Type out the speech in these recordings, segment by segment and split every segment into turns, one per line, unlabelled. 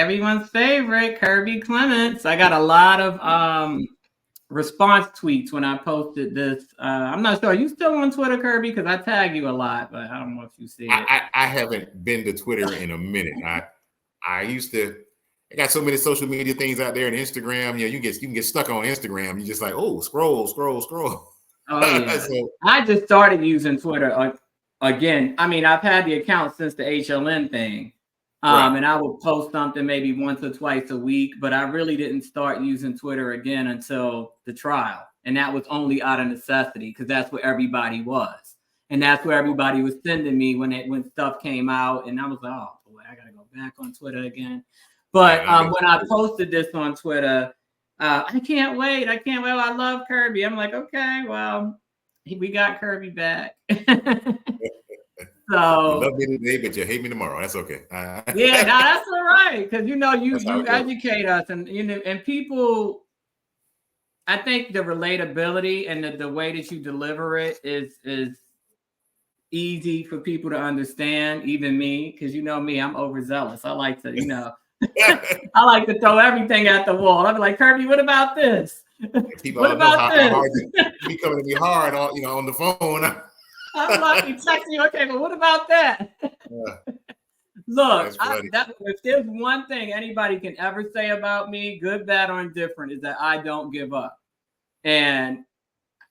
everyone's favorite, Kirby Clements. I got a lot of response tweets when I posted this. I'm not sure. Are you still on Twitter, Kirby? Because I tag you a lot, but I don't know if you see it.
I haven't been to Twitter in a minute. I used to. I got so many social media things out there, and Instagram. You can get stuck on Instagram. You just like, oh, scroll.
Oh yeah. So, I just started using Twitter again. I mean, I've had the account since the HLN thing. Right. And I would post something maybe once or twice a week, but I really didn't start using Twitter again until the trial. And that was only out of necessity because that's where everybody was. And that's where everybody was sending me when stuff came out. And I was like, oh, boy, I got to go back on Twitter again. But when I posted this on Twitter, I can't wait. I love Kirby. I'm like, okay, well, we got Kirby back. So
you love me today, but you hate me tomorrow. That's okay.
Yeah, no, that's all right. Because you educate us, and and people. I think the relatability and the way that you deliver it is easy for people to understand. Even me, because me, I'm overzealous. I like to, I like to throw everything at the wall. I'll be like, Kirby, what about this? What about this?
You coming to me hard on the phone.
I'm lucky texting you. Okay, but what about that? Yeah. Look, if there's one thing anybody can ever say about me, good, bad, or indifferent, is that I don't give up. And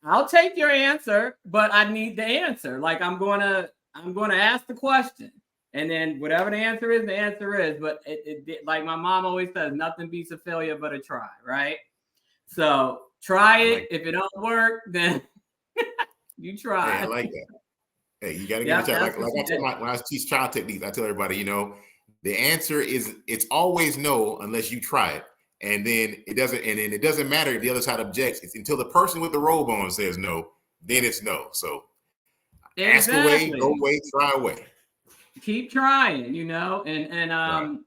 I'll take your answer, but I need the answer. Like I'm gonna ask the question, and then whatever the answer is, the answer is. But it like my mom always says, nothing beats a failure but a try, right? So try it. If it don't work, then you try.
Yeah, I like that. Hey, you got to give it a try. Like I tell when I teach child techniques, I tell everybody, the answer is it's always no unless you try it, and then it doesn't matter if the other side objects. It's until the person with the robe on says no, then it's no. So ask away, go away, try away.
Keep trying, and right.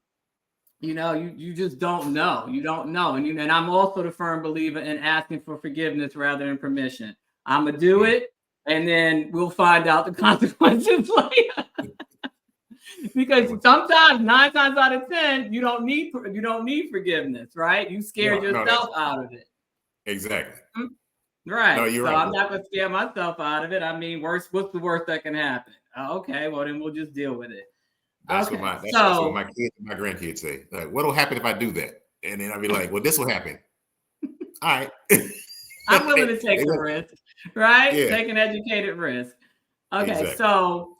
You just don't know. You don't know, and I'm also the firm believer in asking for forgiveness rather than permission. I'm gonna do it. And then we'll find out the consequences later. Because sometimes 9 times out of 10, you don't need forgiveness, right? You scared yourself out of it.
Exactly.
Right. No, you're right. I'm not gonna scare myself out of it. I mean, what's the worst that can happen? Okay, well then we'll just deal with it.
That's what my kids and my grandkids say. Like, what'll happen if I do that? And then I'll be like, well, this will happen. All right.
I'm willing to take the risk. Right? Yeah. Take an educated risk. Okay, exactly. So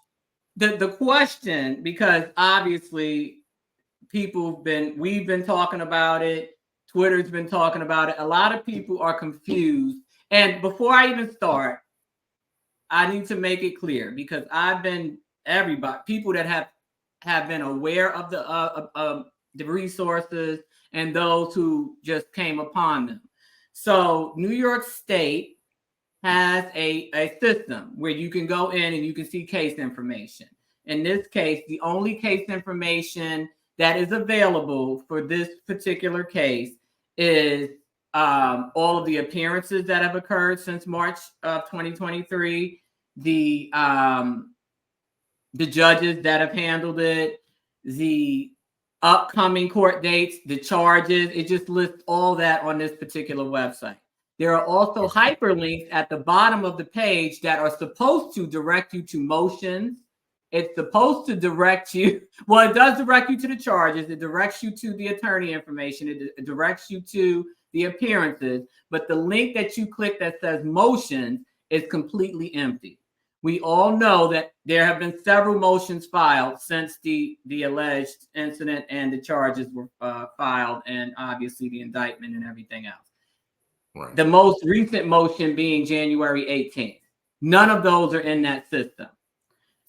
the question, because obviously we've been talking about it, Twitter's been talking about it. A lot of people are confused. And before I even start, I need to make it clear because people that have been aware of the resources and those who just came upon them. So New York State has a system where you can go in and you can see case information. In this case, the only case information that is available for this particular case is all of the appearances that have occurred since March of 2023, the judges that have handled it, the upcoming court dates, the charges. It just lists all that on this particular website. There are also hyperlinks at the bottom of the page that are supposed to direct you to motions. It's supposed to direct you. Well, it does direct you to the charges. It directs you to the attorney information. It directs you to the appearances. But the link that you click that says motions is completely empty. We all know that there have been several motions filed since the alleged incident and the charges were filed, and obviously the indictment and everything else. Right. The most recent motion being January 18th. None of those are in that system.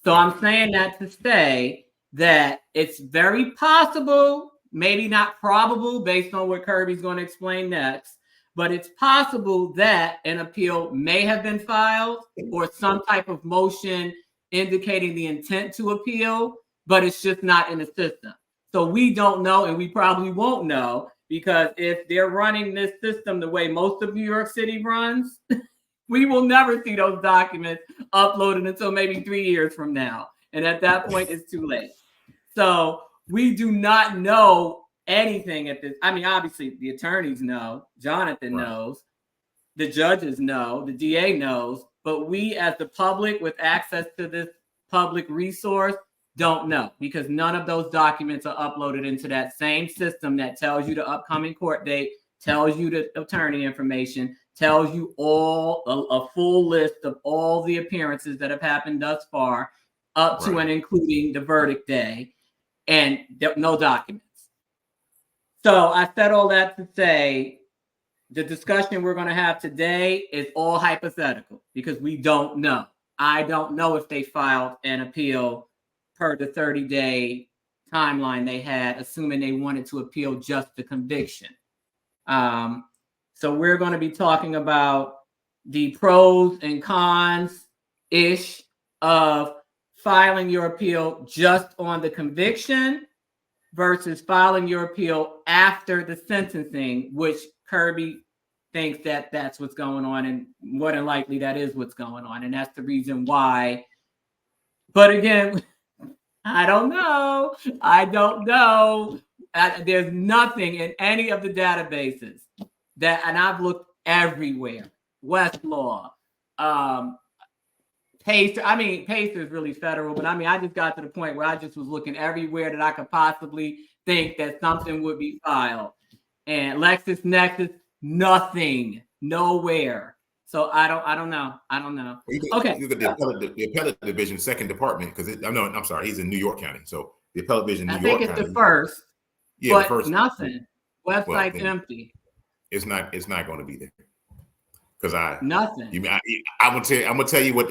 So I'm saying that to say that it's very possible, maybe not probable based on what Kirby's going to explain next, but it's possible that an appeal may have been filed or some type of motion indicating the intent to appeal, but it's just not in the system. So we don't know, and we probably won't know, because if they're running this system the way most of New York City runs, we will never see those documents uploaded until maybe 3 years from now. And at that point, it's too late. So we do not know anything at this. I mean, obviously the attorneys know, Jonathan
Right.
knows, the judges know, the DA knows, but we as the public with access to this public resource don't know, because none of those documents are uploaded into that same system that tells you the upcoming court date, tells you the attorney information, tells you all a full list of all the appearances that have happened thus far, up to and including the verdict day, and no documents. So I said all that to say the discussion we're going to have today is all hypothetical, because we don't know. I don't know if they filed an appeal per the 30-day timeline they had, assuming they wanted to appeal just the conviction. So we're going to be talking about the pros and cons-ish of filing your appeal just on the conviction versus filing your appeal after the sentencing, which Kirby thinks that that's what's going on, and more than likely that is what's going on, and that's the reason why. But again, I don't know. There's nothing in any of the databases that, and I've looked everywhere, Westlaw, Pacer. I mean, Pacer is really federal, but I mean, I just got to the point where I just was looking everywhere that I could possibly think that something would be filed. And LexisNexis, nothing, nowhere. So I don't know. Okay.
The appellate division, second department, because I'm sorry, he's in New York County. So the appellate division, New York County. I think it's the first. Yeah, but the first. Nothing. Website's empty. It's not going to be there. Because nothing. I'm gonna tell you what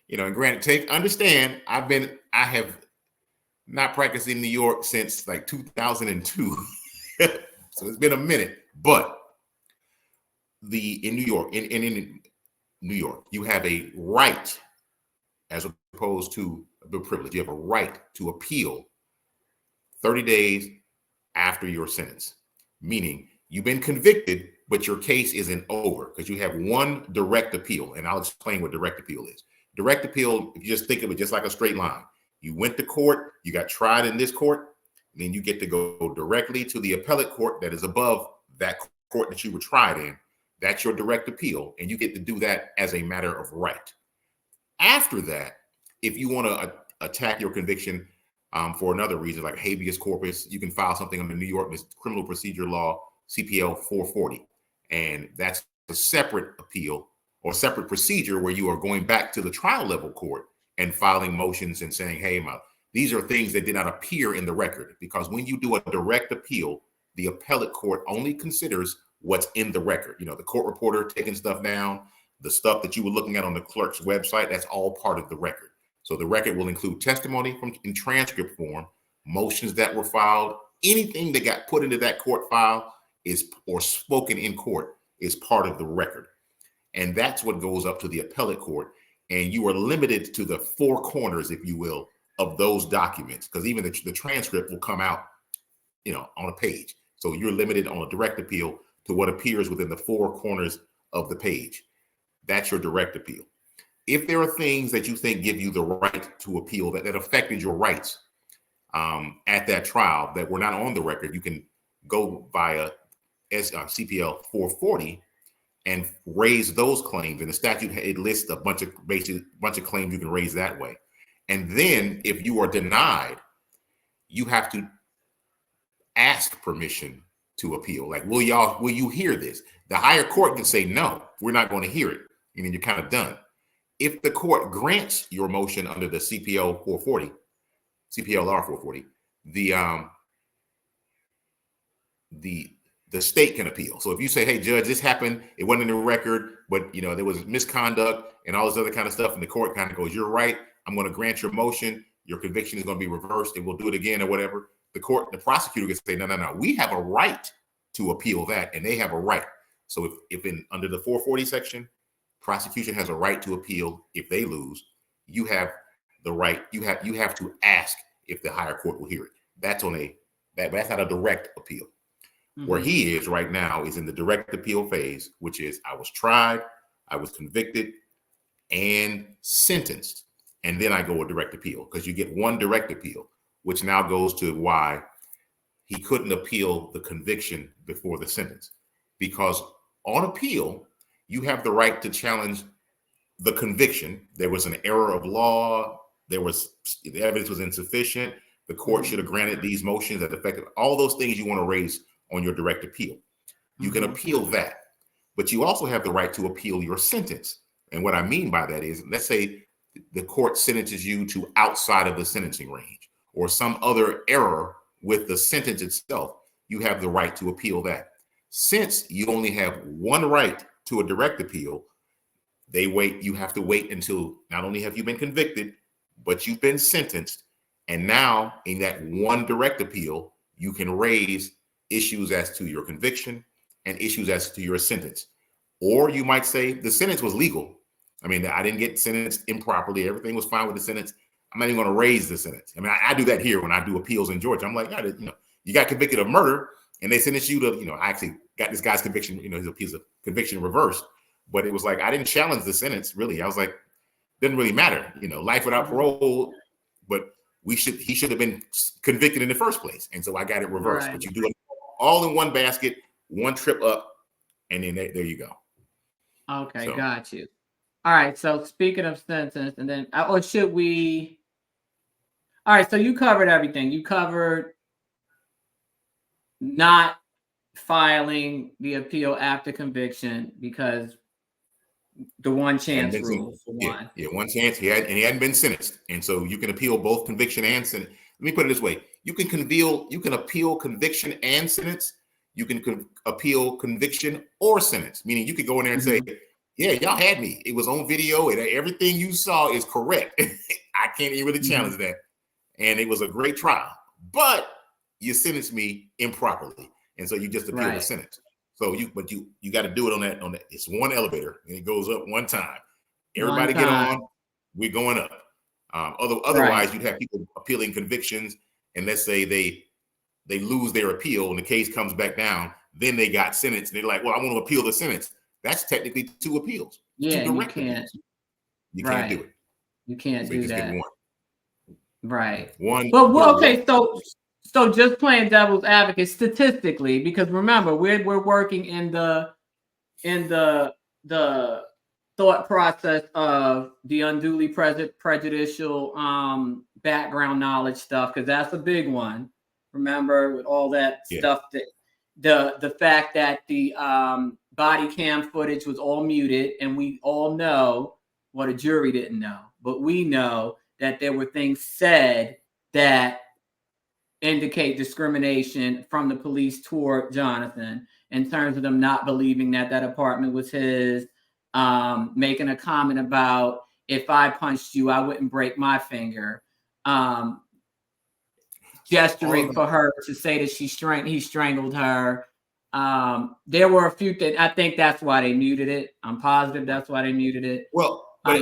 and granted, understand, I have not practiced in New York since like 2002. So it's been a minute, but in New York, in New York, you have a right as opposed to a privilege. You have a right to appeal 30 days after your sentence, meaning you've been convicted, but your case isn't over because you have one direct appeal. And I'll explain what direct appeal is. Direct appeal, if you just think of it just like a straight line. You went to court, you got tried in this court, then you get to go directly to the appellate court that is above that court that you were tried in. That's your direct appeal, and you get to do that as a matter of right. After that, if you want to attack your conviction for another reason, like habeas corpus, you can file something under New York criminal procedure law, CPL 440. And that's a separate appeal or separate procedure where you are going back to the trial level court and filing motions and saying, hey, these are things that did not appear in the record. Because when you do a direct appeal, the appellate court only considers what's in the record. The court reporter taking stuff down, the stuff that you were looking at on the clerk's website, that's all part of the record. So the record will include testimony in transcript form, motions that were filed, anything that got put into that court file or spoken in court is part of the record. And that's what goes up to the appellate court. And you are limited to the four corners, if you will, of those documents, because even the transcript will come out, on a page. So you're limited on a direct appeal to what appears within the four corners of the page. That's your direct appeal. If there are things that you think give you the right to appeal that affected your rights at that trial that were not on the record, you can go via CPL 440 and raise those claims. And the statute, it lists a bunch of claims you can raise that way. And then if you are denied, you have to ask permission to appeal. Like, will you hear this? The higher court can say, no, we're not going to hear it. And then you're kind of done. If the court grants your motion under the CPLR 440, the state can appeal. So if you say, hey, judge, this happened, it wasn't in the record, but there was misconduct and all this other kind of stuff, and the court kind of goes, you're right, I'm going to grant your motion, your conviction is going to be reversed, and we'll do it again or whatever. The prosecutor can say, no, we have a right to appeal that, and they have a right. So if under the 440 section, prosecution has a right to appeal. If they lose, you have the right. You have to ask if the higher court will hear it. That's that's not a direct appeal. Mm-hmm. Where he is right now is in the direct appeal phase, which is I was tried, I was convicted, and sentenced, and then I go a direct appeal, because you get one direct appeal, which now goes to why he couldn't appeal the conviction before the sentence, because on appeal, you have the right to challenge the conviction. There was an error of law. The evidence was insufficient. The court should have granted these motions that affected all those things you want to raise on your direct appeal. You can appeal that, but you also have the right to appeal your sentence. And what I mean by that is, let's say the court sentences you to outside of the sentencing range or some other error with the sentence itself. You have the right to appeal that. Since you only have one right to a direct appeal, you have to wait until not only have you been convicted, but you've been sentenced. And now in that one direct appeal, you can raise issues as to your conviction and issues as to your sentence. Or you might say the sentence was legal. I mean, I didn't get sentenced improperly. Everything was fine with the sentence. I'm not even going to raise the sentence. I mean, I do that here when I do appeals in Georgia. I'm like, you got convicted of murder and they sentenced you to, I actually got this guy's conviction, his conviction reversed. But it was like, I didn't challenge the sentence, really. I was like, didn't really matter, life without parole, but he should have been convicted in the first place. And so I got it reversed. Right. But you do it all in one basket, one trip up, and then there you go.
Okay, so. Got you. All right, so speaking of sentence, and then, or should we? All right, so you covered everything. You covered not filing the appeal after conviction because the one chance rule.
Yeah, one chance. He hadn't been sentenced, and so you can appeal both conviction and sentence. Let me put it this way: you can appeal conviction and sentence. You can appeal conviction or sentence, meaning you could go in there and say, "Yeah, y'all had me. It was on video, and everything you saw is correct. I can't even really challenge that, and it was a great trial, but you sentenced me improperly, and so you just appeal the sentence." So you got to do it on that. It's one elevator and it goes up one time. Everybody get on. We're going up. Otherwise, you'd have people appealing convictions, and let's say they lose their appeal and the case comes back down. Then they got sentenced. And they're like, "Well, I want to appeal the sentence." That's technically two appeals.
Yeah, you can't.
You can't do it.
You can't do that.
One.
Right.
One.
But okay, so just playing devil's advocate statistically, because remember, we're working in the thought process of the unduly prejudicial background knowledge stuff, because that's a big one. Remember, with all that stuff, that the fact that the body cam footage was all muted, and we all know what a jury didn't know, but we know that there were things said that indicate discrimination from the police toward Jonathan in terms of them not believing that apartment was his, making a comment about, if I punched you, I wouldn't break my finger, gesturing for her to say that he strangled her. There were a few things. I think that's why they muted it. I'm positive that's why they muted it.
Well, but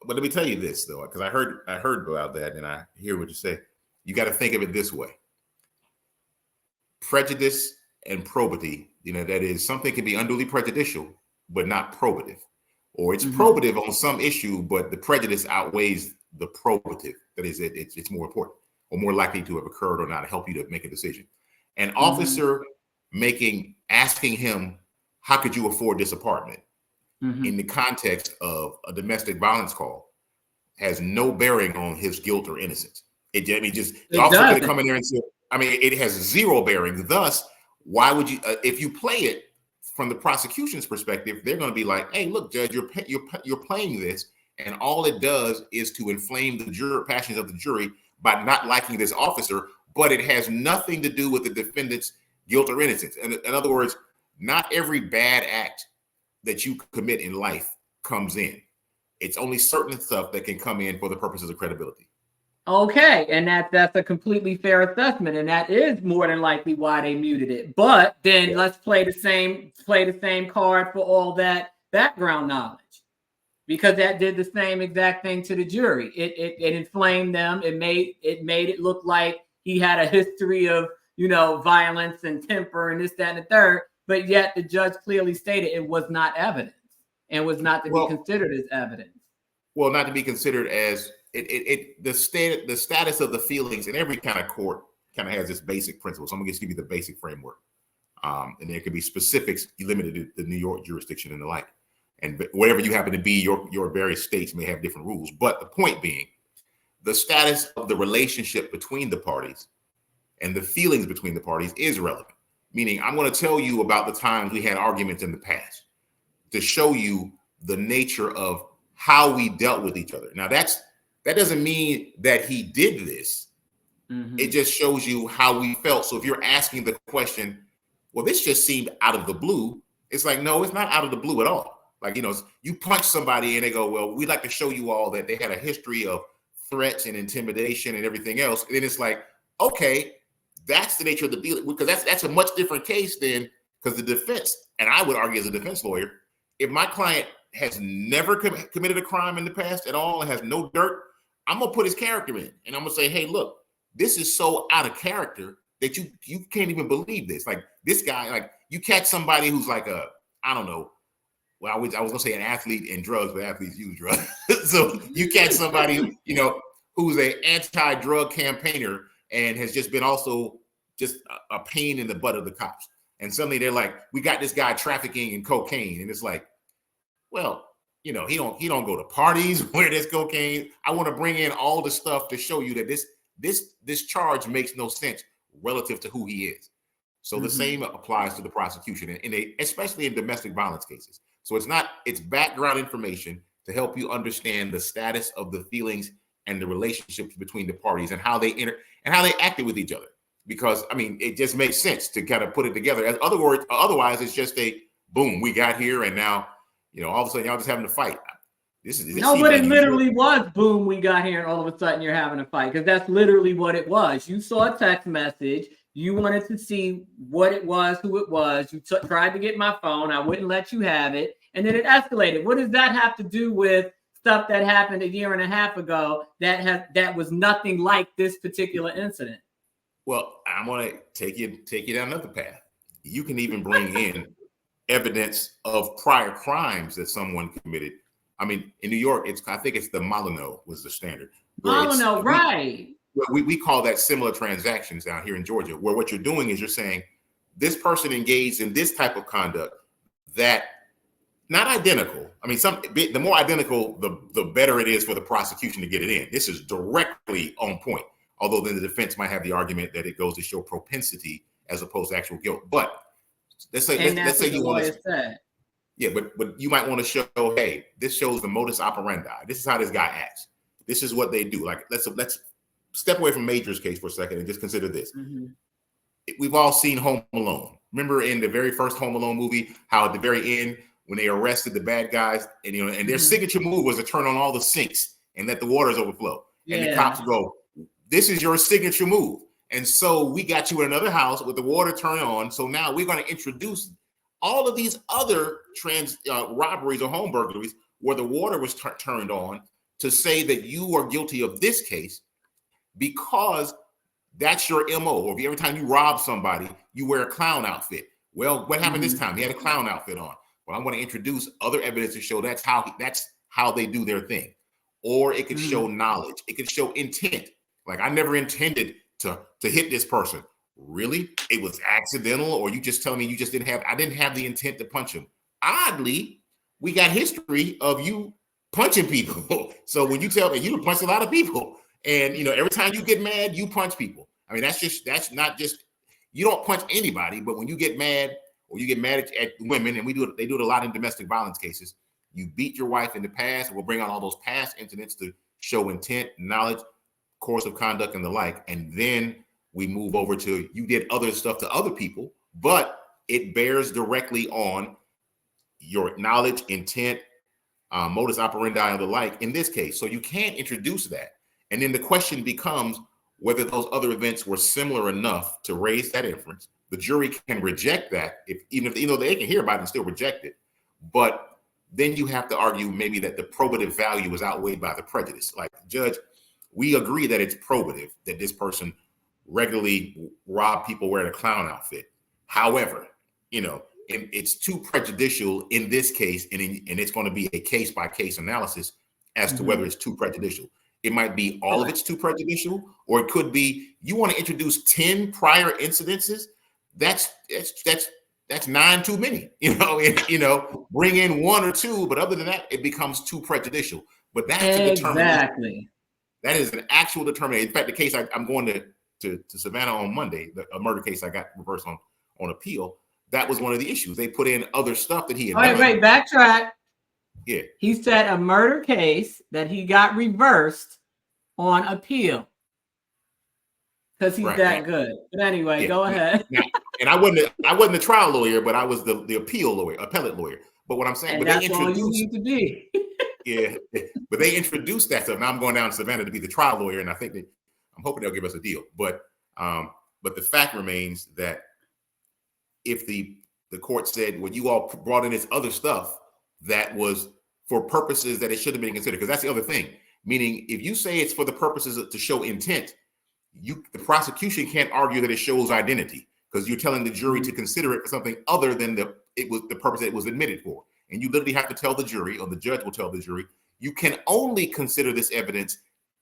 let me tell you this though, because I heard about that, and I hear what you say. You got to think of it this way: prejudice and probity. That is, something can be unduly prejudicial, but not probative, or it's probative on some issue, but the prejudice outweighs the probative. That is, it's more important or more likely to have occurred or not, to help you to make a decision. An officer asking him, "How could you afford this apartment?" in the context of a domestic violence call has no bearing on his guilt or innocence. The officer could come in there and say, it has zero bearing. Thus, why would you, if you play it from the prosecution's perspective, they're going to be like, "Hey, look, judge, you're playing this, and all it does is to inflame the passions of the jury by not liking this officer, but it has nothing to do with the defendant's guilt or innocence." And in other words, not every bad act that you commit in life comes in. It's only certain stuff that can come in for the purposes of credibility.
Okay, and that's a completely fair assessment, and that is more than likely why they muted it. But then let's play the same card for all that background knowledge, because that did the same exact thing to the jury. It inflamed them. It made it look like he had a history of violence and temper and this, that, and the third. But yet the judge clearly stated it was not evidence and was not to be considered as evidence.
Well, not to be considered as the status of the feelings in every kind of court kind of has this basic principle. So I'm gonna just give you the basic framework. And there could be specifics limited to the New York jurisdiction and the like. And whatever you happen to be, your various states may have different rules. But the point being, the status of the relationship between the parties and the feelings between the parties is relevant. Meaning, I'm going to tell you about the times we had arguments in the past to show you the nature of how we dealt with each other. Now, that doesn't mean that he did this. Mm-hmm. It just shows you how we felt. So if you're asking the question, well, this just seemed out of the blue, it's like, no, it's not out of the blue at all. Like, you punch somebody and they go, well, we'd like to show you all that they had a history of threats and intimidation and everything else. And then it's like, okay, that's the nature of the deal, because that's a much different case than, because the defense, and I would argue as a defense lawyer, if my client has never committed a crime in the past at all and has no dirt, I'm going to put his character in. And I'm going to say, hey, look, this is so out of character that you can't even believe this. Like, this guy, like, you catch somebody who's like I don't know, well, I was going to say an athlete in drugs, but athletes use drugs. So you catch somebody, who's an anti-drug campaigner and has just been also just a pain in the butt of the cops. And suddenly they're like, we got this guy trafficking in cocaine. And it's like, well, he don't go to parties where there's cocaine. I want to bring in all the stuff to show you that this charge makes no sense relative to who he is. So the same applies to the prosecution, especially in domestic violence cases. So it's background information to help you understand the status of the feelings and the relationships between the parties and how they acted with each other. Because it just makes sense to kind of put it together. Otherwise, it's just a boom, we got here, and now all of a sudden y'all just having a fight.
But it literally was boom, we got here, and all of a sudden you're having a fight, because that's literally what it was. You saw a text message. You wanted to see what it was, who it was. You tried to get my phone. I wouldn't let you have it. And then it escalated. What does that have to do with stuff that happened a year and a half ago that was nothing like this particular incident?
Well, I'm going to take you down another path. You can even bring in evidence of prior crimes that someone committed. In New York, I think it's the Molyneux was the standard.
Molyneux, right.
We call that similar transactions down here in Georgia, where what you're doing is you're saying this person engaged in this type of conduct that not identical. The more identical, the better it is for the prosecution to get it in. This is directly on point. Although then the defense might have the argument that it goes to show propensity as opposed to actual guilt. But let's say you want to. Yeah, but you might want to show, hey, this shows the modus operandi. This is how this guy acts. This is what they do. Like, let's step away from Major's case for a second and just consider this. Mm-hmm. We've all seen Home Alone. Remember in the very first Home Alone movie, how at the very end, when they arrested the bad guys, and their signature move was to turn on all the sinks and let the waters overflow. Yeah. And the cops go, this is your signature move. And so we got you in another house with the water turned on. So now we're going to introduce all of these other robberies or home burglaries where the water was turned on to say that you are guilty of this case, because that's your MO. Or if every time you rob somebody, you wear a clown outfit. Well, what happened this time? He had a clown outfit on. Well, I'm going to introduce other evidence to show that's how they do their thing. Or it could show knowledge. It could show intent. Like, I never intended to hit this person. Really? It was accidental? Or you just telling me I didn't have the intent to punch him. Oddly, we got history of you punching people. So when you tell me you punch a lot of people, and every time you get mad, you punch people. That's not just, you don't punch anybody, but when you get mad, or you get mad at women, and they do it a lot in domestic violence cases, you beat your wife in the past, and we'll bring out all those past incidents to show intent, knowledge, course of conduct, and the like. And then we move over to, you did other stuff to other people, but it bears directly on your knowledge, intent, modus operandi, and the like in this case. So you can't introduce that. And then the question becomes whether those other events were similar enough to raise that inference. The jury can reject that, even if they can hear about it and still reject it. But then you have to argue maybe that the probative value is outweighed by the prejudice. Like, Judge, we agree that it's probative that this person regularly robbed people wearing a clown outfit. However, it's too prejudicial in this case, and it's going to be a case-by-case analysis as to whether it's too prejudicial. It might be all of it's too prejudicial, or it could be you want to introduce 10 prior incidences. That's 9 too many. Bring in 1 or 2, but other than that, it becomes too prejudicial. But that's a determination. That is an actual determination. In fact, the case I'm going to Savannah on Monday, a murder case I got reversed on appeal. That was one of the issues. They put in other stuff that he had done.
Wait, backtrack.
Yeah.
He said a murder case that he got reversed on appeal because he's that good. But anyway, go ahead.
Now, and I wasn't the trial lawyer, but I was the appeal lawyer, appellate lawyer. But what I'm saying,
and that's all you need to be.
Yeah, but they introduced that stuff. Now I'm going down to Savannah to be the trial lawyer, and I'm hoping they'll give us a deal. But the fact remains that if the court said, well, you all brought in this other stuff that was for purposes that it should have been considered, because that's the other thing. Meaning, if you say it's for the purposes to show intent, the prosecution can't argue that it shows identity, because you're telling the jury to consider it for something other than the purpose that it was admitted for. And you literally have to tell the jury, or the judge will tell the jury, you can only consider this evidence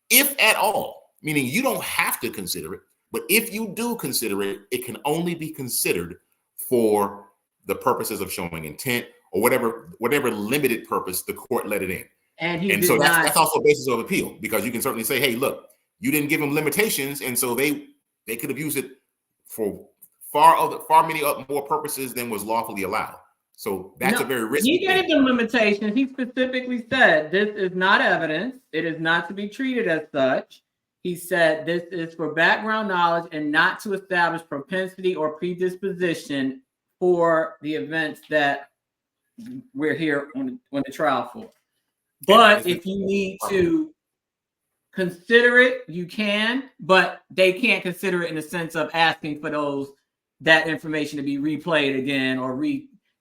if at all. Meaning you don't have to consider it, but if you do consider it, it can only be considered for the purposes of showing intent or whatever limited purpose the court let it in. And so that's also a basis of appeal, because you can certainly say, hey, look, you didn't give them limitations, and so they could have used it for far many more purposes than was lawfully allowed. So that's a very risky thing. He
gave them limitations. He specifically said this is not evidence. It is not to be treated as such. He said this is for background knowledge and not to establish propensity or predisposition for the events that we're here on the trial for. But if you need to consider it, you can, but they can't consider it in the sense of asking for that information to be replayed again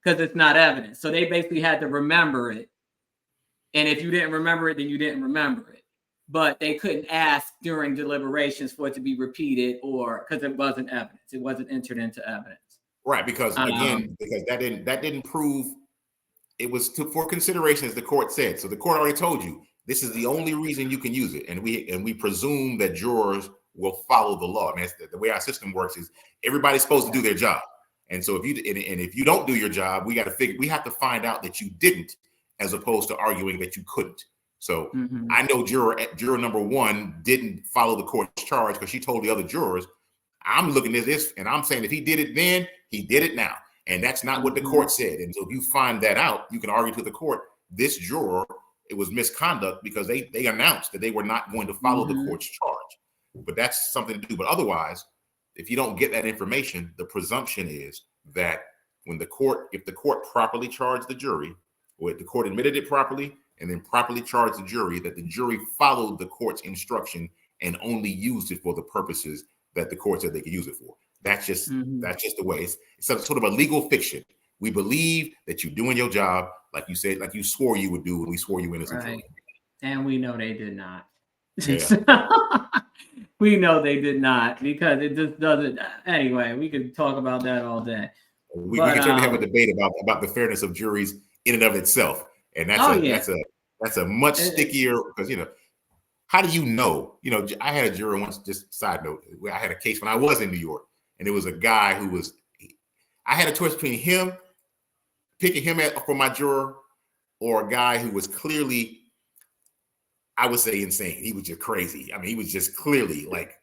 because it's not evidence. So they basically had to remember it. And if you didn't remember it, then you didn't remember it. But they couldn't ask during deliberations for it to be repeated, or because it wasn't evidence. It wasn't entered into evidence.
Right, because that didn't prove it was for consideration, as the court said. So the court already told you this is the only reason you can use it, and we presume that jurors will follow the law. I mean, the way our system works is everybody's supposed to do their job, and so if you don't do your job, we have to find out that you didn't, as opposed to arguing that you couldn't. So I know juror number 1 didn't follow the court's charge because she told the other jurors, I'm looking at this and I'm saying if he did it then, he did it now. And that's not what the court said. And so if you find that out, you can argue to the court, this juror, it was misconduct because they announced that they were not going to follow the court's charge. But that's something to do. But otherwise, if you don't get that information, the presumption is that if the court properly charged the jury, or if the court admitted it properly and then properly charged the jury, that the jury followed the court's instruction and only used it for the purposes that the court said they could use it for. That's just the way. It's sort of a legal fiction. We believe that you're doing your job, like you said, like you swore you would do when we swore you in as a jury.
And we know they did not.
Yeah.
We know they did not, because it just doesn't. Anyway, we could talk about that all day.
We can certainly have a debate about the fairness of juries in and of itself, and that's a much stickier, because how do you know? I had a juror once. Just side note, I had a case when I was in New York, and it was a guy who I had a choice between picking him for my juror, or a guy who was clearly, I would say, insane. He was just crazy. I mean, he was just clearly like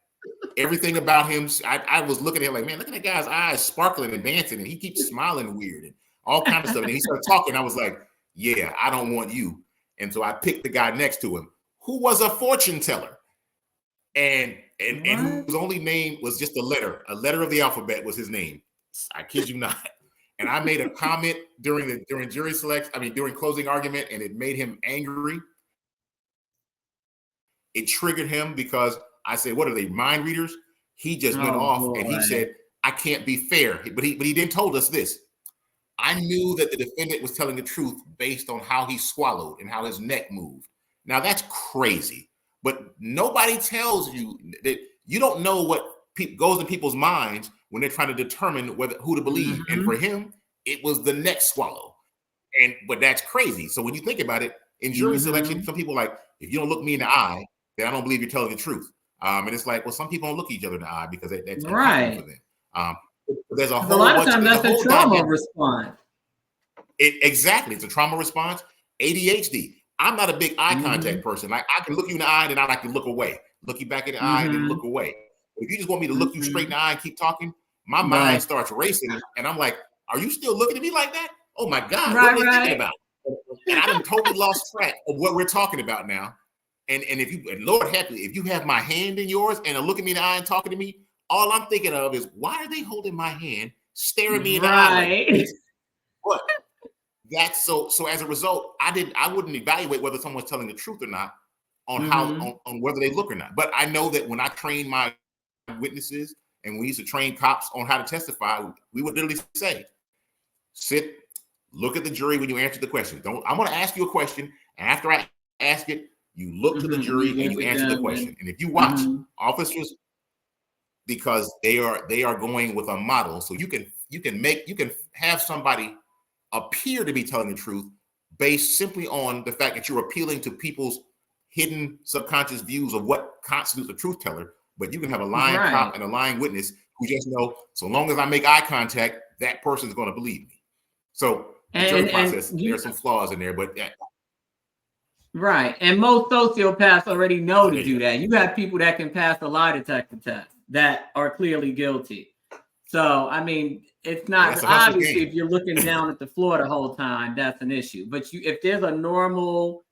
everything about him. I was looking at him like, man, look at that guy's eyes sparkling and dancing, and he keeps smiling weird and all kinds of stuff. And he started talking. I was like, yeah, I don't want you. And so I picked the guy next to him, who was a fortune teller, and whose only name was just a letter of the alphabet was his name. I kid you not. And I made a comment during jury selection, during closing argument, and it made him angry. It triggered him because I said, what are they, mind readers? He just went off and he said, I can't be fair. But he then told us this. I knew that the defendant was telling the truth based on how he swallowed and how his neck moved. Now that's crazy, but nobody tells you that. You don't know what goes in people's minds when they're trying to determine who to believe. And for him, it was the neck swallow. But that's crazy. So when you think about it, in jury selection, some people like, if you don't look me in the eye, then I don't believe you're telling the truth. And it's like, well, some people don't look each other in the eye because that's
right
for them. There's a
whole lot of times that's a trauma response.
Exactly. It's a trauma response. ADHD. I'm not a big eye contact person. Like, I can look you in the eye and I like to look away. Look you back in the eye and then look away. If you just want me to look you straight in the eye and keep talking, my mind starts racing. And I'm like, are you still looking at me like that? Oh my God, what are they thinking about? And I done totally lost track of what we're talking about now. And if you, and Lord help you, if you have my hand in yours and are looking me in the eye and talking to me, all I'm thinking of is, why are they holding my hand, staring me in the eye? Like, what? That's so as a result, I wouldn't evaluate whether someone's telling the truth or not on how on whether they look or not. But I know that when I train my witnesses and we used to train cops on how to testify, we would literally say, sit, look at the jury when you answer the question. I'm going to ask you a question. And after I ask it, you look to the jury and you answer the question. And if you watch officers, because they are going with a model, so you can have somebody appear to be telling the truth based simply on the fact that you're appealing to people's hidden subconscious views of what constitutes a truth teller. But you can have a lying cop and a lying witness who just know, so long as I make eye contact, that person's going to believe me. So the jury process, there's some flaws in there, but
right. And most sociopaths already know to do that. You have people that can pass a lie detector test that are clearly guilty. So, I mean, it's not obviously if you're looking down at the floor the whole time, that's an issue. But if there's a normal,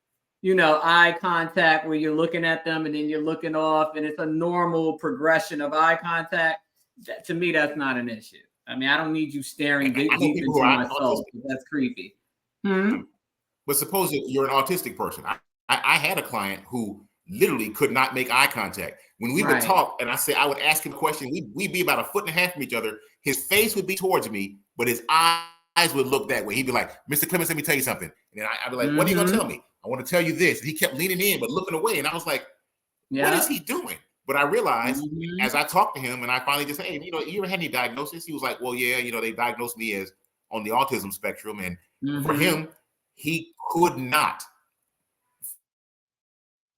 eye contact where you're looking at them and then you're looking off, and it's a normal progression of eye contact, to me, that's not an issue. I mean, I don't need you staring deep into my soul. That's creepy.
But suppose you're an autistic person. I had a client who literally could not make eye contact. When we would talk and I would ask him a question, we'd be about a foot and a half from each other. His face would be towards me, but his eyes would look that way. He'd be like, Mr. Clements, let me tell you something. And then I'd be like, what are you going to tell me? I want to tell you this. And he kept leaning in, but looking away. And I was like, what is he doing? But I realized as I talked to him and I finally just said, hey, you ever had any diagnosis? He was like, well, yeah, they diagnosed me as on the autism spectrum. And for him, he could not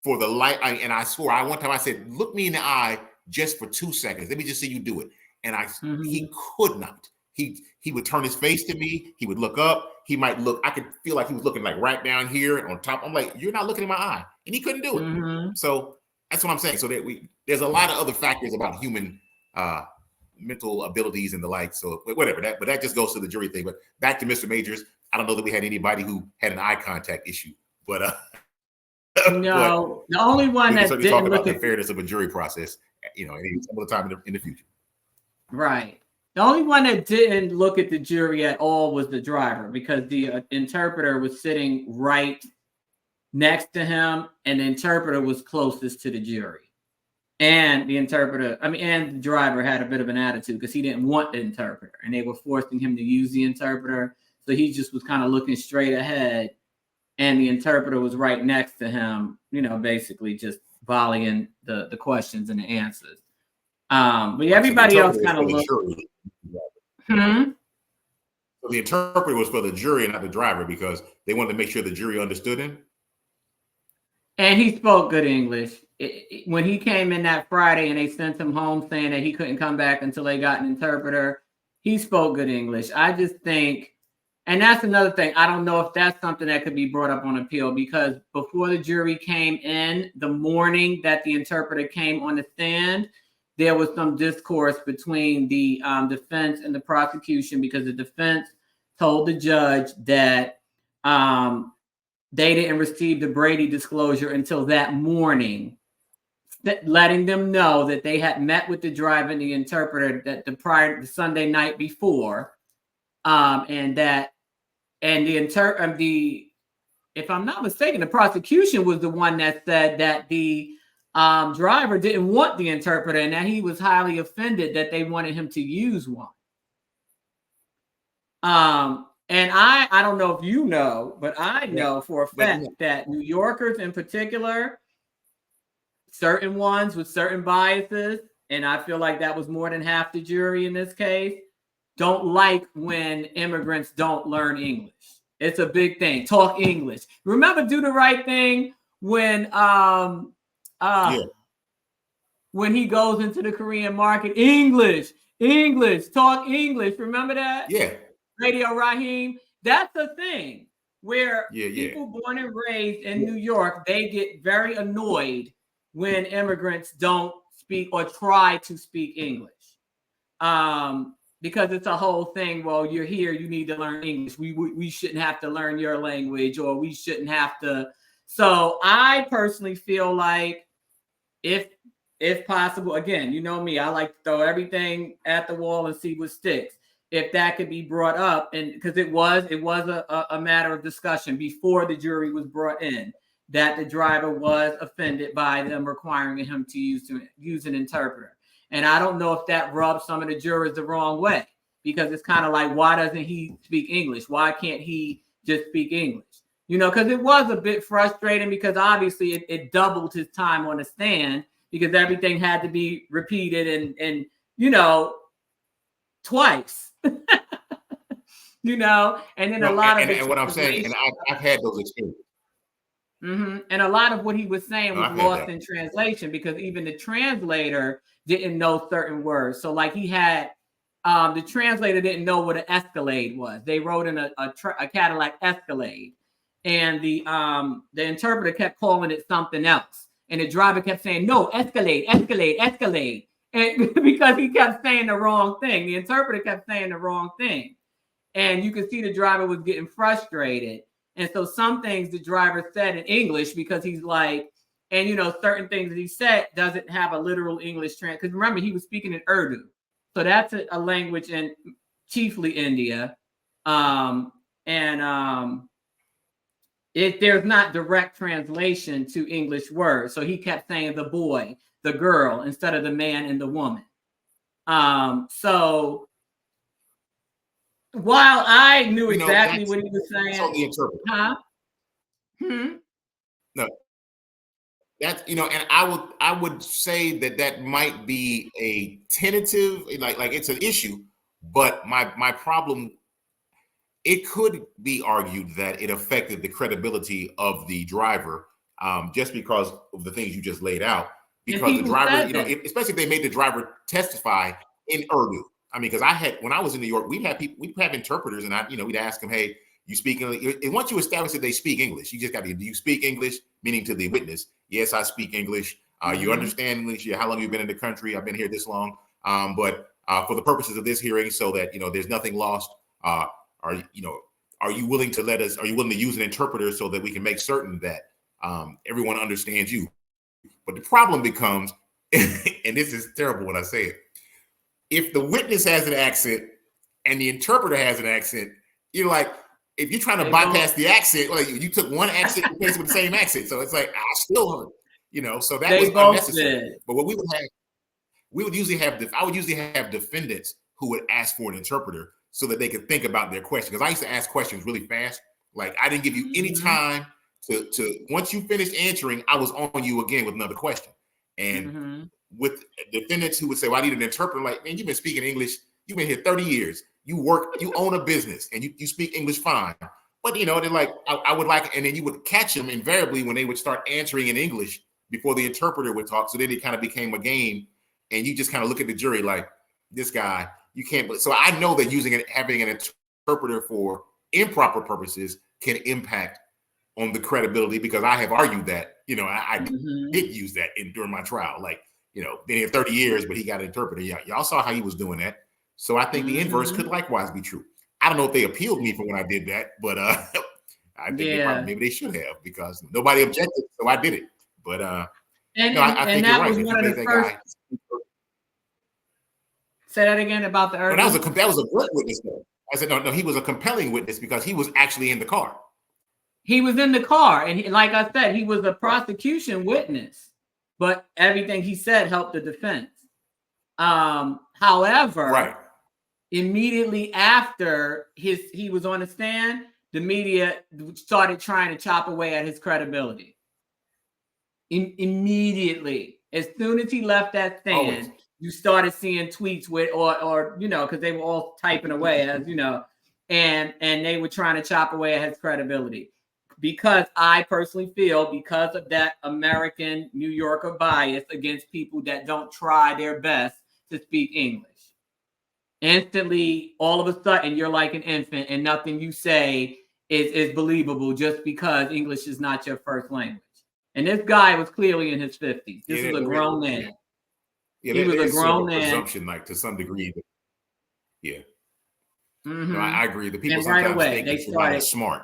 for the light. And I swore, one time I said, look me in the eye just for 2 seconds. Let me just see you do it. And he could not. He would turn his face to me. He would look up. He might look. I could feel like he was looking like right down here on top. I'm like, you're not looking in my eye. And he couldn't do it. So that's what I'm saying. So that there's a lot of other factors about human mental abilities and the like. So whatever but that just goes to the jury thing. But back to Mr. Majors, I don't know that we had anybody who had an eye contact issue, but
no, the only one that didn't
talk about the fairness of a jury process, some of the time in the future.
Right. The only one that didn't look at the jury at all was the driver, because the interpreter was sitting right next to him, and the interpreter was closest to the jury. And the and the driver had a bit of an attitude because he didn't want the interpreter, and they were forcing him to use the interpreter. So he just was kind of looking straight ahead, and the interpreter was right next to him, basically just volleying the questions and the answers. But everybody else kind of looked.
So the interpreter was for the jury and not the driver, because they wanted to make sure the jury understood him.
And he spoke good English. When he came in that Friday and they sent him home saying that he couldn't come back until they got an interpreter, he spoke good English. I just think, and that's another thing, I don't know if that's something that could be brought up on appeal, because before the jury came in, the morning that the interpreter came on the stand, there was some discourse between the defense and the prosecution, because the defense told the judge that they didn't receive the Brady disclosure until that morning, letting them know that they had met with the driver and the interpreter that the Sunday night before, and if I'm not mistaken, the prosecution was the one that said that the driver didn't want the interpreter and that he was highly offended that they wanted him to use one. And I don't know if you know, but I know for a fact that New Yorkers in particular, certain ones with certain biases, and I feel like that was more than half the jury in this case, don't like when immigrants don't learn English. It's a big thing. Talk English. Remember Do the Right Thing when When he goes into the Korean market, English, talk English. Remember that?
Yeah.
Radio Raheem. That's the thing where people born and raised in New York, they get very annoyed when immigrants don't speak or try to speak English. Because it's a whole thing. Well, you're here, you need to learn English. We shouldn't have to learn your language, or we shouldn't have to. So I personally feel like if possible, again, you know me, I like to throw everything at the wall and see what sticks. If that could be brought up, and because it was a matter of discussion before the jury was brought in, that the driver was offended by them requiring him to use an interpreter. And I don't know if that rubs some of the jurors the wrong way, because it's kind of like, why doesn't he speak English? Why can't he just speak English? You know, because it was a bit frustrating, because obviously it doubled his time on the stand, because everything had to be repeated and you know, twice. You know, and then a lot of
and what I'm saying, and I've had those experiences.
And a lot of what he was saying was lost in translation, because even the translator didn't know certain words. So like he had, the translator didn't know what an Escalade was. They wrote in a Cadillac Escalade, and the interpreter kept calling it something else. And the driver kept saying, no, Escalade. And because he kept saying the wrong thing, the interpreter kept saying the wrong thing. And you could see the driver was getting frustrated. And so some things the driver said in English, because he's like, and you know, certain things that he said doesn't have a literal English translation. Because remember, he was speaking in Urdu. So that's a language in chiefly India. If there's not direct translation to English words. So he kept saying the boy, the girl, instead of the man and the woman. So while I knew exactly what he was saying,
on the interpreter. No, that's, you know, and I would say that might be a tentative, like it's an issue, but my problem, it could be argued that it affected the credibility of the driver, just because of the things you just laid out. Because the driver, you know, especially if they made the driver testify in Urdu. I mean, because when I was in New York, we'd have interpreters, and we'd ask them, hey, you speak English? And once you establish that they speak English, you just got to, do you speak English? Meaning to the witness, yes, I speak English. You understand English? Yeah, how long have you been in the country? I've been here this long. But for the purposes of this hearing, so that, you know, there's nothing lost, are you willing to use an interpreter so that we can make certain that everyone understands you? But the problem becomes, and this is terrible when I say it, if the witness has an accent and the interpreter has an accent, you're like, if you're trying to bypass the accent, like you took one accent and replaced it with the same accent. So it's like, I still heard, you know, so that was unnecessary. But what I would usually have defendants who would ask for an interpreter so that they could think about their question. Because I used to ask questions really fast. Like, I didn't give you any time to once you finished answering, I was on you again with another question. And with defendants who would say, well, I need an interpreter, like, man, you've been speaking English, you've been here 30 years, you own a business, and you speak English fine. But, you know, they're like, I would like, and then you would catch them invariably when they would start answering in English before the interpreter would talk. So then it kind of became a game, and you just kind of look at the jury like, this guy, you can't. So I know that having an interpreter for improper purposes can impact on the credibility, because I have argued that, you know, I did use that during my trial. Like, you know, been here 30 years, but he got an interpreter. Y'all saw how he was doing that. So I think the inverse could likewise be true. I don't know if they appealed me for when I did that, but I think maybe they should have, because nobody objected, so I did it. But I think you're right.
Was one of the first. Say that again about the Urdu.
That was a great witness, though. I said, no, he was a compelling witness because he was actually in the car.
He was in the car, and like I said, he was a prosecution witness, but everything he said helped the defense. However, immediately after he was on the stand, the media started trying to chop away at his credibility. Immediately, as soon as he left that stand, you started seeing tweets with, or you know, because they were all typing away, as you know, and they were trying to chop away at his credibility. because I personally feel, because of that American New Yorker bias against people that don't try their best to speak English. Instantly, all of a sudden, you're like an infant and nothing you say is believable just because English is not your first language. And this guy was clearly in his 50s. This is a grown man.
Yeah,
he was a grown man.
Presumption, like to some degree. But yeah.
Mm-hmm.
No, I agree. The people
and
sometimes
right away,
think
they
that you're not as smart.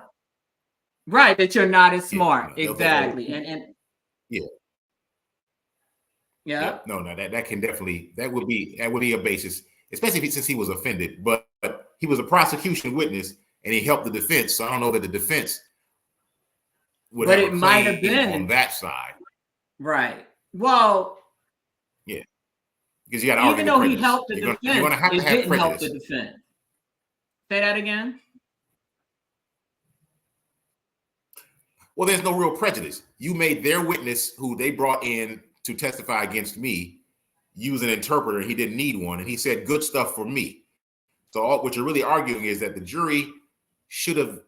Right, that you're not as smart.
Yeah,
exactly.
Yeah. No, that can definitely, that would be a basis, especially since he was offended. But he was a prosecution witness and he helped the defense. So I don't know that the defense would have a
might have been
on that side.
Right. Well,
yeah. Because you got to argue.
Even though he helped the defense,
you're going to have
didn't help
prejudice.
the defense. Say that again.
Well, there's no real prejudice. You made their witness, who they brought in to testify against me, use an interpreter. He didn't need one, and he said good stuff for me. So what you're really arguing is that the jury should have.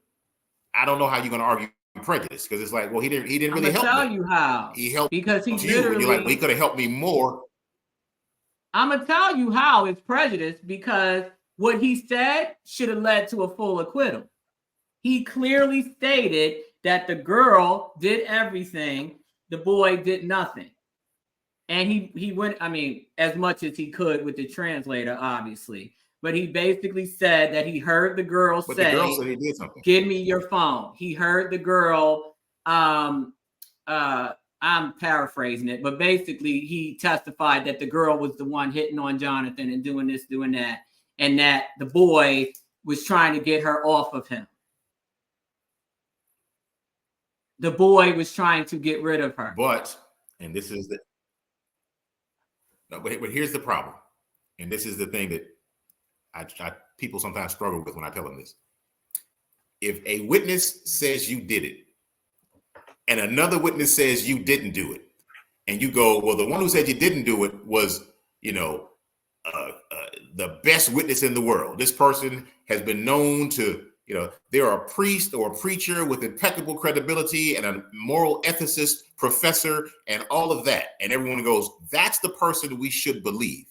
I don't know how you're going to argue prejudice, because it's like, well, he didn't really help.
I'm gonna tell you how.
He helped
because he
you. And you're like, well, he could have helped me more.
I'm gonna tell you how it's prejudice, because what he said should have led to a full acquittal. He clearly stated that the girl did everything, the boy did nothing. And he went, I mean, as much as he could with the translator, obviously. But he basically said that he heard the girl say,
the girl said he did something.
Give me your phone. He heard the girl, I'm paraphrasing it, but basically he testified that the girl was the one hitting on Jonathan and doing this, doing that, and that the boy was trying to get her off of him. The boy was trying to get rid of her.
But here's the problem. And this is the thing that people sometimes struggle with when I tell them this. If a witness says you did it, and another witness says you didn't do it, and you go, well, the one who said you didn't do it was, the best witness in the world. This person has been known to, they're a priest or a preacher with impeccable credibility and a moral ethicist professor and all of that. And everyone goes, that's the person we should believe.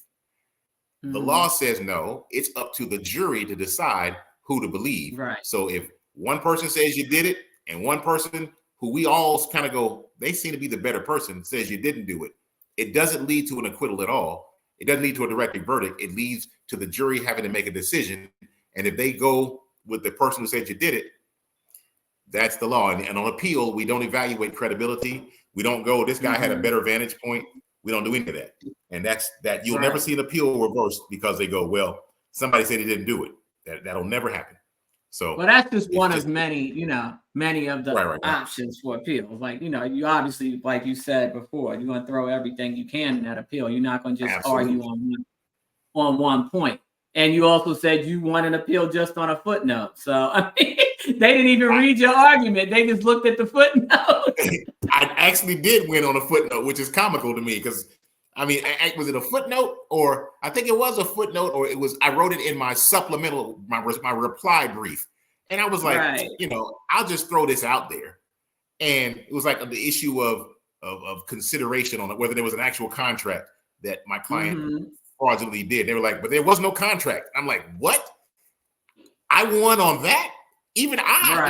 Mm-hmm. The law says no, it's up to the jury to decide who to believe.
Right.
So if one person says you did it and one person who we all kind of go, they seem to be the better person, says you didn't do it, it doesn't lead to an acquittal at all. It doesn't lead to a directed verdict. It leads to the jury having to make a decision. And if they go with the person who said you did it, that's the law. And on appeal, we don't evaluate credibility. We don't go, this guy had a better vantage point. We don't do any of that. And that's that. You'll never see an appeal reversed because they go, well, somebody said he didn't do it. That'll never happen. So,
well, that's just one of many, many of the options for appeals. Like, you obviously, like you said before, you're going to throw everything you can in that appeal. You're not going to just argue on one point. And you also said you want an appeal just on a footnote. So, I mean, they didn't even read your argument. They just looked at the footnote.
I actually did win on a footnote, which is comical to me because, I mean, was it a footnote, or I think it was a footnote, or it was, I wrote it in my supplemental, my reply brief. And I was like, I'll just throw this out there. And it was like the issue of consideration on whether there was an actual contract that my client fraudulently did. They were like, but there was no contract. I'm like, what? I won on that? Even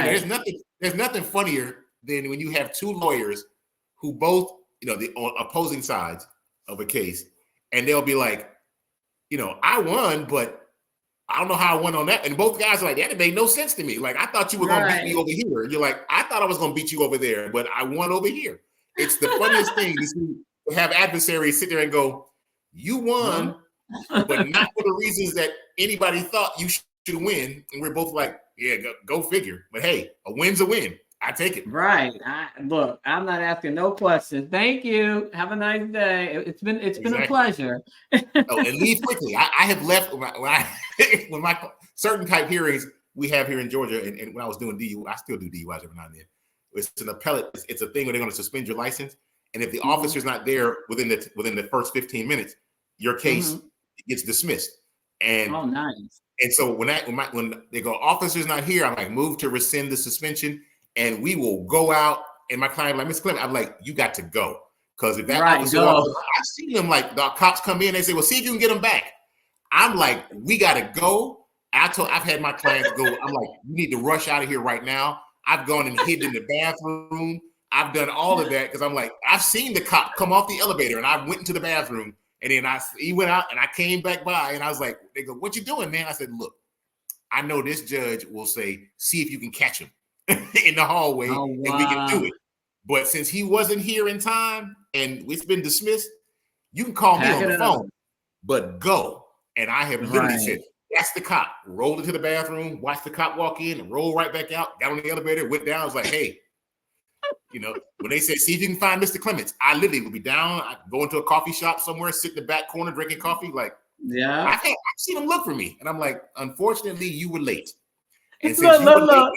there's nothing funnier than when you have two lawyers who both, the opposing sides of a case, and they'll be like, I won, but I don't know how I won on that. And both guys are like, that made no sense to me. Like, I thought you were going to beat me over here. You're like, I thought I was going to beat you over there, but I won over here. It's the funniest thing to have adversaries sit there and go, you won, but not for the reasons that anybody thought you should win. And we're both like, yeah, go figure. But hey, a win's a win. I take it.
Right. Look, I'm not asking no questions. Thank you. Have a nice day. It's been a pleasure.
And leave quickly. I have left when my certain type hearings we have here in Georgia, and when I was doing DUI, I still do DUIs every now and then. It's an appellate. It's a thing where they're going to suspend your license, and if the officer's not there within the first 15 minutes, your case gets dismissed. And
nice.
And so when they go, officer's not here, I'm like, move to rescind the suspension. and we will go out. And my client like, Mr. Clement, I'm like, you got to go. Because if that officer, I've seen them like the cops come in, they say, well, see if you can get them back. I'm like, we got to go. I've had my clients go. I'm like, you need to rush out of here right now. I've gone and hidden in the bathroom. I've done all of that because I'm like, I've seen the cop come off the elevator and I went into the bathroom and then he went out and I came back by and I was like, they go, what you doing, man? I said, look, I know this judge will say, see if you can catch him in the hallway and we can do it. But since he wasn't here in time and it's been dismissed, you can call me on the phone, but go. And I have literally said, that's the cop. Rolled into the bathroom, watched the cop walk in and roll right back out, got on the elevator, went down. I was like, hey, when they said, see if you can find Mr. Clements, I literally would be down. I go into a coffee shop somewhere, sit in the back corner, drinking coffee. Like, I've seen them look for me. And I'm like, unfortunately, you were late. And since you were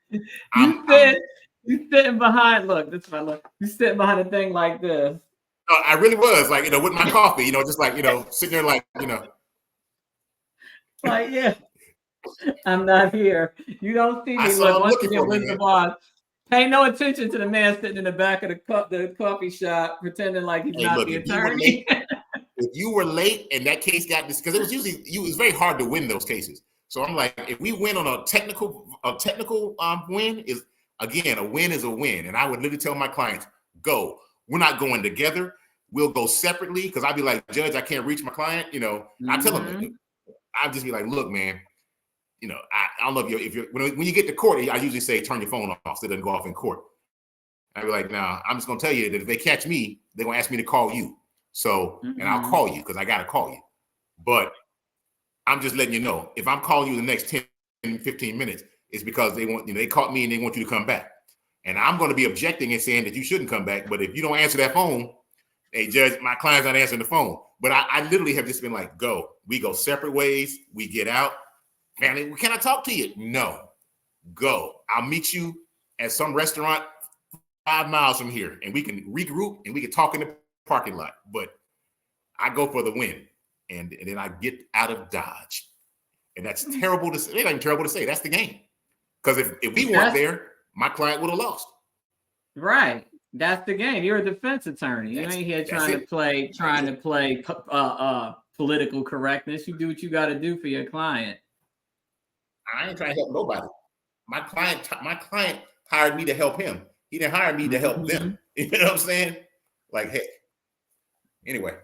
late,
you sitting behind, look, this is my look. You sitting behind a thing like this.
I really was like, with my coffee, just like, sitting there like,
like, yeah, I'm not here. You don't see me. Look, once again, with the boss. Pay no attention to the man sitting in the back of the coffee shop, pretending like he's not the attorney.
If you were late and that case got this, because it was very hard to win those cases. So I'm like, if we win on a technical win is, again, a win is a win. And I would literally tell my clients, go. We're not going together. We'll go separately. Because I'd be like, Judge, I can't reach my client. I tell them, I'd just be like, look, man, I don't know if you're when you get to court, I usually say, turn your phone off so it doesn't go off in court. I'd be like, nah, I'm just going to tell you that if they catch me, they're going to ask me to call you. So, and I'll call you because I got to call you. But I'm just letting you know, if I'm calling you the next 10, 15 minutes, it's because they want, they caught me and they want you to come back. And I'm going to be objecting and saying that you shouldn't come back. But if you don't answer that phone, hey, Judge, my client's not answering the phone. But I literally have just been like, go. We go separate ways. We get out. Family, can I talk to you? No. Go. I'll meet you at some restaurant 5 miles from here, and we can regroup and we can talk in the parking lot. But I go for the win, and then I get out of Dodge. And that's terrible to say. It's not even terrible to say. That's the game. Because if we weren't there, my client would have lost.
Right. That's the game. You're a defense attorney. You ain't here trying to play political correctness. You do what you got to do for your client.
I ain't trying to help nobody. My client hired me to help him. He didn't hire me to help them. You know what I'm saying? Like, hey. Anyway,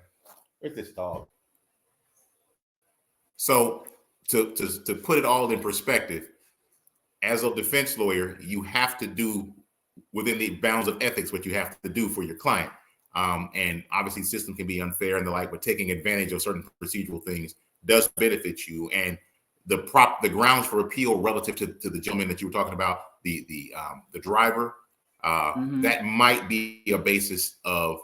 where's this dog? So to put it all in perspective, as a defense lawyer, you have to do within the bounds of ethics what you have to do for your client. And obviously, the system can be unfair and the like, but taking advantage of certain procedural things does benefit you. And the grounds for appeal relative to the gentleman that you were talking about, the driver, that might be a basis of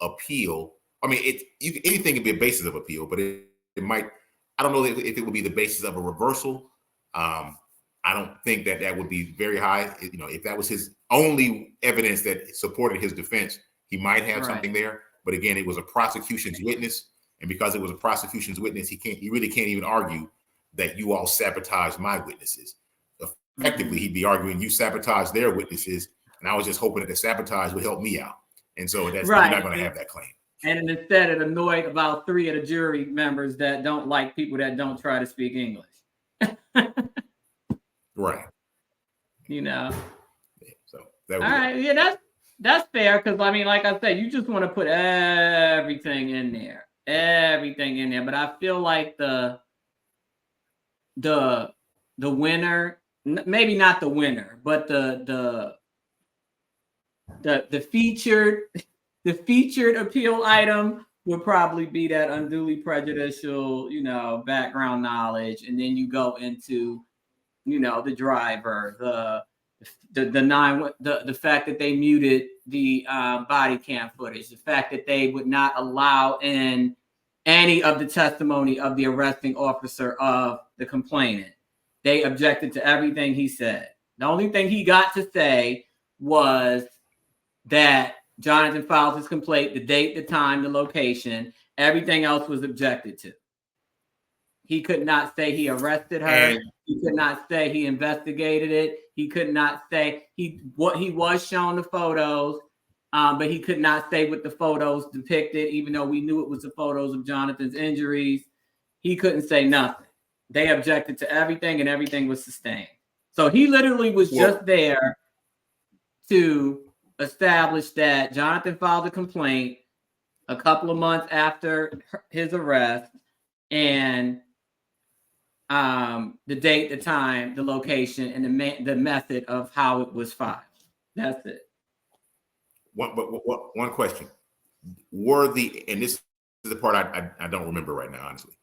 appeal. I mean, anything can be a basis of appeal, but it might. I don't know if it would be the basis of a reversal. I don't think that would be very high. If that was his only evidence that supported his defense, he might have something there. But again, it was a prosecution's witness, and because it was a prosecution's witness, he really can't even argue that you all sabotaged my witnesses. Effectively, he'd be arguing you sabotaged their witnesses, and I was just hoping that the sabotage would help me out. And so that's you're not going to have that claim.
And instead, it annoyed about 3 of the jury members that don't like people that don't try to speak English.
Right.
So all right, yeah, that's fair because I mean, like I said, you just want to put everything in there. But I feel like the winner, maybe not the winner, but the featured appeal item would probably be that unduly prejudicial, background knowledge, and then you go into, the driver, the fact that they muted the body cam footage, the fact that they would not allow in any of the testimony of the arresting officer of the complainant. They objected to everything he said. The only thing he got to say was that Jonathan filed his complaint, the date, the time, the location. Everything else was objected to. He could not say he arrested her. He could not say he investigated it. He could not say he was shown the photos, but he could not say what the photos depicted, even though we knew it was the photos of Jonathan's injuries. He couldn't say nothing. They objected to everything, and everything was sustained. So he literally was just there to establish that Jonathan filed a complaint a couple of months after his arrest, and the date, the time, the location, and the method of how it was filed. That's it.
One question. And this is the part I don't remember right now, honestly.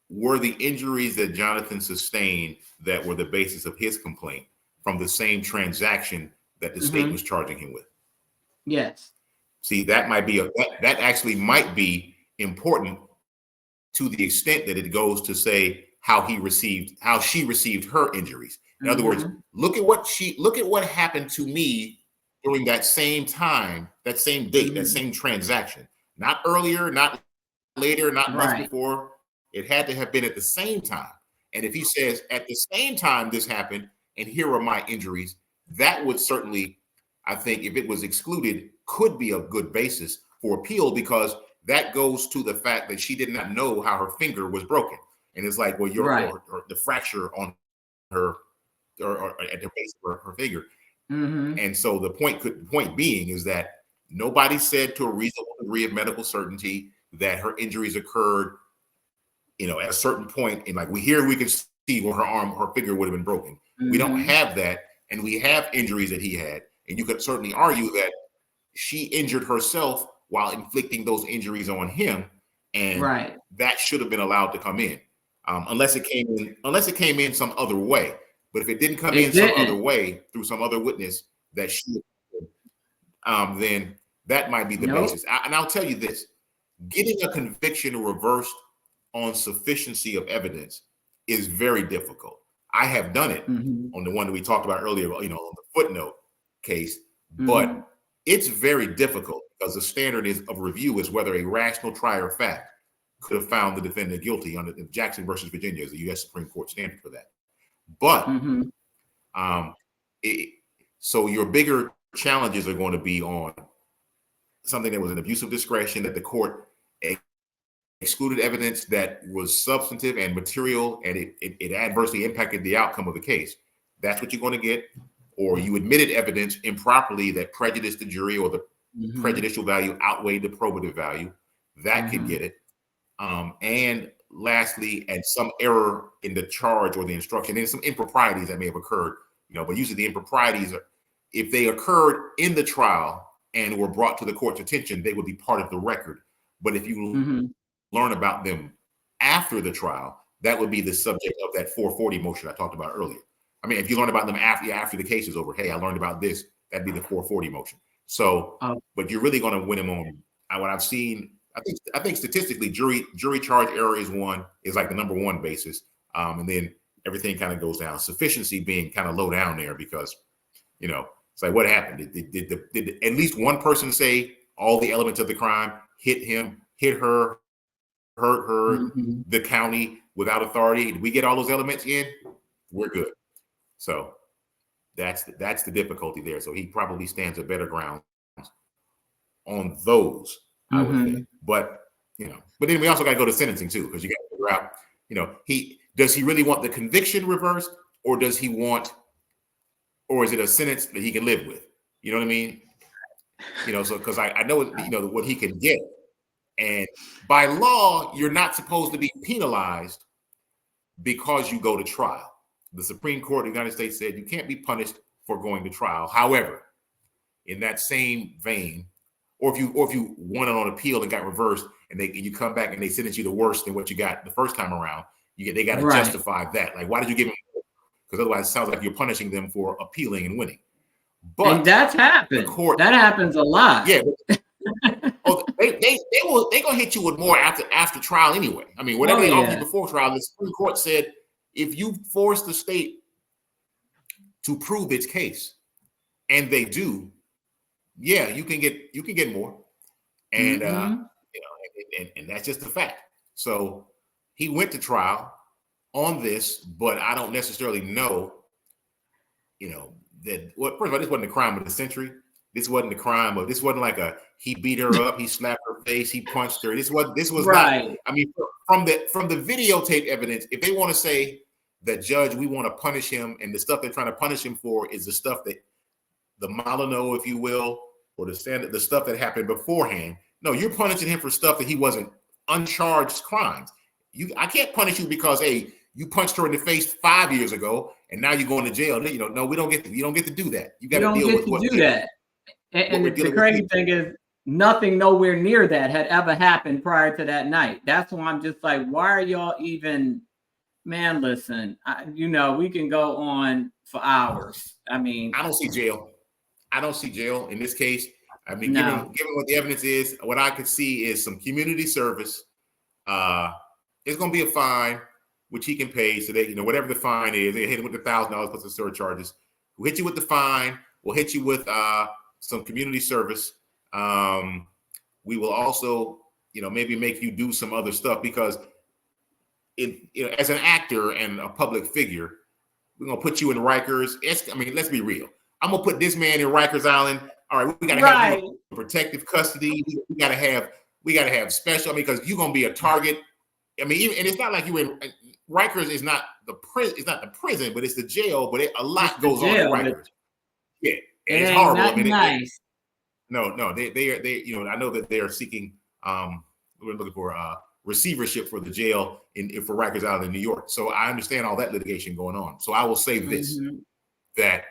Were the injuries that Jonathan sustained that were the basis of his complaint from the same transaction that the state was charging him with?
Yes.
See, that might be that actually might be important to the extent that it goes to say how she received her injuries. In other words, look at what happened to me during that same time, that same date, that same transaction. Not earlier, not later, not months before. It had to have been at the same time. And if he says at the same time this happened, and here are my injuries, that would certainly, I think, if it was excluded, could be a good basis for appeal, because that goes to the fact that she did not know how her finger was broken. And it's like, well, or the fracture on her or at the base of her finger. And so the point being is that nobody said to a reasonable degree of medical certainty that her injuries occurred, at a certain point. And like we can see where her finger would have been broken. We don't have that. And we have injuries that he had. And you could certainly argue that she injured herself while inflicting those injuries on him. And that should have been allowed to come in. Unless it came in some other way. But if it didn't come in some other way through some other witness that then that might be the basis. And I'll tell you this: getting a conviction reversed on sufficiency of evidence is very difficult. I have done it on the one that we talked about earlier, on the footnote case, but it's very difficult because the standard of review is whether a rational trier of fact could have found the defendant guilty under the Jackson versus Virginia is the U.S. Supreme Court standard for that. But so your bigger challenges are going to be on something that was an abuse of discretion, that the court excluded evidence that was substantive and material, and it adversely impacted the outcome of the case. That's what you're going to get. Or you admitted evidence improperly that prejudiced the jury, or the prejudicial value outweighed the probative value. That could get it. And lastly, and some error in the charge or the instruction, and some improprieties that may have occurred, but usually the improprieties, if they occurred in the trial and were brought to the court's attention, they would be part of the record. But if you learn about them after the trial, that would be the subject of that 440 motion I talked about earlier. I mean, if you learn about them after the case is over, hey, I learned about this, that'd be the 440 motion. So, but you're really going to win them on what I've seen. I think statistically, jury charge error is like the number one basis, and then everything kind of goes down. Sufficiency being kind of low down there because, it's like, what happened? Did at least one person say all the elements of the crime, hit him, hit her, hurt her, the county without authority? Did we get all those elements in? We're good. So that's the difficulty there. So he probably stands a better ground on those, I would think. But but then we also got to go to sentencing too, because you got to figure out, does he really want the conviction reversed, or does he want, or is it a sentence that he can live with? You know what I mean? So because I know what he can get, and by law you're not supposed to be penalized because you go to trial. The Supreme Court of the United States said you can't be punished for going to trial. However, in that same vein, or if you won it on appeal and got reversed, and you come back and they sentence you the worse than what you got the first time around, they got to justify that. Like, why did you give them? Because otherwise, it sounds like you're punishing them for appealing and winning. But
and that's happened. That happens a lot.
Yeah. They gonna hit you with more after trial anyway. I mean, whatever they offered you before trial, the Supreme Court said if you force the state to prove its case, and they do, you can get more, and and that's just a fact. So he went to trial on this, but I don't necessarily know that what first of all, this wasn't the crime of the century. This wasn't the crime of this wasn't like he beat her up, he slapped her face, he punched her. This was
right.
not. I mean, from the videotape evidence, if they want to say that judge, we want to punish him, and the stuff they're trying to punish him for is the stuff that the Molyneux, if you will, or the stuff that happened beforehand. No, you're punishing him for stuff that he wasn't uncharged crimes. I can't punish you because you punched her in the face 5 years ago, and now you're going to jail. No, we don't get to. You don't get to do that. You got to deal with what.
And the crazy thing is, nothing nowhere near that had ever happened prior to that night. That's why I'm just like, why are y'all even? Man, listen. We can go on for hours. I mean,
I don't see jail. In this case. I mean, given what the evidence is, what I could see is some community service. It's going to be a fine, which he can pay. So they, whatever the fine is, they hit him with the $1,000 plus the surcharges. We'll hit you with the fine. We'll hit you with some community service. We will also, maybe make you do some other stuff because, as an actor and a public figure, we're gonna put you in Rikers. Let's be real. I'm gonna put this man in Rikers Island. All right, we gotta have him in protective custody. We gotta have special. Because you're gonna be a target. And it's not like you in Rikers is not the prison. It's not the prison, but it's the jail. But a lot goes on in Rikers. Yeah, and it's horrible.
Nice.
No, they are. I know that they are seeking. We're looking for receivership for the jail for Rikers Island in New York. So I understand all that litigation going on. So I will say this: that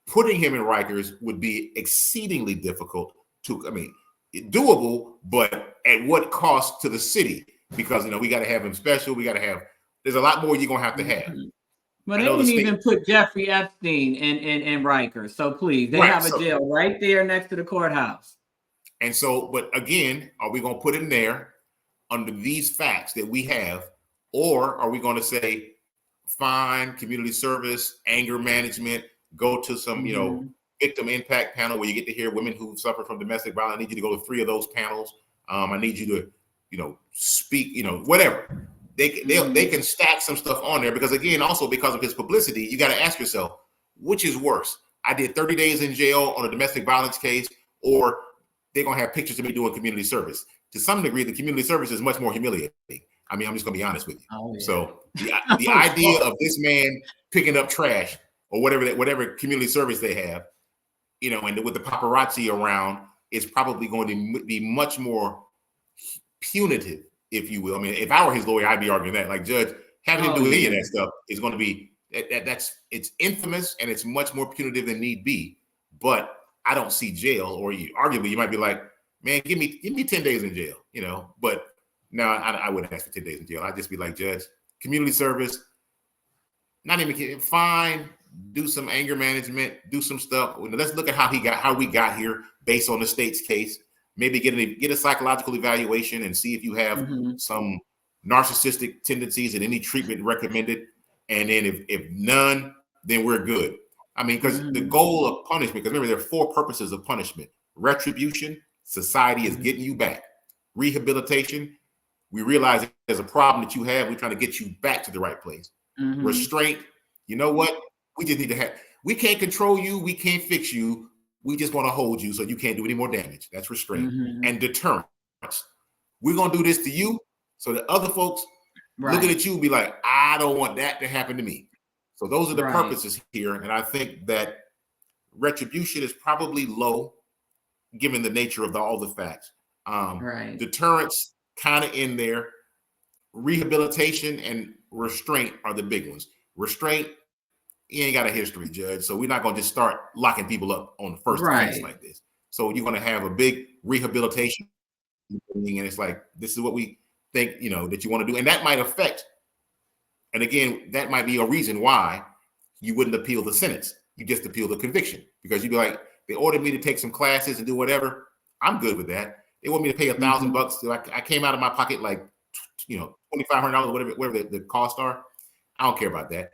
putting him in Rikers would be exceedingly difficult doable, but at what cost to the city? Because we got to have him special. We got to have. There's a lot more you're gonna have to have.
But they didn't even put Jeffrey Epstein in Rikers. So please, they have a jail right there next to the courthouse.
And so, but again, are we gonna put him there under these facts that we have, or are we going to say fine, community service, anger management, go to some victim impact panel where you get to hear women who suffer from domestic violence? I need you to go to 3 of those panels. I need you to speak, whatever. They can stack some stuff on there because, again, also because of his publicity, you got to ask yourself, which is worse? I did 30 days in jail on a domestic violence case, or they're going to have pictures of me doing community service. To some degree, the community service is much more humiliating. I'm just going to be honest with you. Oh, yeah. So the idea of this man picking up trash or whatever community service they have, and with the paparazzi around, is probably going to be much more punitive, if you will. If I were his lawyer, I'd be arguing that. Like, judge, having him do any of that stuff is going to be it's infamous and it's much more punitive than need be. But I don't see jail, or arguably you might be like, man, give me 10 days in jail, But no, I wouldn't ask for 10 days in jail. I'd just be like, judge, community service, not even fine, do some anger management, do some stuff. Let's look at how we got here based on the state's case. Maybe get a psychological evaluation and see if you have some narcissistic tendencies and any treatment recommended. And then if none, then we're good. Because the goal of punishment, because remember, there are 4 purposes of punishment: retribution, society is getting you back; rehabilitation, we realize there's a problem that you have, we're trying to get you back to the right place; restraint, you know what? We just need to we can't control you, we can't fix you, we just want to hold you so you can't do any more damage. That's restraint. And deterrence. We're going to do this to you so that other folks looking at you will be like, I don't want that to happen to me. So those are the purposes here. And I think that retribution is probably low given the nature of all the facts. Deterrence kind of in there. Rehabilitation and restraint are the big ones. Restraint, he ain't got a history, judge. So we're not going to just start locking people up on the first offense like this. So you're going to have a big rehabilitation thing, and it's like, this is what we think, that you want to do. And that might affect, and again, that might be a reason why you wouldn't appeal the sentence. You just appeal the conviction, because you'd be like, they ordered me to take some classes and do whatever. I'm good with that. They want me to pay $1,000. So I came out of my pocket like, $2,500, whatever the costs are. I don't care about that.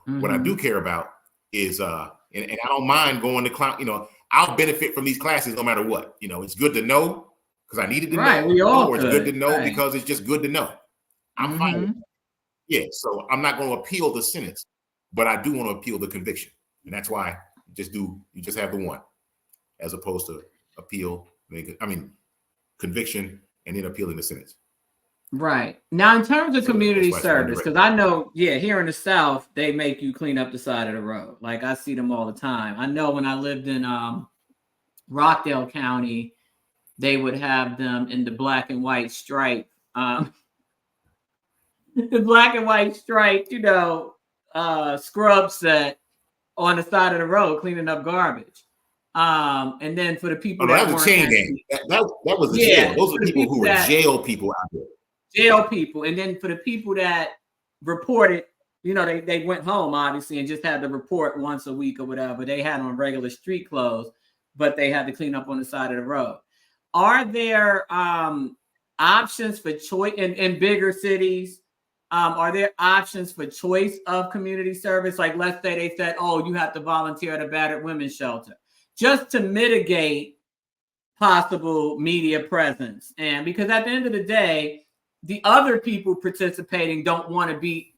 What I do care about is, and I don't mind going to class. I'll benefit from these classes no matter what. It's good to know because I needed to know.
We all
or it's good to know because it's just good to know. I'm fine with that. Yeah, so I'm not going to appeal the sentence, but I do want to appeal the conviction. And that's why you just have the one, as opposed to conviction and then appealing the sentence.
Right. Now, in terms of community service, because I know, here in the South, they make you clean up the side of the road. Like, I see them all the time. I know when I lived in Rockdale County, they would have them in the black and white stripe. The black and white stripe, scrub set on the side of the road, cleaning up garbage. And then for the people
that was a chain gang. That was a jail. Those are people who were jail people out there.
Jail people. And then for the people that reported, they went home, obviously, and just had to report once a week or whatever. They had on regular street clothes, but they had to clean up on the side of the road. Are there options for choice in bigger cities? Are there options for choice of community service? Like, let's say they said, oh, you have to volunteer at a battered women's shelter, just to mitigate possible media presence. And because at the end of the day, the other people participating don't want to be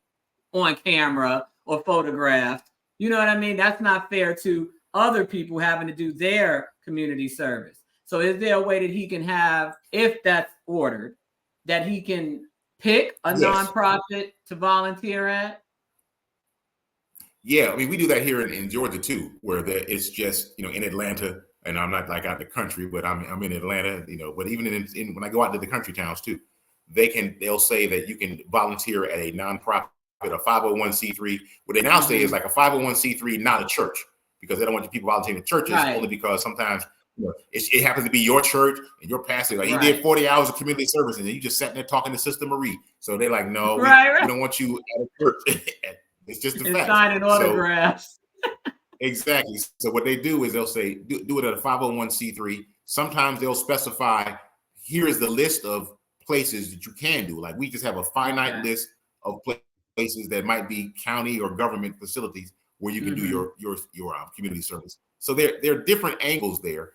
on camera or photographed. You know what I mean? That's not fair to other people having to do their community service. So is there a way that he can have, if that's ordered, that he can pick a nonprofit to volunteer at?
Yeah, I mean, we do that here in Georgia too, where it's just, in Atlanta, and I'm not like out the country, but I'm in Atlanta, but even in when I go out to the country towns too, they'll say that you can volunteer at a nonprofit, a 501c3. What they now say is like a 501c3, not a church, because they don't want people volunteering in churches, only because sometimes it happens to be your church and your pastor. Like, he did 40 hours of community service, and then you just sat there talking to Sister Marie. So they're like, no, we don't want you at a church. It's just a fact.
Signing autographs.
Exactly. So what they do is they'll say, do it at a 501c3. Sometimes they'll specify, here is the list of places that you can do. Like, we just have a finite list of places that might be county or government facilities where you can do your community service. So there are different angles there.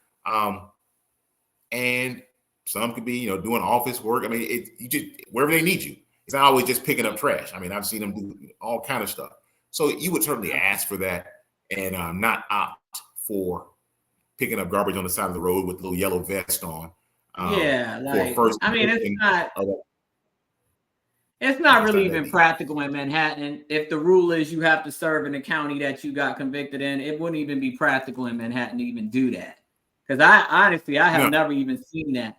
And some could be, doing office work. I mean, you just wherever they need you. It's not always just picking up trash. I mean, I've seen them do all kind of stuff. So you would certainly ask for that and not opt for picking up garbage on the side of the road with a little yellow vest on.
It's not really even practical in Manhattan. If the rule is you have to serve in the county that you got convicted in, it wouldn't even be practical in Manhattan to even do that. Because I have never even seen that.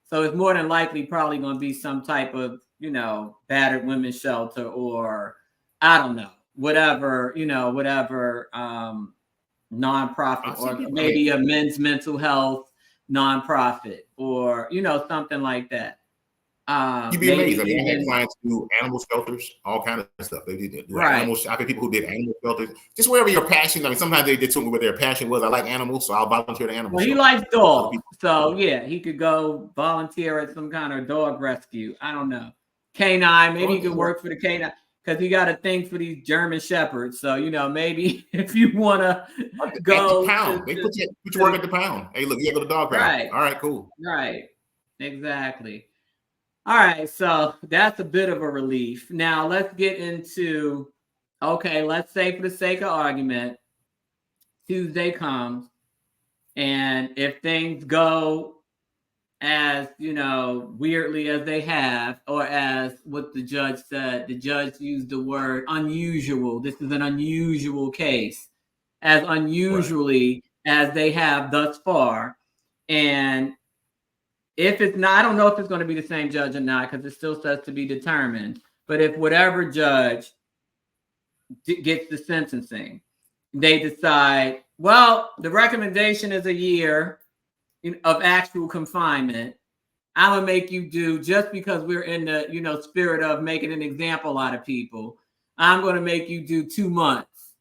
So it's more than likely probably going to be some type of, battered women's shelter, or I don't know, whatever nonprofit, or maybe a men's mental health nonprofit, or, something like that.
You'd be amazed. I mean, I had clients do animal shelters, all kind of stuff. They did animals. I've had people who did animal shelters, just wherever your passion. I mean, sometimes they did something where their passion was, I like animals, so I'll volunteer to animals.
Well, he likes dogs, so he could go volunteer at some kind of dog rescue. I don't know, canine. Maybe he could work for the canine, because he got a thing for these German shepherds. So maybe if you want to go,
at the pound, they put you work at the pound. Hey, look, you got to go to the dog pound.
Right.
All right, cool.
Right. Exactly. All right, so that's a bit of a relief. Now let's get into, let's say for the sake of argument, Tuesday comes, and if things go as, weirdly as they have, or as what the judge said, the judge used the word unusual. This is an unusual case, as unusually as they have thus far. And if it's not, I don't know if it's going to be the same judge or not, because it still says to be determined. But if whatever judge gets the sentencing, they decide, well, the recommendation is a year of actual confinement. I'm going to make you do, just because we're in the, spirit of making an example out of people, I'm going to make you do 2 months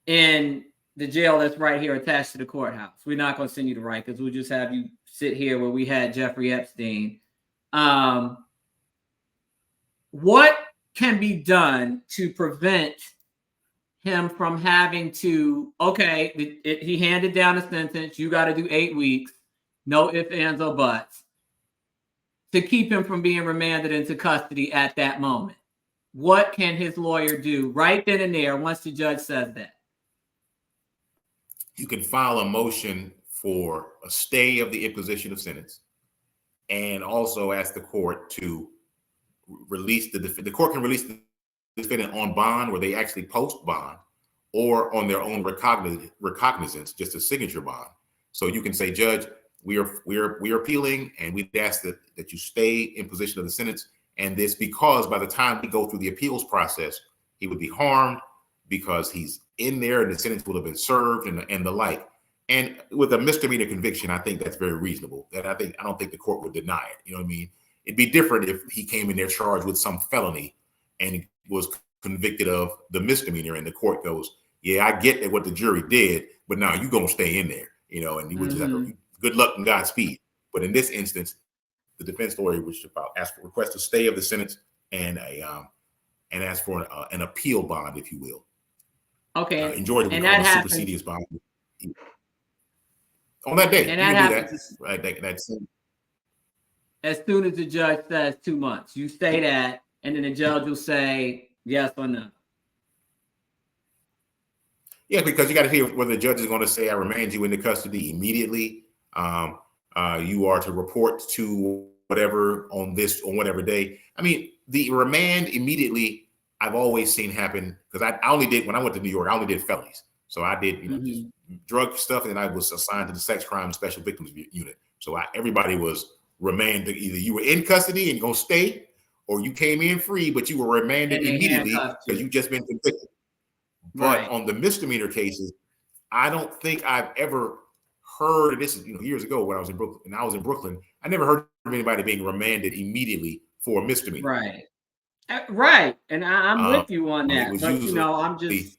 in the jail that's right here attached to the courthouse. We're not going to send you to Rikers. We'll just have you sit here where we had Jeffrey Epstein. What can be done to prevent him from having to, he handed down a sentence, you got to do 8 weeks, no ifs, ands, or buts, to keep him from being remanded into custody at that moment? What can his lawyer do right then and there once the judge says that?
you can file a motion for a stay of the imposition of sentence, and also ask the court to release the court can release the defendant on bond, where they actually post bond, or on their own recognizance, just a signature bond. So you can say, Judge, we are appealing, and we ask that you stay in position of the sentence. And this because by the time we go through the appeals process, he would be harmed because he's in there and the sentence would have been served and the like. And with a misdemeanor conviction, I think that's very reasonable. That I don't think the court would deny it. You know what I mean? It'd be different if he came in there charged with some felony and was convicted of the misdemeanor, and the court goes, yeah, I get that what the jury did, but now you're going to stay in there, you know, and you would just have to, good luck and Godspeed. But in this instance, the defense lawyer would request a stay of the sentence and ask for an appeal bond, if you will.
Okay.
In Georgia, we
and
call
that
it
happens
supersedious bond. On that day,
and
you
that
can
happens
do that. Right, that's
as soon as the judge says 2 months. You say that, and then the judge will say yes or no.
Yeah, because you got to hear whether the judge is going to say, I remand you into custody immediately. You are to report to whatever on whatever day. I mean, the remand immediately, I've always seen happen, because I only did, when I went to New York, I only did felonies. So I did, just drug stuff, and then I was assigned to the sex crime special victims unit. So everybody was remanded. Either you were in custody and you're going to stay, or you came in free, but you were remanded immediately because you've just been convicted. But on the misdemeanor cases, I don't think I've ever heard, and this is years ago when I was in Brooklyn, I never heard of anybody being remanded immediately for a misdemeanor.
Right. And I'm with you on that. But I'm just,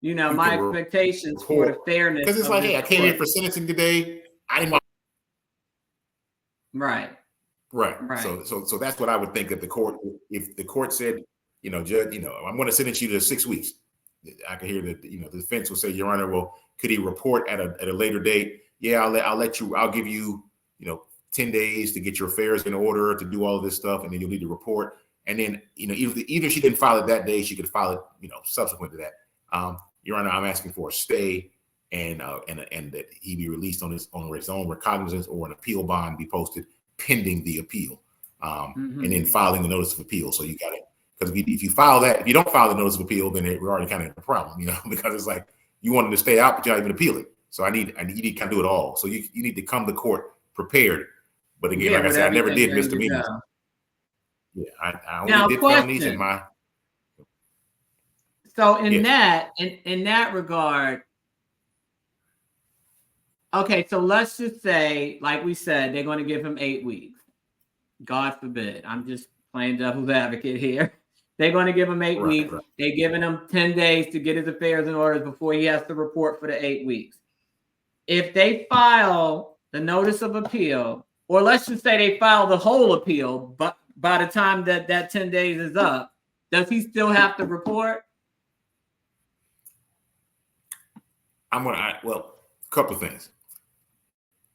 my expectations for the fairness.
Because it's like, hey, I came in for sentencing today. I didn't want.
Right.
So that's what I would think that the court, if the court said, Judge, I'm going to sentence you to 6 weeks. I can hear that, the defense will say, Your Honor, well, could he report at a later date? Yeah, I'll give you, 10 days to get your affairs in order, to do all of this stuff, and then you'll need to report. And then, even if she didn't file it that day, she could file it, subsequent to that. Your Honor, I'm asking for a stay and that he be released on his own recognizance, or an appeal bond be posted pending the appeal. And then filing the notice of appeal. So you got it. Because if you file that, if you don't file the notice of appeal, then we're already kind of in a problem, because it's like you wanted to stay out, but you're not even appeal it. So you need to kind of do it all. So you need to come to court prepared. But again, like I said, I never did misdemeanors. Yeah, I only did felonies in my.
So in that regard, okay, so let's just say, like we said, they're going to give him 8 weeks. God forbid. I'm just playing devil's advocate here. They're going to give him 8 weeks. Right. They're giving him 10 days to get his affairs in order before he has to report for the 8 weeks. If they file the notice of appeal, or let's just say they file the whole appeal, but by the time that 10 days is up, does he still have to report?
A couple of things.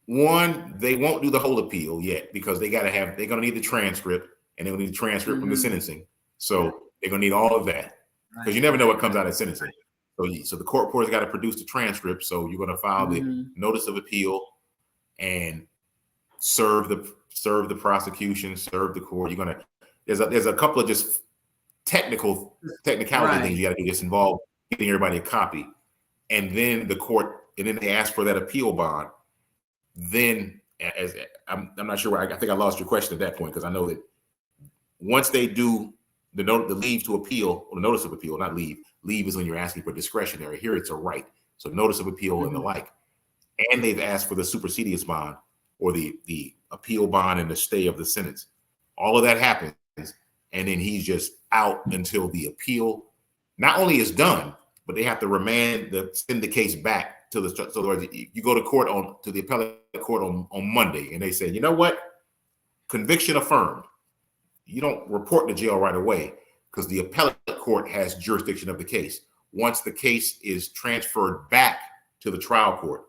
One, they won't do the whole appeal yet, because they're going to need the transcript, and they'll need the transcript from the sentencing. So they're going to need all of that, because you never know what comes out of sentencing. So the court reporter's got to produce the transcript. So you're going to file the notice of appeal and serve the prosecution, serve the court. There's a couple of just technicality things you got to do. Just involve getting everybody a copy, and then they ask for that appeal bond. Then, I'm not sure. I think I lost your question at that point, because I know that once they do the leave to appeal, or the notice of appeal, not leave. Leave is when you're asking for discretionary. Here it's a right. So notice of appeal and the like. And they've asked for the supersedious bond, or the appeal bond and the stay of the sentence. All of that happens, and then he's just out until the appeal not only is done, but they have to send the case back to so you go to court to the appellate court on Monday, and they say, you know what? Conviction affirmed. You don't report to jail right away, because the appellate court has jurisdiction of the case. Once the case is transferred back to the trial court,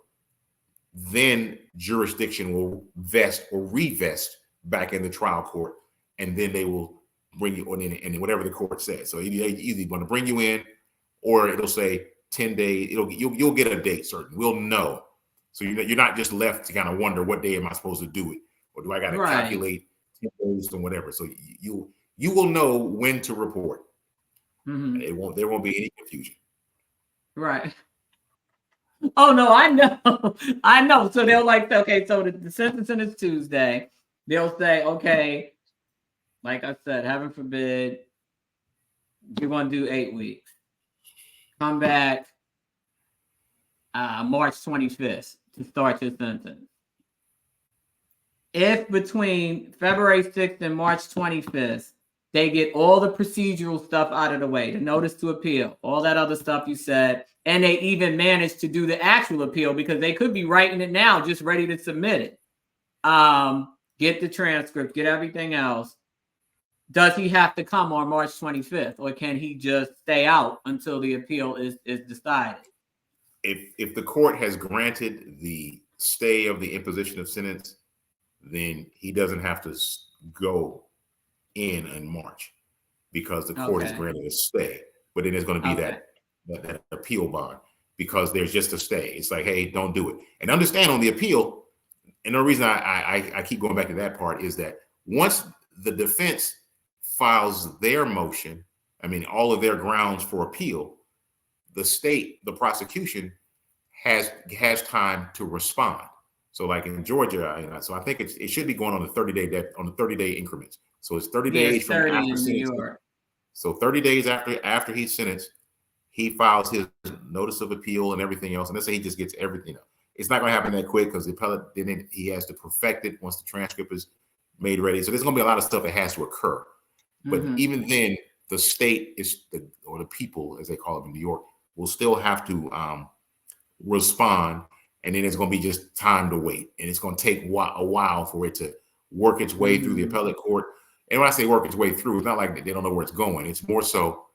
then jurisdiction will vest or revest back in the trial court, and then they will bring you on in, and whatever the court says. So either going to bring you in, or it'll say 10 days. You'll get a date certain. We'll know. So you're not just left to kind of wonder what day am I supposed to do it, or do I got to calculate 10 days and whatever. So you will know when to report. Mm-hmm. There won't be any confusion.
Right. Oh no, I know. So they'll like, okay, so the sentencing is Tuesday. They'll say, okay, like I said, heaven forbid, you're going to do 8 weeks. Come back March 25th to start your sentence. If between February 6th and March 25th, they get all the procedural stuff out of the way, the notice to appeal, all that other stuff you said, and they even manage to do the actual appeal because they could be writing it now, just ready to submit it. Get the transcript, get everything else. Does he have to come on March 25th, or can he just stay out until the appeal is decided?
If the court has granted the stay of the imposition of sentence, then he doesn't have to go in March because the court has granted a stay. But then there's going to be that appeal bond because there's just a stay. It's like, hey, don't do it. And understand on the appeal, and the reason I keep going back to that part is that once the defense files their motion, I mean, all of their grounds for appeal, the state, the prosecution has time to respond. So like in Georgia, so I think it should be going on the 30-day increments. So it's 30 days from after sentencing. So 30 days after he's sentenced, he files his notice of appeal and everything else. And let's say he just gets everything. It's not going to happen that quick because the appellate then he has to perfect it once the transcript is made ready. So there's going to be a lot of stuff that has to occur. But even then, the state or the people, as they call it in New York, will still have to respond. And then it's going to be just time to wait. And it's going to take a while for it to work its way through the appellate court. And when I say work its way through, it's not like they don't know where it's going. It's more so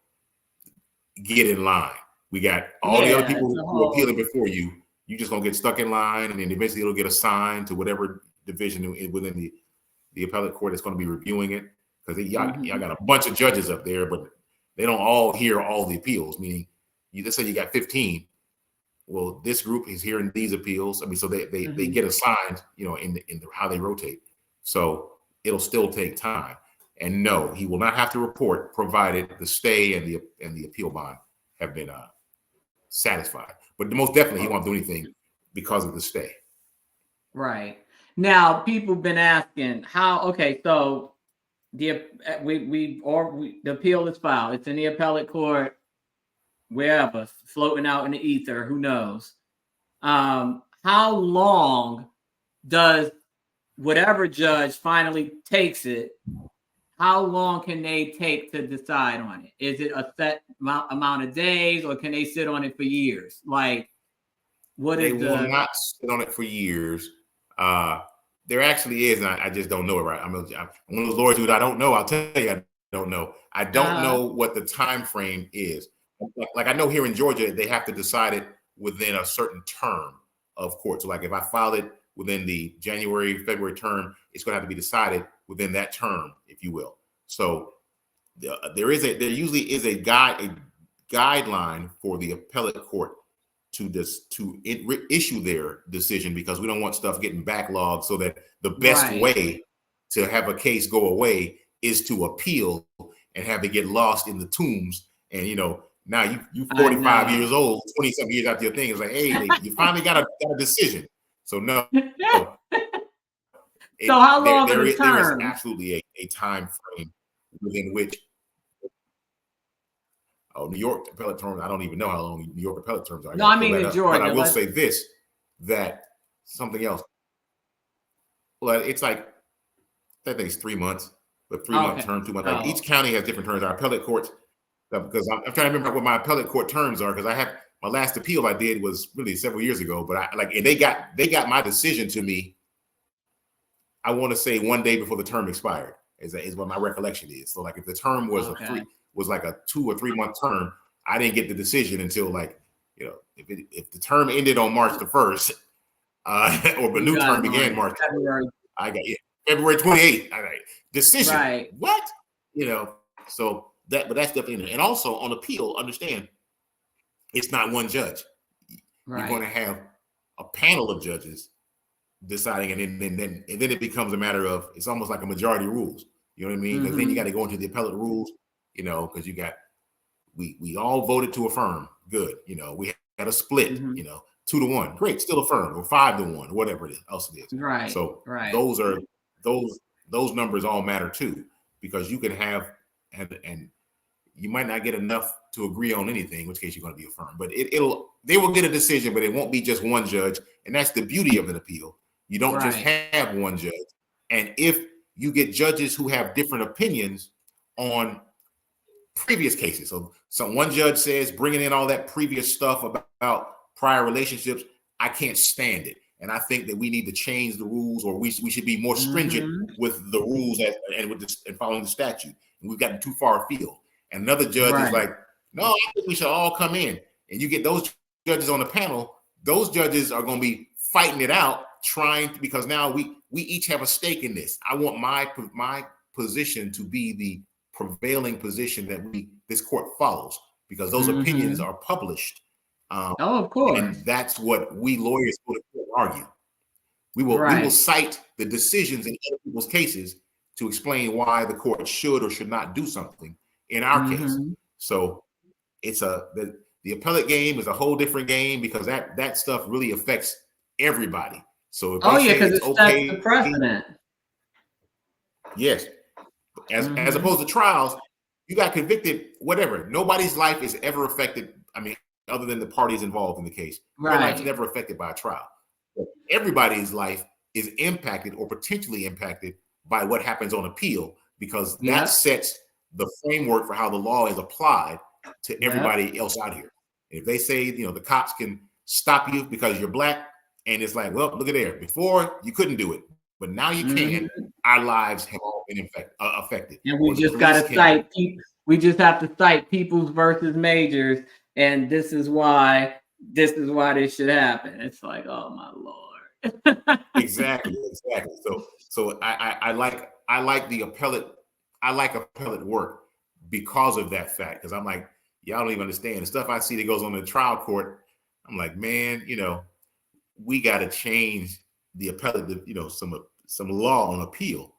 get in line. We got all the other people who are appealing before you. You're just going to get stuck in line. And then eventually it'll get assigned to whatever division within the appellate court that's going to be reviewing it. Because y'all got a bunch of judges up there, but they don't all hear all the appeals. Meaning, let's say you got 15. Well, this group is hearing these appeals. I mean, so they get assigned, in how they rotate. So it'll still take time. And no, he will not have to report provided the stay and the appeal bond have been satisfied. But most definitely, he won't do anything because of the stay.
Right. Now, people have been asking how. Okay, so the appeal is filed. It's in the appellate court, wherever, floating out in the ether. Who knows? How long does whatever judge finally takes it? How long can they take to decide on it? Is it a set amount of days, or can they sit on it for years? Like,
they will not sit on it for years. There actually is, and I just don't know it right. I'm one of those lawyers who I don't know. I'll tell you, I don't know. I don't know what the time frame is. Like I know here in Georgia, they have to decide it within a certain term of court. So like if I filed it within the January, February term, it's going to have to be decided within that term, if you will. So there usually is a guideline for the appellate court to issue their decision, because we don't want stuff getting backlogged, so that the best way to have a case go away is to appeal and have it get lost in the tombs. And now you 45 years old, 20 something years after your thing, it's like, hey, you finally got a decision. So no.
So how long
there
is
there is absolutely a time frame within which New York appellate terms, I don't even know how long New York appellate terms are.
No, I mean in Georgia.
But I will say this, that something else. Well, it's like, I think it's 3 months, but 3 month term, 2 months. Like each county has different terms. Our appellate courts, because I'm trying to remember what my appellate court terms are, because I have my last appeal I did was really several years ago, but and they got my decision to me, I want to say 1 day before the term expired, is what my recollection is. So like if the term was like a 2 or 3 month term, I didn't get the decision until if the term ended on March the 1st, or the new term began March, I got February 28th. I got decision. Right. What? So but that's definitely, and also on appeal, understand it's not one judge. You're going to have a panel of judges deciding, and then it becomes a matter of, it's almost like a majority rules. You know what I mean? Because then you got to go into the appellate rules, you know, because you got, we all voted to affirm. Good. You know, we had a split, you know, 2-1. Great. Still affirmed, or 5-1, or whatever else it is.
Right.
So those numbers all matter too, because you can have, and you might not get enough to agree on anything, in which case you're going to be affirmed. But they will get a decision, but it won't be just one judge. And that's the beauty of an appeal. You don't just have one judge. And if you get judges who have different opinions on previous cases, so one judge says, bringing in all that previous stuff about prior relationships, I can't stand it. And I think that we need to change the rules, or we should be more stringent with the rules and following the statute. And we've gotten too far afield. And another judge is like, no, I think we should all come in. And you get those judges on the panel. Those judges are going to be fighting it out, because now we each have a stake in this. I want my position to be the prevailing position that this court follows, because those opinions are published.
Of course.
And that's what we lawyers go to court argue. We will cite the decisions in other people's cases to explain why the court should or should not do something in our case. So it's the appellate game is a whole different game, because that stuff really affects everybody. So if
because it sets the precedent.
Yes. As opposed to trials, you got convicted, whatever. Nobody's life is ever affected. I mean, other than the parties involved in the case. Your life's never affected by a trial. But everybody's life is impacted or potentially impacted by what happens on appeal, because that sets the framework for how the law is applied to everybody else out here. If they say, you know, the cops can stop you because you're black, and it's like, well, look at there. Before you couldn't do it, but now you can. Our lives have all been affected.
And we just got to cite. We just have to cite Peoples versus Majors, and this is why this should happen. It's like, oh my Lord.
Exactly. So I like the appellate. I like appellate work because of that fact. Because I'm like, y'all don't even understand the stuff I see that goes on in the trial court. I'm like, man, you know, we got to change the appellate, you know, some law on appeal.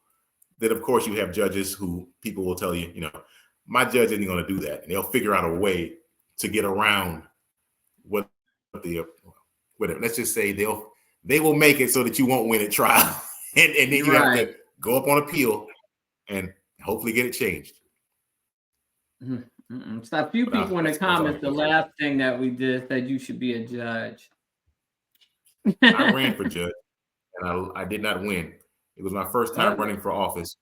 Then of course you have judges who people will tell you, you know, my judge isn't going to do that, and they'll figure out a way to get around whatever. Let's just say they will make it so that you won't win at trial, and then you have to go up on appeal and hopefully get it changed.
So a few people in the comments, the last thing that we did said you should be a judge.
I ran for judge, and I did not win. It was my first time running for office.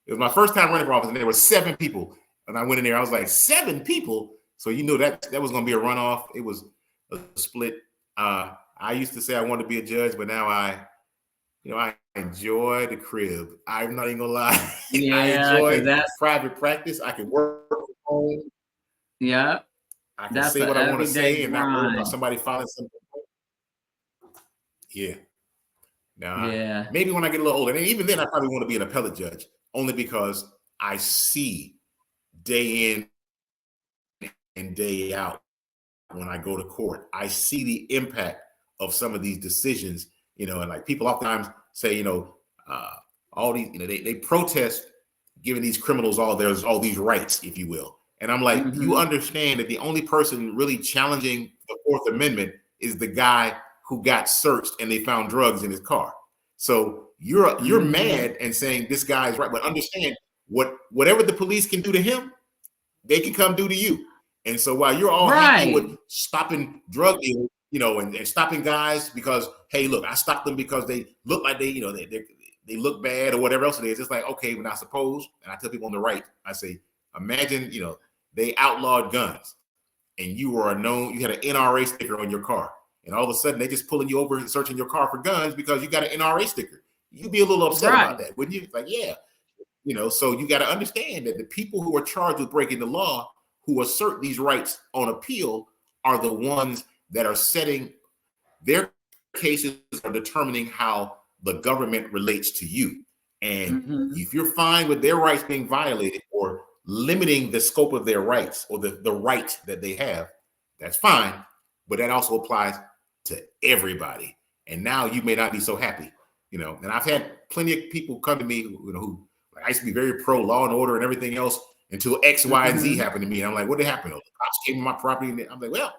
And there were 7 people. And I went in there, I was like, 7 people? So you knew that was going to be a runoff. It was a split. I used to say I wanted to be a judge, but now I enjoy the crib. I'm not even going to lie. I enjoy private practice. I can work from home.
Yeah.
I can say what I want to say and not worry about somebody filing something. Yeah. Now, maybe when I get a little older, and even then I probably want to be an appellate judge, only because I see day in and day out when I go to court. I see the impact of some of these decisions, you know, and like people oftentimes say, you know, all these, you know, they protest giving these criminals all these rights, if you will. And I'm like, you understand that the only person really challenging the Fourth Amendment is the guy who got searched and they found drugs in his car. So you're mad and saying this guy's right, but understand whatever the police can do to him, they can come do to you. And so while you're all happy with stopping drug dealers, you know, and stopping guys because, hey, look, I stopped them because they look like they look bad or whatever else it is. It's like, okay, when I suppose, and I tell people on the right, I say, imagine, you know, they outlawed guns and you had an NRA sticker on your car. And all of a sudden, they just pulling you over and searching your car for guns because you got an NRA sticker. You'd be a little upset about that, wouldn't you? It's like, yeah. You know, so you got to understand that the people who are charged with breaking the law, who assert these rights on appeal, are the ones that are setting their cases, are determining how the government relates to you. And if you're fine with their rights being violated or limiting the scope of their rights or the right that they have, That's fine, but that also applies to everybody. And now you may not be so happy, you know. And I've had plenty of people come to me, you know, who I used to be very pro law and order and everything else until X, Y, and Z happened to me. And I'm like, what did happen? The cops came to my property. And I'm like, well,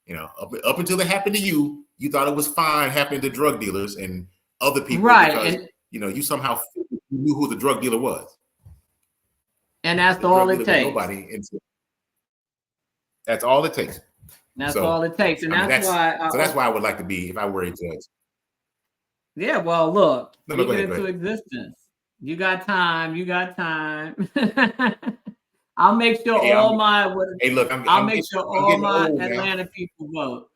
you know, up until it happened to you, you thought it was fine happening to drug dealers and other people,
right?
Because
and,
you know, you somehow knew who the drug dealer was.
And that's all it takes.
Nobody. That's all it takes.
That's all it takes. And that's why.
So that's why I would like to be, if I were a judge.
Yeah, well, look,
go
ahead. Existence. You got time. You got time. I'll make sure I'll make sure all my Atlanta people vote.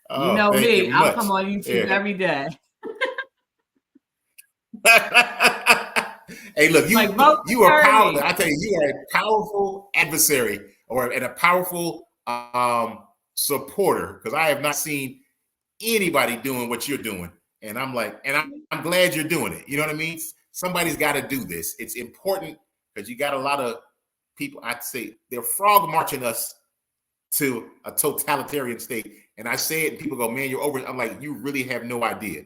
You know me. I'll come on YouTube every day.
Hey, look, you are powerful. I tell you, you are a powerful adversary and a powerful supporter, because I have not seen anybody doing what you're doing. And I'm like, I'm glad you're doing it. You know what I mean? Somebody's got to do this. It's important because you got a lot of people, I'd say, they're frog marching us to a totalitarian state. And I say it and people go, man, you're over. I'm like, you really have no idea.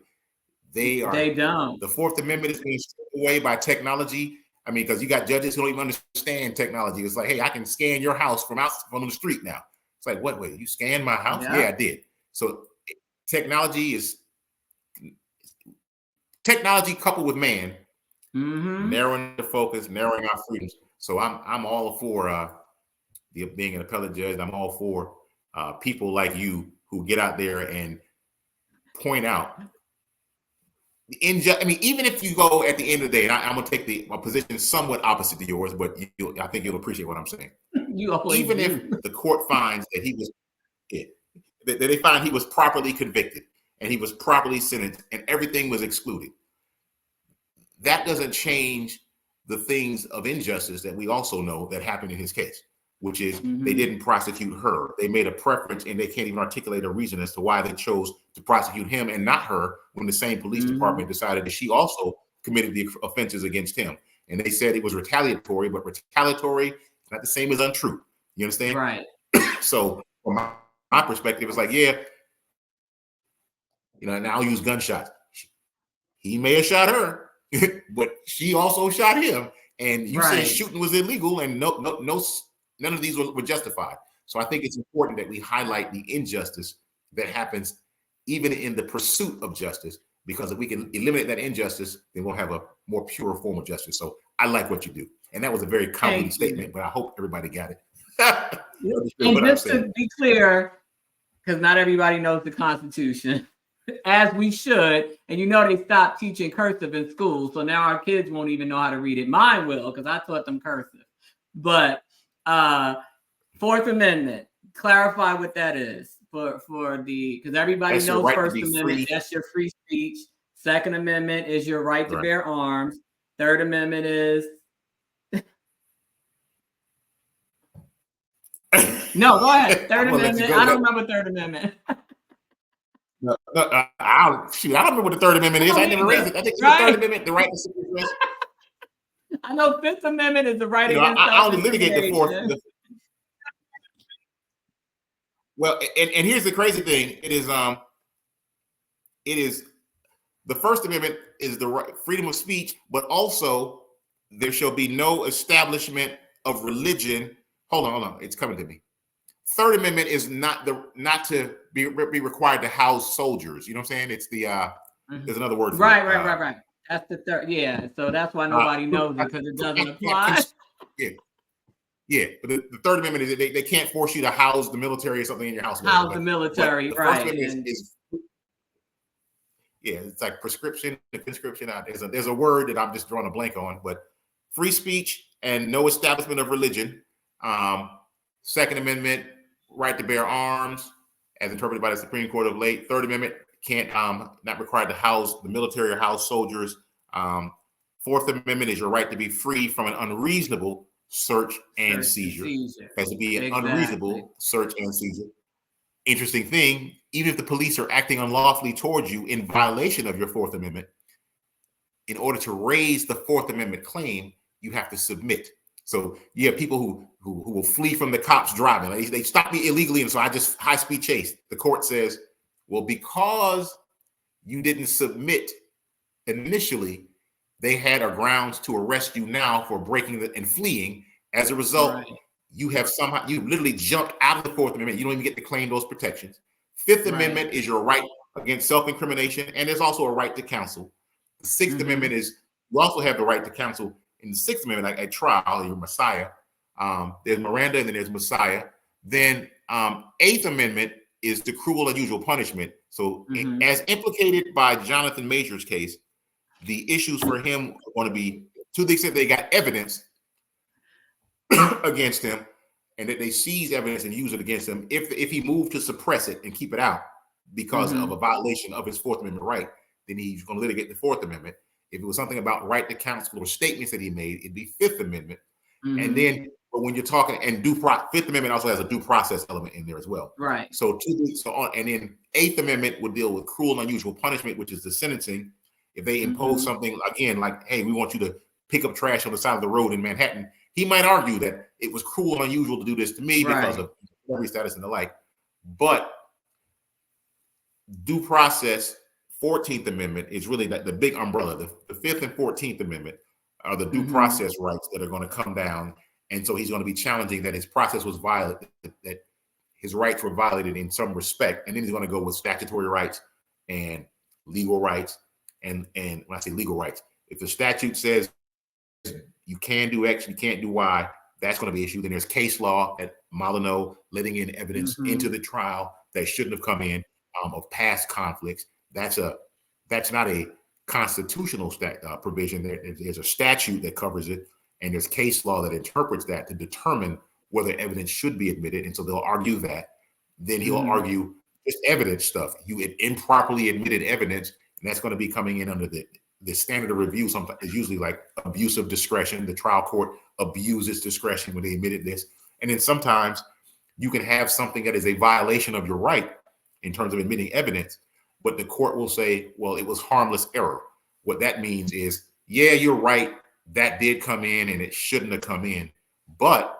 They don't. The Fourth Amendment is being stripped away by technology. I mean, because you got judges who don't even understand technology. It's like, hey, I can scan your house from the street now. It's like, what? Wait, you scanned my house? Yeah, I did. So technology coupled with man, narrowing the focus, narrowing our freedoms. So I'm all for being an appellate judge. I'm all for people like you who get out there and point out I mean, even if you go at the end of the day, and I'm going to take my position somewhat opposite to yours, but I think you'll appreciate what I'm saying. Even if the court finds that that they find he was properly convicted and he was properly sentenced and everything was excluded, that doesn't change the things of injustice that we also know that happened in his case, which is they didn't prosecute her. They made a preference and they can't even articulate a reason as to why they chose to prosecute him and not her when the same police department decided that she also committed the offenses against him. And they said it was retaliatory, but retaliatory is not the same as untrue. You understand?
Right.
So from my perspective, it's like, yeah, you know, and I'll use gunshots. He may have shot her, but she also shot him. And you said shooting was illegal and none of these were justified. So I think it's important that we highlight the injustice that happens even in the pursuit of justice, because if we can eliminate that injustice, then we'll have a more pure form of justice. So I like what you do. And that was a very convoluted statement, but I hope everybody got it.
And just to be clear, because not everybody knows the Constitution, as we should, and you know they stopped teaching cursive in school, so now our kids won't even know how to read it. Mine will, because I taught them cursive. But Fourth Amendment, clarify what that is because everybody knows right First Amendment, that's your free speech. Second Amendment is your right to bear arms. Third Amendment is no, go ahead. Third Amendment. I don't remember Third Amendment.
I don't remember what the Third Amendment is. I never raised it. I think the Third Amendment, the right to self-defense.
I know Fifth Amendment is the right against
I only litigate the Fourth. Well, and here's the crazy thing. It is the First Amendment is the right, freedom of speech, but also there shall be no establishment of religion. Hold on. It's coming to me. Third Amendment is not to be required to house soldiers. You know what I'm saying? It's the there's another word for it.
Right. That's the third. Yeah. So that's why nobody knows it, because it doesn't apply.
Yeah. But the Third Amendment is they can't force you to house the military or something in your house.
House the military,
the First Amendment is it's like prescription, the conscription. There's a word that I'm just drawing a blank on, but free speech and no establishment of religion. Second Amendment, right to bear arms, as interpreted by the Supreme Court of late. Third Amendment, can't not required to house the military or house soldiers. Fourth Amendment is your right to be free from an unreasonable search and seizure. Has to be an unreasonable search and seizure. Interesting thing, even if the police are acting unlawfully towards you in violation of your Fourth Amendment, in order to raise the Fourth Amendment claim, you have to submit. So you have people who will flee from the cops driving. Like, they stopped me illegally, and so I just high-speed chase. The court says, well, because you didn't submit initially, they had a grounds to arrest you now for breaking and fleeing. As a result, you literally jumped out of the Fourth Amendment. You don't even get to claim those protections. Fifth Amendment is your right against self-incrimination, and there's also a right to counsel. The Sixth Amendment is you also have the right to counsel in the Sixth Amendment, like at trial, your Messiah. There's Miranda, and then there's Messiah. Then Eighth Amendment is the cruel, unusual punishment. So as implicated by Jonathan Majors' case, the issues for him are going to be, to the extent they got evidence against him, and that they seize evidence and use it against him, if he moved to suppress it and keep it out because of a violation of his Fourth Amendment right, then he's going to litigate the Fourth Amendment. If it was something about right to counsel or statements that he made, it'd be Fifth Amendment. And then, but when you're talking, and Fifth Amendment also has a due process element in there as well.
Right.
So and then Eighth Amendment would deal with cruel and unusual punishment, which is the sentencing. If they impose something, again, like, hey, we want you to pick up trash on the side of the road in Manhattan, he might argue that it was cruel and unusual to do this to me because of every status and the like. But due process, 14th Amendment is really the big umbrella. The 5th and 14th Amendment are the due process rights that are going to come down. And so he's going to be challenging that his process was violated, that his rights were violated in some respect. And then he's going to go with statutory rights and legal rights. And when I say legal rights, if the statute says you can do X, you can't do Y, that's going to be an issue. Then there's case law at Molyneux, letting in evidence into the trial that shouldn't have come in of past conflicts. That's not a constitutional provision. There's a statute that covers it, and there's case law that interprets that to determine whether evidence should be admitted. And so they'll argue that. Then he'll argue just evidence stuff. You improperly admitted evidence, and that's going to be coming in under the standard of review. Sometimes is usually like abuse of discretion. The trial court abuses discretion when they admitted this. And then sometimes you can have something that is a violation of your right in terms of admitting evidence, but the court will say, well, it was harmless error. What that means is, yeah, you're right, that did come in and it shouldn't have come in. But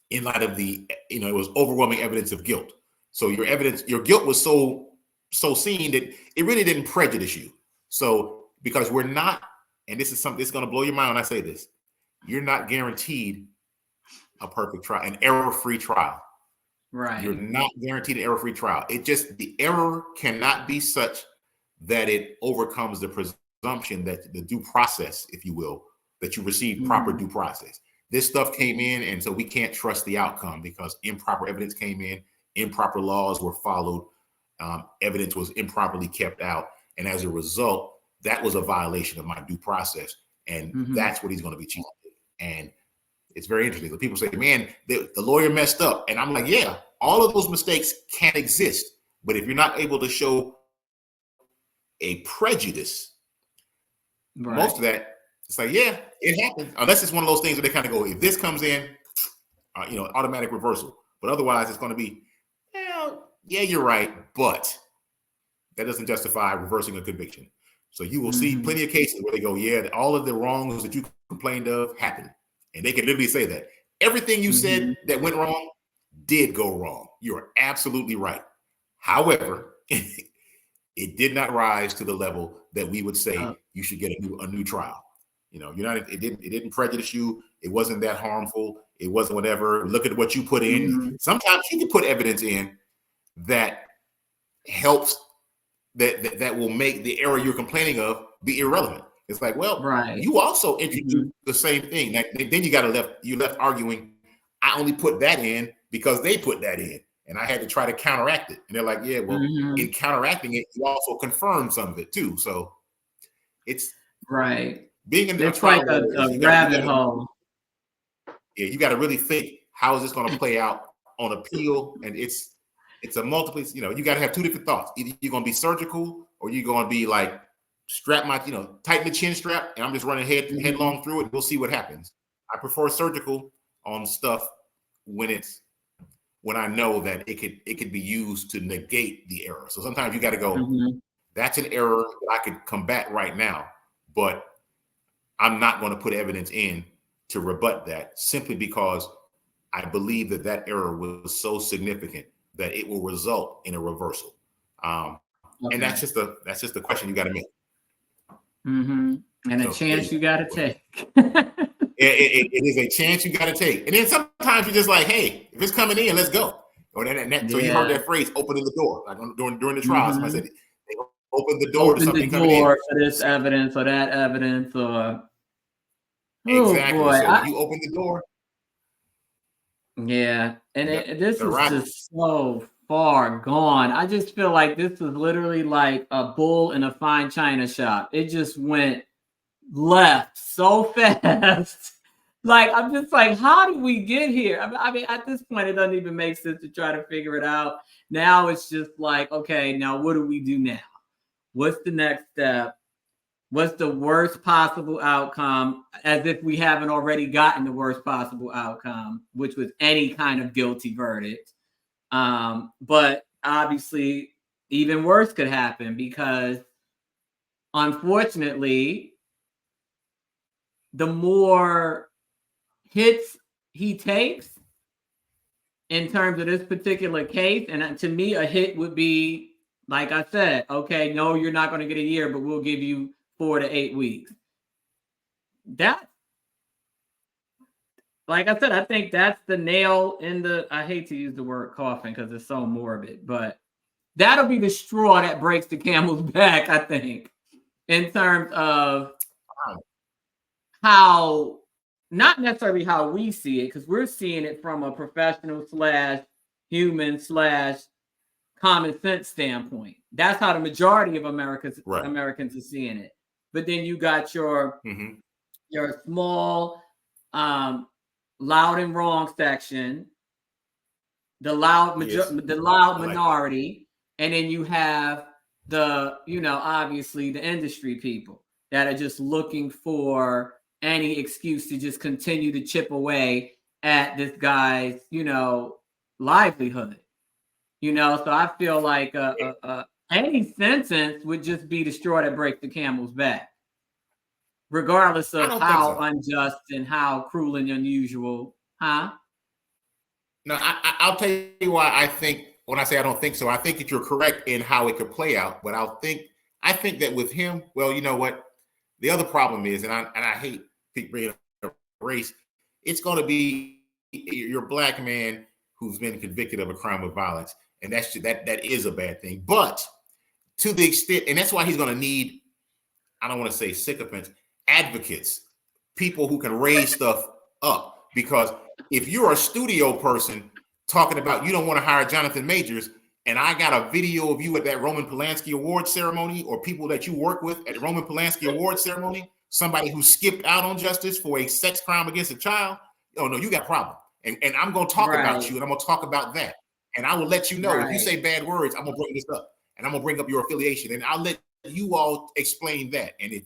in light of it was overwhelming evidence of guilt. So your guilt was so seen that it really didn't prejudice you. So because we're not, and this is something that's going to blow your mind when I say this, you're not guaranteed a perfect trial, an error-free trial.
Right.
You're not guaranteed an error-free trial. The error cannot be such that it overcomes the presumption that the due process, if you will, that you received proper due process. This stuff came in, and so we can't trust the outcome because improper evidence came in, improper laws were followed, evidence was improperly kept out, and as a result, that was a violation of my due process, and that's what he's going to be challenging. And it's very interesting. The people say, man, the lawyer messed up. And I'm like, yeah, all of those mistakes can exist. But if you're not able to show a prejudice, most of that, it's like, yeah, it happened. Unless it's one of those things where they kind of go, if this comes in, automatic reversal. But otherwise, it's going to be, well, yeah, you're right. But that doesn't justify reversing a conviction. So you will see plenty of cases where they go, yeah, all of the wrongs that you complained of happened. And they can literally say that. Everything you said that went wrong did go wrong. You're absolutely right. However, it did not rise to the level that we would say you should get a new trial. It didn't prejudice you. It wasn't that harmful. It wasn't whatever. Look at what you put in. Sometimes you can put evidence in that helps that will make the error you're complaining of be irrelevant. It's like, well, you also introduced the same thing. Then you left arguing, I only put that in because they put that in. And I had to try to counteract it. And they're like, yeah, well, in counteracting it, you also confirm some of it too. So it's being in the trial.
It's like a rabbit hole.
Yeah, you got to really think, how is this going to play out on appeal? And it's a multiple, you got to have two different thoughts. Either you're going to be surgical or you're going to be like, tighten the chin strap, and I'm just running headlong through it. We'll see what happens. I prefer surgical on stuff when I know that it could be used to negate the error. So sometimes you got to go, that's an error that I could combat right now, but I'm not going to put evidence in to rebut that, simply because I believe that error was so significant that it will result in a reversal. And that's just the question you got to make.
Mm-hmm. And a chance you got to take.
It is a chance you got to take. And then sometimes you're just like, hey, if it's coming in, let's go. So you heard that phrase, opening the door. Like during the trial, somebody said, they opened the door to something coming in.
For this evidence or that evidence or...
Exactly.
Oh boy.
So you open the door.
Yeah. And this is just so far gone. I just feel like this is literally like a bull in a fine china shop. It just went left so fast. Like, I'm just like, how did we get here? I mean, at this point, it doesn't even make sense to try to figure it out. Now it's just like, okay, now what do we do now? What's the next step? What's the worst possible outcome? As if we haven't already gotten the worst possible outcome, which was any kind of guilty verdict. But obviously, even worse could happen because, unfortunately, the more hits he takes in terms of this particular case, and to me, a hit would be, like I said, okay, no, you're not going to get a year, but we'll give you 4 to 8 weeks. That, like I said, I think that's the nail in the, I hate to use the word coffin because it's so morbid, but that'll be the straw that breaks the camel's back, I think, in terms of how, not necessarily how we see it, because we're seeing it from a professional / human / common sense standpoint. That's how the majority of Americans are seeing it. But then you got your small, loud and wrong section, the loud minority, and then you have the, obviously the industry people that are just looking for any excuse to just continue to chip away at this guy's, livelihood. So I feel like any sentence would just be the straw that breaks the camel's back, regardless of how unjust and how cruel and unusual. No,
I'll tell you why I think, when I say I don't think so, I think that you're correct in how it could play out. But I think that with him, well, you know what? The other problem is, and I hate bringing up race, it's going to be you're a black man who's been convicted of a crime of violence, and that is a bad thing. But to the extent, and that's why he's going to need, I don't want to say sycophants, advocates, people who can raise stuff up. Because if you're a studio person talking about you don't want to hire Jonathan Majors, and I got a video of you at that Roman Polanski Award ceremony, or people that you work with at Roman Polanski Award ceremony, somebody who skipped out on justice for a sex crime against a child, oh no, you got a problem. And I'm going to talk about you, and I'm going to talk about that. And I will let you know if you say bad words, I'm going to bring this up, and I'm going to bring up your affiliation, and I'll let you all explain that. And if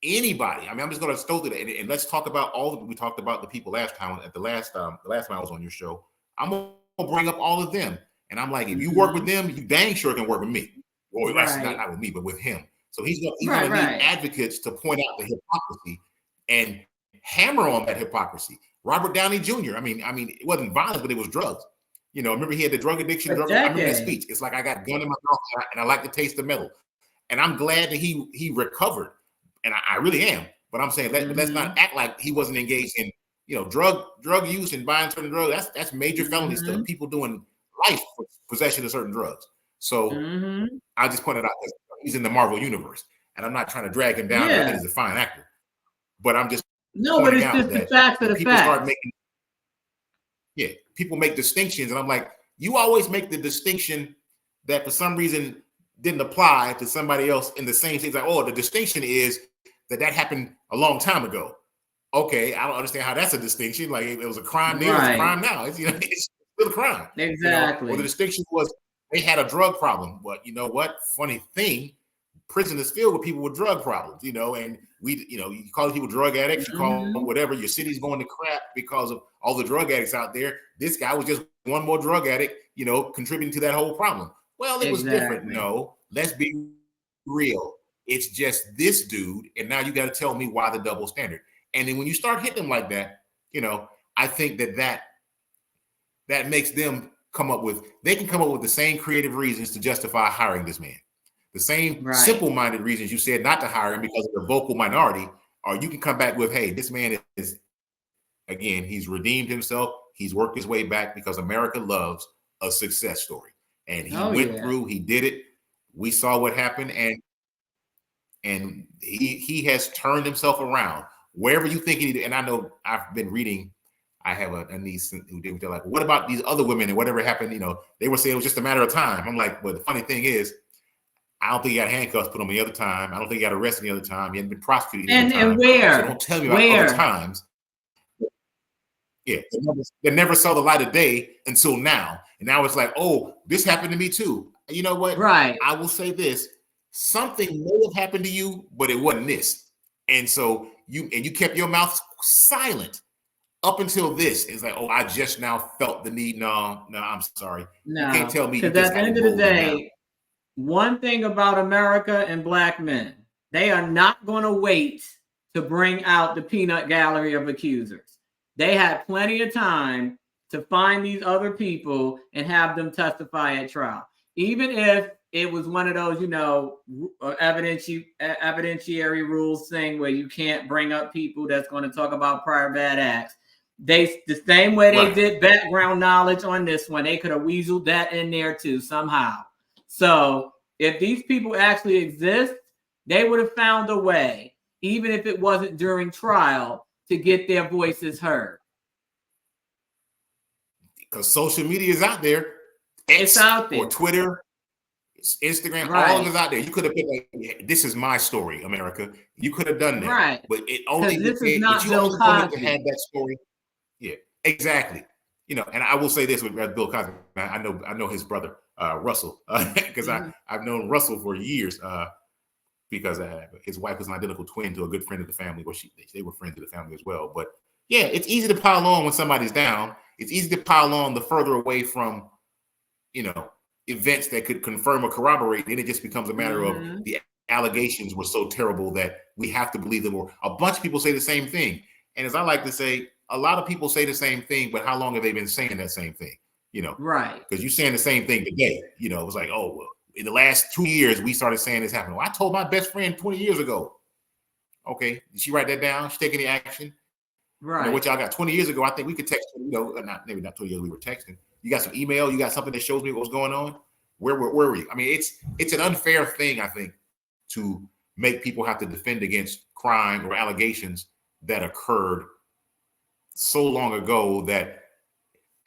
anybody, I'm just going to go through that, and let's talk about we talked about the people last time at the last time I was on your show. I'm going to bring up all of them. And I'm like, if you work with them, you dang sure can work with me. Or that's not with me, but with him. So he's going to need advocates to point out the hypocrisy and hammer on that hypocrisy. Robert Downey Jr. I mean, it wasn't violence, but it was drugs. Remember he had the drug addiction. I remember that speech. It's like I got gun in my mouth and I like to taste the metal. And I'm glad that he recovered, and I really am. But I'm saying let's not act like he wasn't engaged in drug use and buying certain drugs. That's major felony stuff. People doing life for possession of certain drugs. So I just pointed out that he's in the Marvel universe, and I'm not trying to drag him down. I think he's a fine actor, but I'm just
but it's just the facts of the facts.
People make distinctions, and I'm like, you always make the distinction that for some reason didn't apply to somebody else in the same thing. Like, oh, the distinction is that happened a long time ago. Okay, I don't understand how that's a distinction. Like it was a crime then, it's a crime now. It's still a crime.
Exactly.
Well, the distinction was they had a drug problem. But you know what? Funny thing, prison is filled with people with drug problems, and you call people drug addicts, you call them whatever, your city's going to crap because of all the drug addicts out there. This guy was just one more drug addict, contributing to that whole problem. Well, it was different. No, let's be real. It's just this dude, and now you got to tell me why the double standard. And then when you start hitting them like that, I think that makes them they can come up with the same creative reasons to justify hiring this man. The same simple-minded reasons you said not to hire him because of the vocal minority, or you can come back with, hey, this man is, again, he's redeemed himself. He's worked his way back because America loves a success story. And he went through, he did it. We saw what happened, and he has turned himself around. Wherever you think he did, and I know I've been reading, I have a niece who they're like, what about these other women and whatever happened? They were saying it was just a matter of time. I'm like, well, the funny thing is, I don't think he got handcuffs put on the other time. I don't think he got arrested the other time. He hadn't been prosecuted the other time.
And where?
So don't tell me about other times. Yeah, they never saw the light of day until now. And now it's like, oh, this happened to me too. You know what?
Right.
I will say this. Something may have happened to you, but it wasn't this. And so you kept your mouth silent up until this. It's like, oh, I just now felt the need. No, I'm sorry.
No.
You can't tell me.
Because at the end of the day, one thing about America and black men, they are not going to wait to bring out the peanut gallery of accusers. They had plenty of time to find these other people and have them testify at trial. Even if it was one of those, evidentiary rules thing where you can't bring up people that's going to talk about prior bad acts. The same way they did background knowledge on this one, they could have weaseled that in there too somehow. So if these people actually exist, they would have found a way, even if it wasn't during trial, to get their voices heard.
Because social media is out there.
It's out there.
Or Twitter, Instagram, all of it is out there. You could have been like, this is my story, America. You could have done that.
Right.
But it only
this is not Bill
Cosby to have that story. Yeah, exactly. And I will say this with Bill Cosby. I know his brother, Russell, because I've known Russell for years because his wife was an identical twin to a good friend of the family. Well, they were friends of the family as well. But yeah, it's easy to pile on when somebody's down. It's easy to pile on the further away from, events that could confirm or corroborate. Then it just becomes a matter of the allegations were so terrible that we have to believe them. Or a bunch of people say the same thing. And as I like to say, a lot of people say the same thing, but how long have they been saying that same thing? Right. Because you're saying the same thing today. It was like, oh, well, in the last 2 years, we started saying this happened. Well, I told my best friend 20 years ago. Okay. Did she write that down? She take any action? Right. What y'all got 20 years ago, I think we could text, maybe not 20 years we were texting. You got some email, you got something that shows me what's going on. Where were we? I mean, it's an unfair thing, I think, to make people have to defend against crime or allegations that occurred so long ago that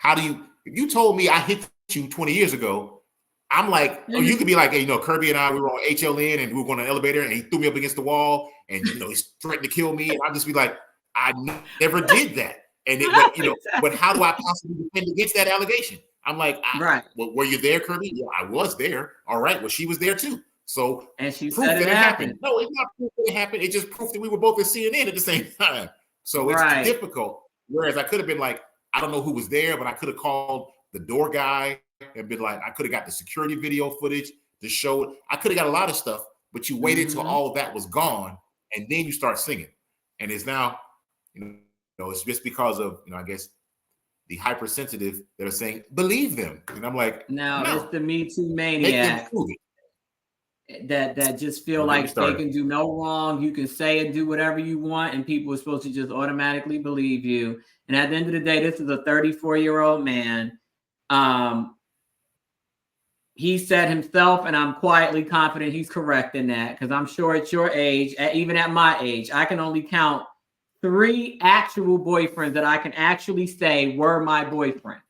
if you told me I hit you 20 years ago, I'm like, oh, you could be like, hey, Kirby and I, we were on HLN and we were going on an elevator and he threw me up against the wall and, he's threatened to kill me. And I'd just be like, I never did that. And but how do I possibly defend against that allegation? I'm like, well, were you there, Kirby? Yeah, I was there. All right. Well, she was there too. So
and she said it happened.
No, it's not proof that it happened. It just proved that we were both at CNN at the same time. So it's difficult. Whereas I could have been like, I don't know who was there, but I could have called the door guy and been like, I could have got the security video footage to show it. I could have got a lot of stuff, but you waited till all of that was gone and then you start singing. And it's now, it's just because of, I guess, the hypersensitive that are saying, believe them. And I'm like, no,
it's the Me Too maniac that just feel like they can do no wrong. You can say and do whatever you want, and people are supposed to just automatically believe you. And at the end of the day, this is a 34-year-old man. He said himself, and I'm quietly confident he's correct in that, because I'm sure at your age, even at my age, I can only count 3 actual boyfriends that I can actually say were my boyfriend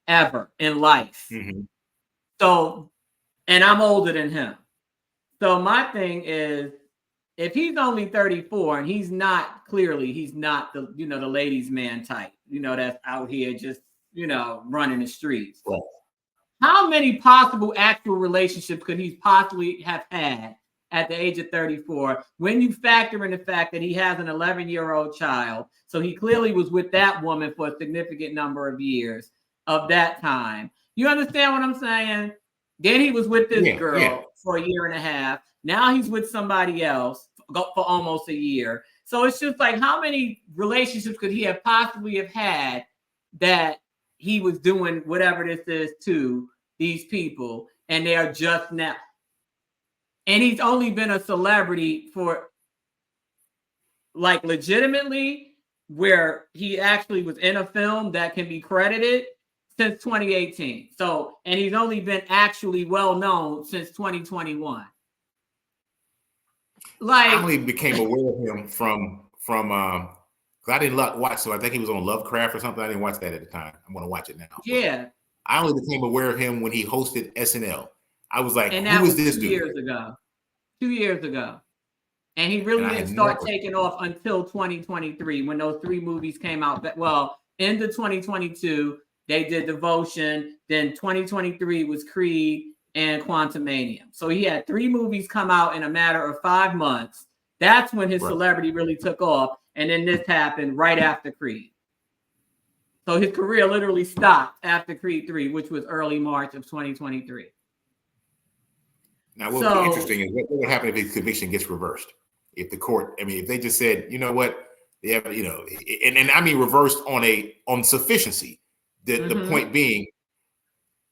ever in life. Mm-hmm. So, and I'm older than him. So my thing is, if he's only 34 and he's not the, the ladies' man type, that's out here just, running the streets. Right. How many possible actual relationships could he possibly have had at the age of 34 when you factor in the fact that he has an 11-year-old child? So he clearly was with that woman for a significant number of years of that time. You understand what I'm saying? Then he was with this girl for a year and a half. Now he's with somebody else for almost a year. So it's just like, how many relationships could he have possibly have had that he was doing whatever this is to these people, and they are just now. And he's only been a celebrity for, like, legitimately, where he actually was in a film that can be credited, since 2018. So, and he's only been actually well known since 2021. Like, I
only became aware of him from because I didn't watch, so I think he was on Lovecraft or something. I didn't watch that at the time. I'm going to watch it now.
Yeah.
I only became aware of him when he hosted SNL. I was like,
and
who is this
2
dude?
years ago. 2 years ago. And he really didn't start taking off until 2023, when those 3 movies came out. Well, into 2022, they did Devotion. Then 2023 was Creed and Quantumania. So he had 3 movies come out in a matter of 5 months. That's when his celebrity really took off. And then this happened right after Creed. So his career literally stopped after Creed 3, which was early March of 2023.
Now, what's interesting is what would happen if his conviction gets reversed? If the court, I mean, if they just said, you know what, they have, you know, and I mean reversed on sufficiency. The point being,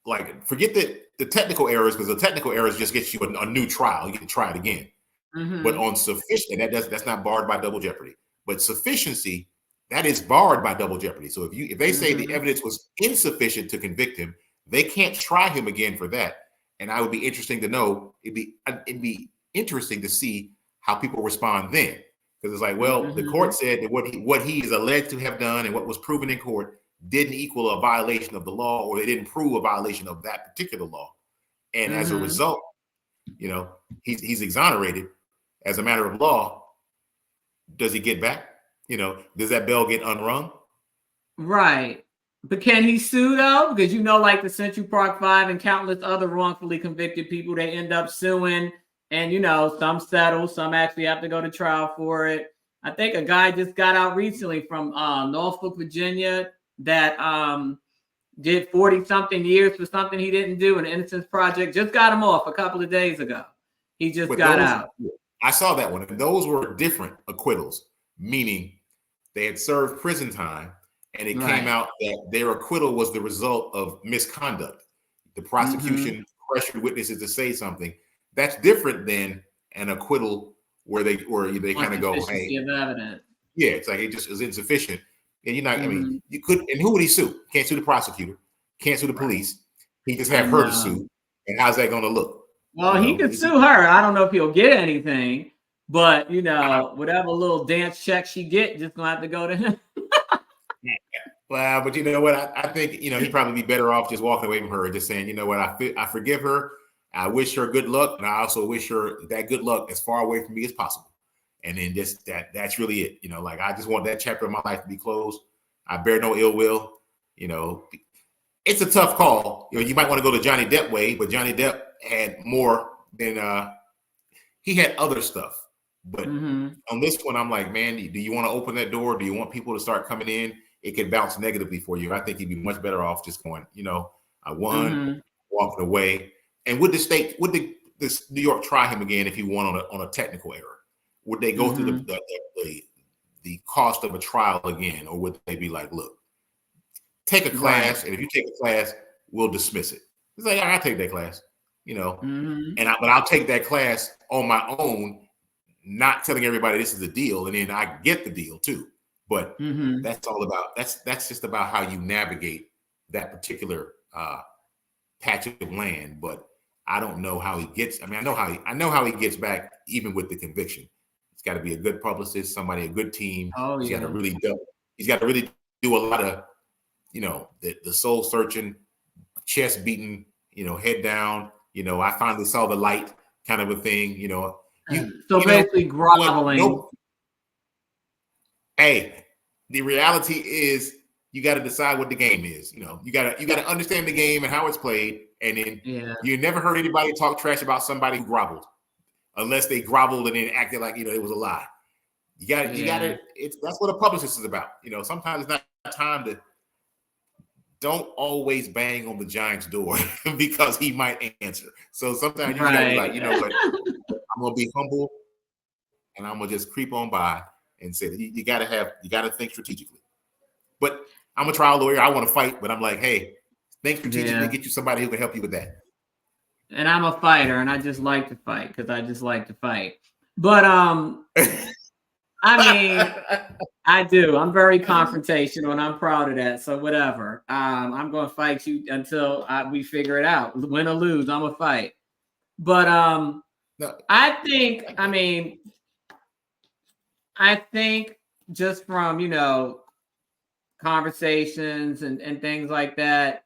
like, forget the technical errors, because the technical errors just get you a new trial. You get to try it again. But on sufficient, that's not barred by double jeopardy. But sufficiency, that is barred by double jeopardy. So if they say the evidence was insufficient to convict him, they can't try him again for that. And I would be interesting to know. It'd be interesting to see how people respond then, because it's like, well, the court said that what he is alleged to have done and what was proven in court didn't equal a violation of the law, or they didn't prove a violation of that particular law, and as a result, you know, he's exonerated as a matter of law. Does he get back? You know, does that bell get unrung?
Right. But can he sue though? Because, you know, like the Central Park 5 and countless other wrongfully convicted people, they end up suing, and, you know, some settle, some actually have to go to trial for it. I think a guy just got out recently from Norfolk, Virginia, that did 40-something years for something he didn't do, an Innocence Project. Just got him off a couple of days ago. He just got out.
I saw that one. And those were different acquittals, meaning they had served prison time, and it came out that their acquittal was the result of misconduct. The prosecution pressured witnesses to say something. That's different than an acquittal where they kind of go, hey,
evidence.
Yeah, it's like it just is insufficient. And you're not, I mean, you could, and who would he sue? Can't sue the prosecutor, can't sue the police. He just have her to sue. And how's that going to look?
Well, he could sue her. I don't know if he'll get anything, but, you know, whatever little dance check she get, just gonna have to go to him.
Well, but you know what? I think, you know, he'd probably be better off just walking away from her and just saying, you know what, I forgive her. I wish her good luck, and I also wish her that good luck as far away from me as possible. And then just that's really it. You know, like, I just want that chapter of my life to be closed. I bear no ill will. You know, it's a tough call. You know, you might want to go to Johnny Depp way, but Johnny Depp had more than he had other stuff. But on this one, I'm like, man, do you want to open that door? Do you want people to start coming in? It could bounce negatively for you. I think you'd be much better off just going, you know, I won, walking away. And would this New York try him again if he won on a technical error? Would they go through the cost of a trial again, or would they be like, look, take a class, and if you take a class, we'll dismiss it? It's like, I'll take that class, you know, but I'll take that class on my own, not telling everybody this is the deal, and then I get the deal too. But that's all about that's just about how you navigate that particular patch of land. But I don't know how he gets. I mean, I know how he gets back, even with the conviction. It's got to be a good publicist, somebody, a good team. He's got to really do a lot of, you know, the soul searching, chest beating, you know, head down. You know, I finally saw the light, kind of a thing. You know,
basically groveling.
Hey, the reality is you got to decide what the game is. You know, you got to understand the game and how it's played. And then you never heard anybody talk trash about somebody who groveled, unless they groveled and then acted like, you know, it was a lie. You got to. That's what a publicist is about. You know, sometimes it's not time to. Don't always bang on the giant's door because he might answer. So sometimes you got to be like, you know what, I'm gonna be humble and I'm gonna just creep on by. and said you got to think strategically. But I'm a trial lawyer. I want to fight, but I'm like, hey, think strategically. Get you somebody who can help you with that.
And I'm a fighter, and I just like to fight because I just like to fight. But I mean, I do. I'm very confrontational, and I'm proud of that. So whatever. I'm going to fight you until we figure it out. Win or lose, I'm going to fight. But no, I think just from, you know, conversations and things like that,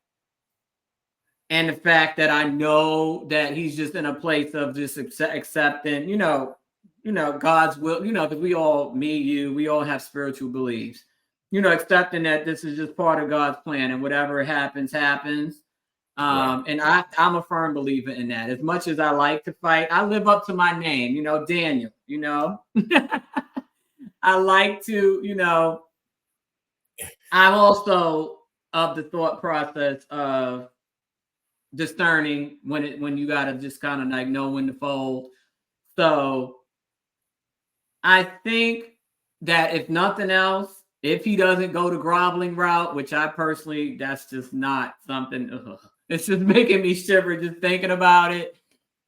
and the fact that I know that he's just in a place of just accepting, you know, God's will, you know, because we all have spiritual beliefs, you know, accepting that this is just part of God's plan and whatever happens. Right. And I'm a firm believer in that. As much as I like to fight, I live up to my name, you know, Daniel, you know. I like to, you know, I'm also of the thought process of discerning when you got to just kind of like know when to fold. So I think that if nothing else, if he doesn't go the groveling route, which I personally, that's just not something, it's just making me shiver just thinking about it.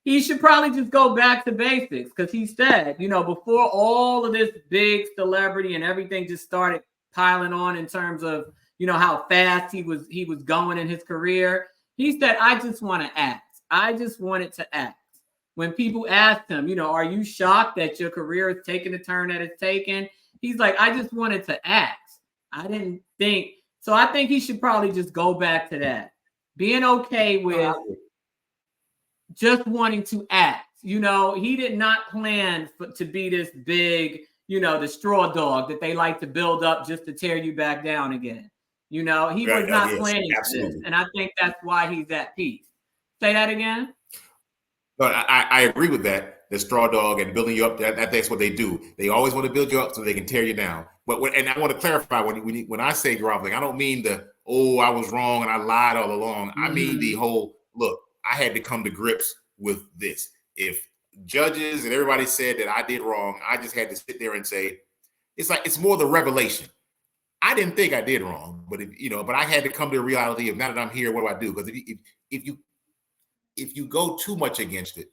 He should probably just go back to basics, because he said, you know, before all of this big celebrity and everything just started piling on in terms of, you know, how fast he was going in his career, he said, I just want to act. I just wanted to act. When people asked him, you know, are you shocked that your career is taking the turn that it's taken? He's like, I just wanted to act. I didn't think. So I think he should probably just go back to that. Being okay with just wanting to act. You know, he did not plan to be this big, you know, the straw dog that they like to build up just to tear you back down again. You know, he was not planning for this. And I think that's why he's at peace. Say that again.
But I agree with that. The straw dog and building you up. That's what they do. They always want to build you up so they can tear you down. But and I want to clarify when I say groveling, I don't mean I was wrong and I lied all along. Mm-hmm. I mean the whole look. I had to come to grips with this. If judges and everybody said that I did wrong, I just had to sit there and say, it's more the revelation. I didn't think I did wrong, but but I had to come to the reality of now that I'm here, what do I do? Because if you go too much against it,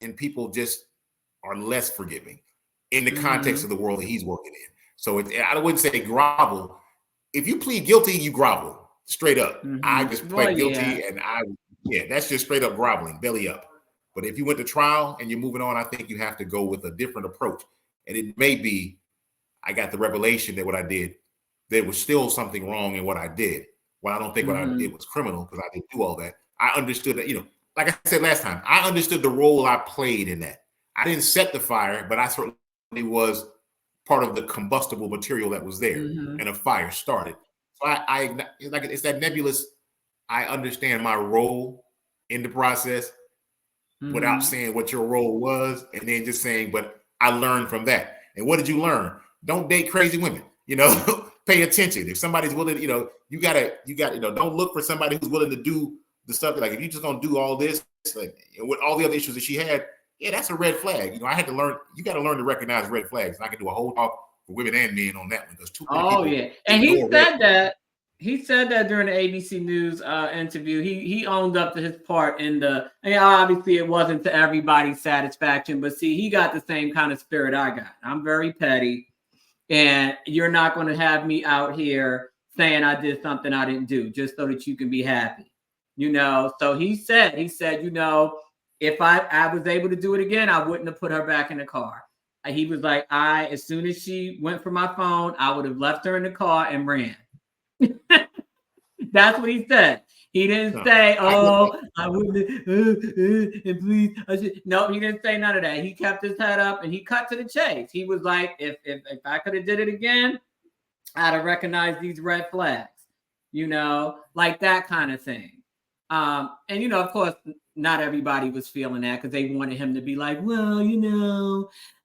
and people just are less forgiving in the context of the world that he's working in. So I wouldn't say grovel. If you plead guilty, you grovel straight up. Mm-hmm. I just pled guilty, and that's just straight up groveling, belly up. But if you went to trial and you're moving on, I think you have to go with a different approach. And it may be, I got the revelation that what I did, there was still something wrong in what I did. Well, I don't think what I did was criminal because I didn't do all that. I understood that, like I said last time, I understood the role I played in that. I didn't set the fire, but I certainly was part of the combustible material that was there, and a fire started. So it's that nebulous. I understand my role in the process without saying what your role was, and then just saying, but I learned from that. And what did you learn? Don't date crazy women. Pay attention. If somebody's willing, you gotta, don't look for somebody who's willing to do the stuff. Like if you just gonna do all this, like with all the other issues that she had, that's a red flag. I had to learn. You got to learn to recognize red flags. And I can do a whole talk for women and men on that one because too many people.
And he said that. He said that during the ABC News interview. He owned up to his part in the. And obviously, it wasn't to everybody's satisfaction, but see, he got the same kind of spirit I got. I'm very petty, and you're not going to have me out here saying I did something I didn't do just so that you can be happy. So he said, if I was able to do it again, I wouldn't have put her back in the car. He was like, as soon as she went for my phone, I would have left her in the car and ran. That's what he said. He didn't say, I wouldn't, and please, I should. No, he didn't say none of that. He kept his head up and he cut to the chase. He was like, if I could have did it again, I'd have recognized these red flags, like that kind of thing. And of course, not everybody was feeling that because they wanted him to be like, well,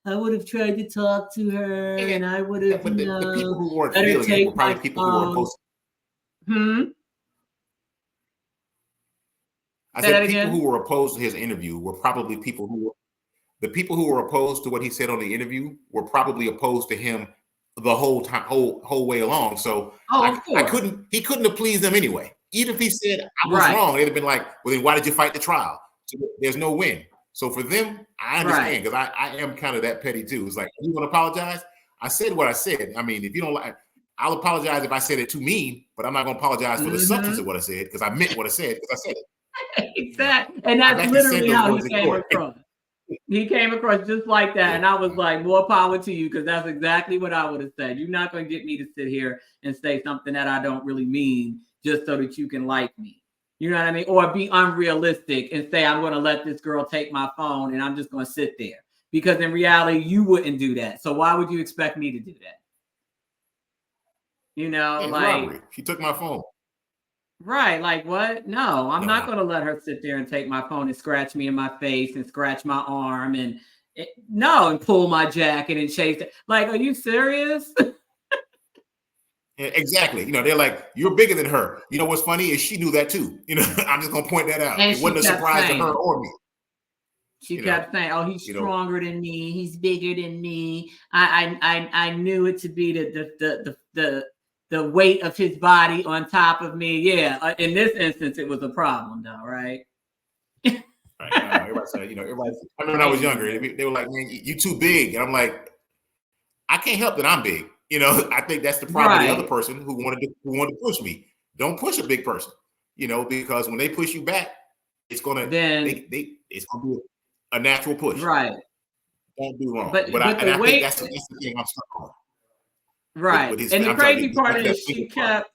I would have tried to talk to her, and I would have.
But the people who weren't feeling it were probably people who were opposed. I said people who were opposed to his interview were probably people who were opposed to what he said on the interview were probably opposed to him the whole time, whole way along. So he couldn't have pleased them anyway. Even if he said I was wrong, they'd have been like, well, then why did you fight the trial? So there's no win. So for them, I understand because I am kind of that petty too. It's like, you want to apologize? I said what I said. I mean, if you don't like, I'll apologize if I said it too mean, but I'm not going to apologize for the substance of what I said because I meant what I said because I said it.
Exactly. And that's literally how he came across. He came across just like that. And I was like, more power to you, because that's exactly what I would have said. You're not going to get me to sit here and say something that I don't really mean just so that you can like me. You know what I mean? Or be unrealistic and say, I'm going to let this girl take my phone and I'm just going to sit there. Because in reality, you wouldn't do that. So why would you expect me to do that? You know,
robbery. She took my phone.
Right. Like what? No, I'm not going to let her sit there and take my phone and scratch me in my face and scratch my arm and pull my jacket and chase it. Like, are you serious?
Exactly. You know, they're like, you're bigger than her. You know, what's funny is she knew that too. You know, I'm just going to point that out.
And
it wasn't a surprise to her or me.
She kept saying, "Oh, he's stronger than me. He's bigger than me. I knew it to be the weight of his body on top of me." Yeah. In this instance, it was a problem, though, right?
Right. Everybody said, everybody. I remember when I was younger, they were like, "Man, you too big," and I'm like, I can't help that I'm big. I think that's the problem of the other person who wanted to push me. Don't push a big person, because when they push you back, it's gonna it's gonna be a natural push.
Right.
Don't do wrong.
But
I think that's the thing I'm stuck on.
Right. And the crazy part is she kept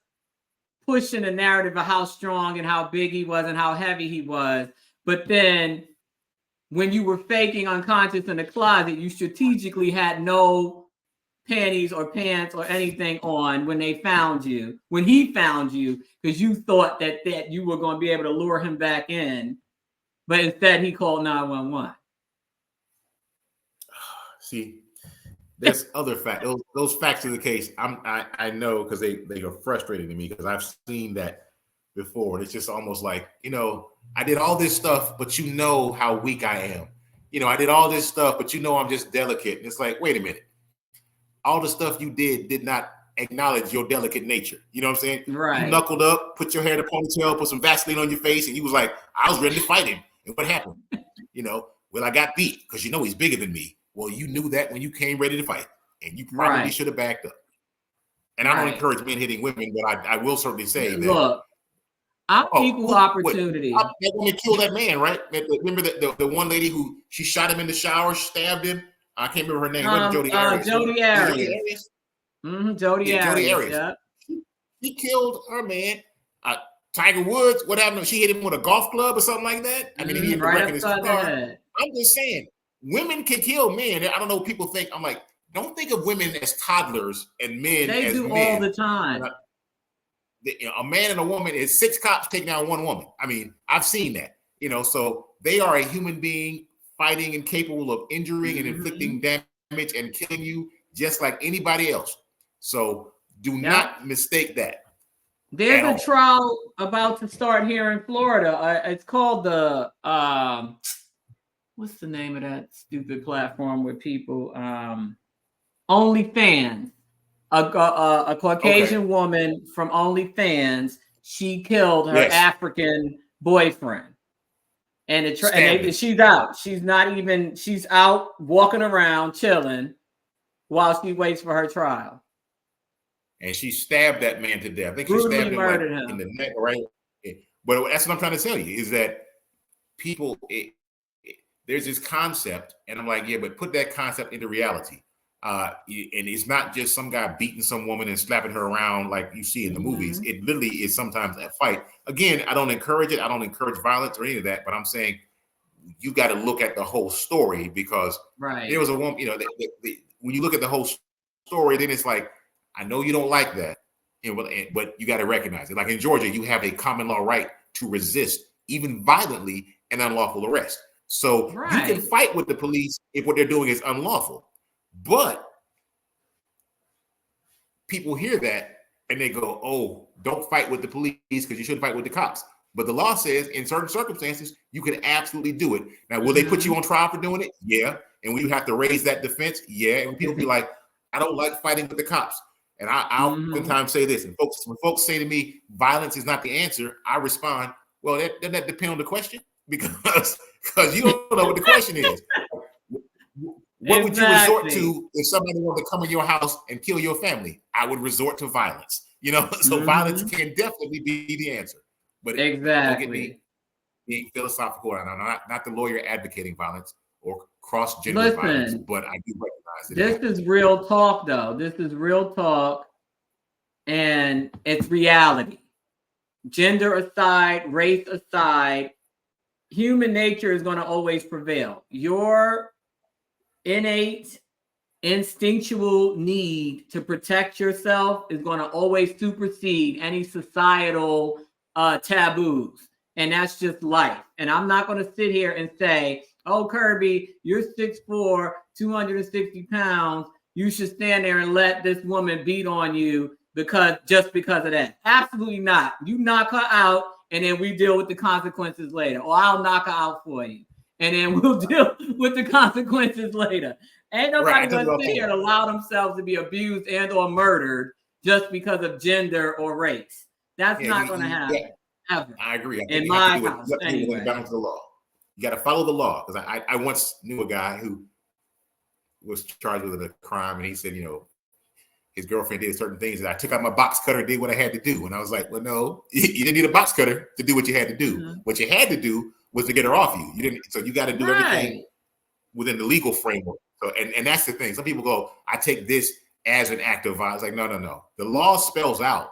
pushing the narrative of how strong and how big he was and how heavy he was. But then when you were faking unconscious in the closet, you strategically had no panties or pants or anything on when he found you, because you thought that you were going to be able to lure him back in. But instead, he called 911.
See, there's other facts. Those facts of the case, I know because they are frustrating to me because I've seen that before. And it's just almost like, I did all this stuff, but you know how weak I am. I did all this stuff, but I'm just delicate. And it's like, wait a minute. All the stuff you did not acknowledge your delicate nature. You know what I'm saying?
Right.
You knuckled up, put your hair in a ponytail, put some Vaseline on your face, and you was like, I was ready to fight him. And what happened? Well, I got beat because he's bigger than me. Well, you knew that when you came ready to fight, and you probably should have backed up. And I don't encourage men hitting women, but I will certainly say that.
Look, I'm equal opportunity.
That woman killed that man, right? Remember the one lady who she shot him in the shower, stabbed him. I can't remember her name. Jodi Arias.
Jodi Arias. Jodi Arias. Yeah.
He killed her man. Tiger Woods. What happened? She hit him with a golf club or something like that. I mean, he hit the wreck in his car. I'm just saying, women can kill men. I don't know. People think I'm like, don't think of women as toddlers and men as men. They do
all the time.
A man and a woman is 6 cops taking out one woman. I mean, I've seen that. So they are a human being fighting and capable of injuring and inflicting damage and killing you just like anybody else. So do not mistake that.
There's a trial about to start here in Florida. It's called the what's the name of that stupid platform where people OnlyFans. A Caucasian woman from OnlyFans, she killed her African boyfriend. And she's out. She's out walking around chilling while she waits for her trial.
And she stabbed that man to death. I think she stabbed him in the neck, right? But that's what I'm trying to tell you is that people, there's this concept, and I'm like, yeah, but put that concept into reality. And it's not just some guy beating some woman and slapping her around like you see in the movies. It literally is sometimes a fight. Again, I don't encourage it. I don't encourage violence or any of that. But I'm saying you got to look at the whole story because there was a woman, when you look at the whole story, then it's like, I know you don't like that, but you got to recognize it. Like in Georgia, you have a common law right to resist, even violently, an unlawful arrest. So you can fight with the police if what they're doing is unlawful. But people hear that and they go, oh, don't fight with the police because you shouldn't fight with the cops. But the law says in certain circumstances, you can absolutely do it. Now, will they put you on trial for doing it? Yeah. And will you have to raise that defense? Yeah. And people be like, I don't like fighting with the cops. And I oftentimes say this, and when folks say to me, violence is not the answer, I respond, well, doesn't that depend on the question? Because you don't know what the question is. What would you resort to if somebody wanted to come in your house and kill your family? I would resort to violence. So violence can definitely be the answer. But don't get me being philosophical. I'm not the lawyer advocating violence or cross-gender violence, but I do recognize it.
This is real talk, though. This is real talk, and it's reality. Gender aside, race aside, human nature is going to always prevail. Your innate, instinctual need to protect yourself is going to always supersede any societal taboos. And that's just life. And I'm not going to sit here and say, oh, Kirby, you're 6'4", 260 pounds. You should stand there and let this woman beat on you just because of that. Absolutely not. You knock her out, and then we deal with the consequences later. Or I'll knock her out for you, and then we'll deal with the consequences later. Ain't nobody going to sit here and allow themselves to be abused and or murdered just because of gender or race. That's not going to happen.
Yeah.
Ever.
I agree.
In my house, anyway.
Balance the law. You got to follow the law. Because I once knew a guy who was charged with a crime, and he said, his girlfriend did certain things, and I took out my box cutter, did what I had to do. And I was like, well, no, you didn't need a box cutter to do what you had to do. Mm-hmm. What you had to do was to get her off you. You didn't. So you got to do everything within the legal framework. So and that's the thing. Some people go, I take this as an act of violence. Like, no. The law spells out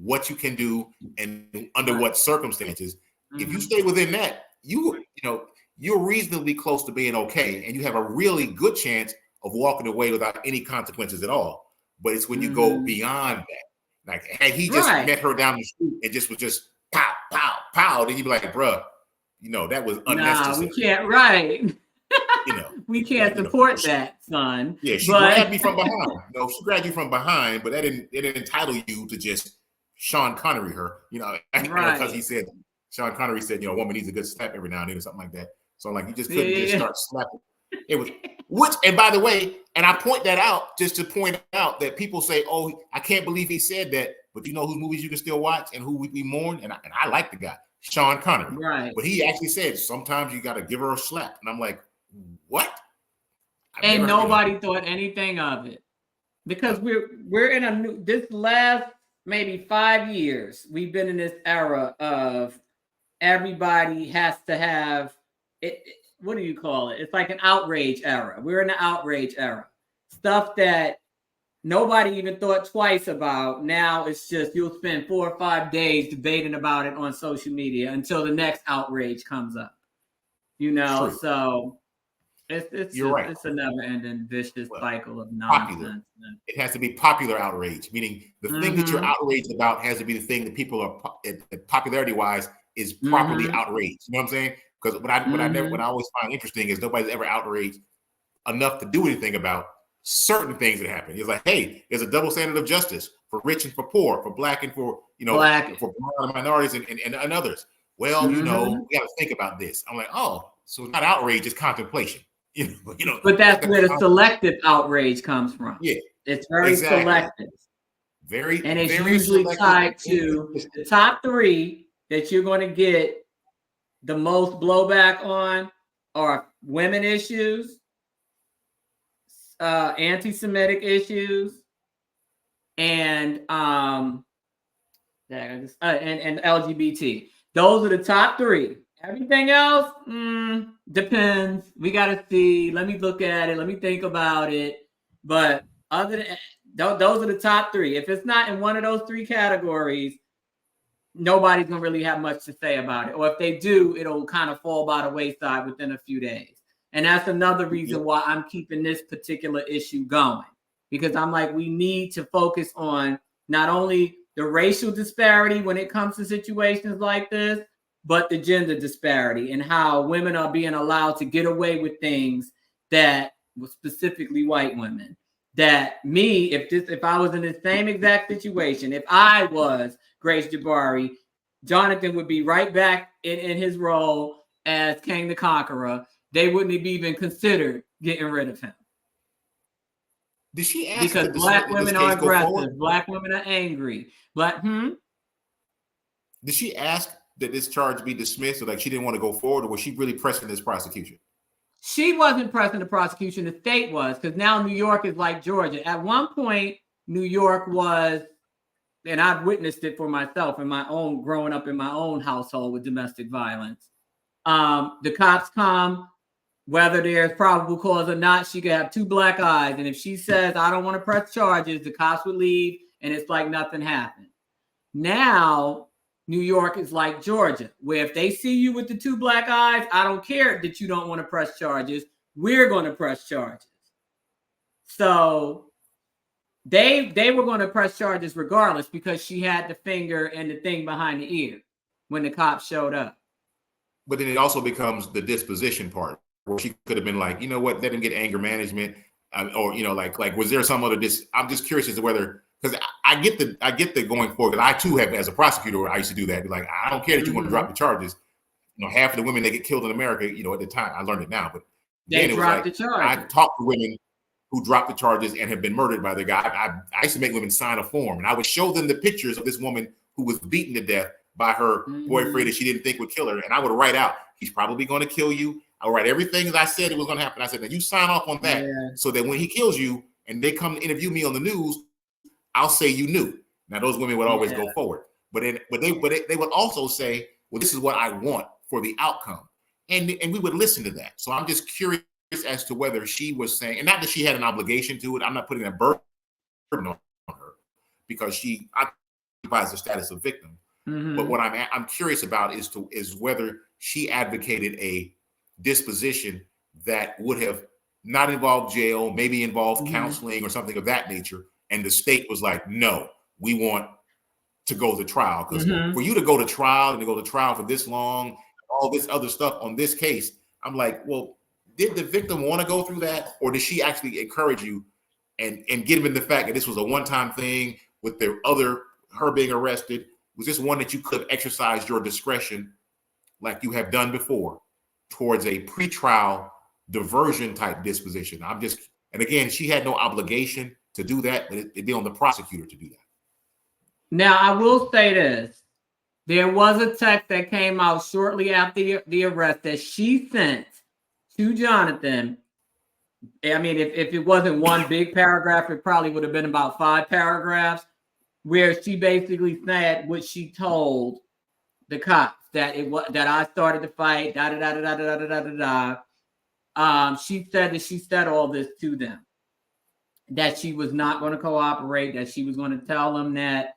what you can do and under what circumstances. Mm-hmm. If you stay within that, you're reasonably close to being okay, and you have a really good chance of walking away without any consequences at all. But it's when you go beyond that. Like, had he just met her down the street and just was just pow, pow, pow, then you'd be like, bruh, that was unnecessary.
No, we can't, right. We can't support that, son.
Yeah, she grabbed me from behind. No, she grabbed you from behind, but it didn't entitle you to just Sean Connery her, because he said, Sean Connery said, a woman needs a good slap every now and then or something like that. So like, you just couldn't just start slapping. It was, and by the way, and I point that out just to point out that people say, oh, I can't believe he said that, but you know whose movies you can still watch and who we mourn? And I like the guy, Sean Connery.
Right.
But he actually said, sometimes you got to give her a slap. And I'm like, what?
And nobody thought anything of it. Because we're in this last maybe 5 years, we've been in this era of everybody has to have it. What do you call it? It's like an outrage era. We're in the outrage era. Stuff that nobody even thought twice about. Now it's just you'll spend 4 or 5 days debating about it on social media until the next outrage comes up. So it's
You're right.
It's a never-ending vicious cycle of nonsense.
Popular. It has to be popular outrage, meaning the thing that you're outraged about has to be the thing that people are popularity-wise is properly outraged. You know what I'm saying? Because what I always find interesting is nobody's ever outraged enough to do anything about certain things that happen. It's like, hey, there's a double standard of justice for rich and for poor, for black and for for minorities and others. Well, we got to think about this. I'm like, oh, so it's not outrage, it's contemplation.
But that's where the selective outrage comes from.
Yeah,
it's very selective. And it's usually tied to the top 3 that you're going to get the most blowback on are women issues, anti-Semitic issues, and LGBT. Those are the top 3. Everything else depends. We got to see. Let me look at it. Let me think about it. But other than those are the top 3. If it's not in one of those 3 categories, nobody's gonna really have much to say about it. Or if they do, it'll kind of fall by the wayside within a few days. And that's another reason why I'm keeping this particular issue going. Because I'm like, we need to focus on not only the racial disparity when it comes to situations like this, but the gender disparity and how women are being allowed to get away with things that were specifically white women. That if I was in the same exact situation, if I was Grace Jabari, Jonathan would be right back in his role as King the Conqueror. They wouldn't have even considered getting rid of him.
Did she ask
because black women are aggressive, black women are angry.
Did she ask that this charge be dismissed, or like she didn't want to go forward, or was she really pressing this prosecution?
She wasn't pressing the prosecution. The state was, because now New York is like Georgia. At one point, New York was, and I've witnessed it for myself in my own, growing up in my own household with domestic violence. The cops come, whether there's probable cause or not, she could have two black eyes. And if she says, I don't want to press charges, the cops would leave and it's like nothing happened. Now, New York is like Georgia, where if they see you with the two black eyes, I don't care that you don't want to press charges. We're going to press charges. So they were going to press charges regardless because she had the finger and the thing behind the ear when the cops showed up.
But then it also becomes the disposition part, where she could have been like, you know what, let him get anger management, or you know, like was there some other I'm just curious as to whether, because I get the going forward, because I too have, as a prosecutor, I used to do that. Be like, I don't care that you want to drop the charges. You know, half of the women that get killed in America, you know, at the time, I learned it now, but
they dropped the charges.
I talked to women who dropped the charges and have been murdered by their guy. I used to make women sign a form, and I would show them the pictures of this woman who was beaten to death by her boyfriend that she didn't think would kill her. And I would write out, he's probably going to kill you. I would write everything as I said it was going to happen. I said, now you sign off on that so that when he kills you and they come to interview me on the news, I'll say you knew. Now those women would always go forward, but they would also say, well, this is what I want for the outcome, and we would listen to that. So I'm just curious as to whether she was saying, and not that she had an obligation to it. I'm not putting a burden on her because she occupies the status of victim. But what I'm curious about is whether she advocated a disposition that would have not involved jail, maybe involved counseling or something of that nature. And the state was like, no, we want to go to trial. Because for you to go to trial and to go to trial for this long, all this other stuff on this case, I'm like, well, did the victim want to go through that? Or did she actually encourage you and get him in the fact that this was a one-time thing with her being arrested? Was this one that you could have exercised your discretion like you have done before towards a pretrial diversion type disposition? And again, she had no obligation to do that, but it'd be on the prosecutor to do that.
Now, I will say this. There was a text that came out shortly after the arrest that she sent to Jonathan. I mean, if it wasn't one big paragraph, it probably would have been about 5 paragraphs, where she basically said what she told the cops, that I started the fight, she said that she said all this to them, that she was not going to cooperate, that she was going to tell them that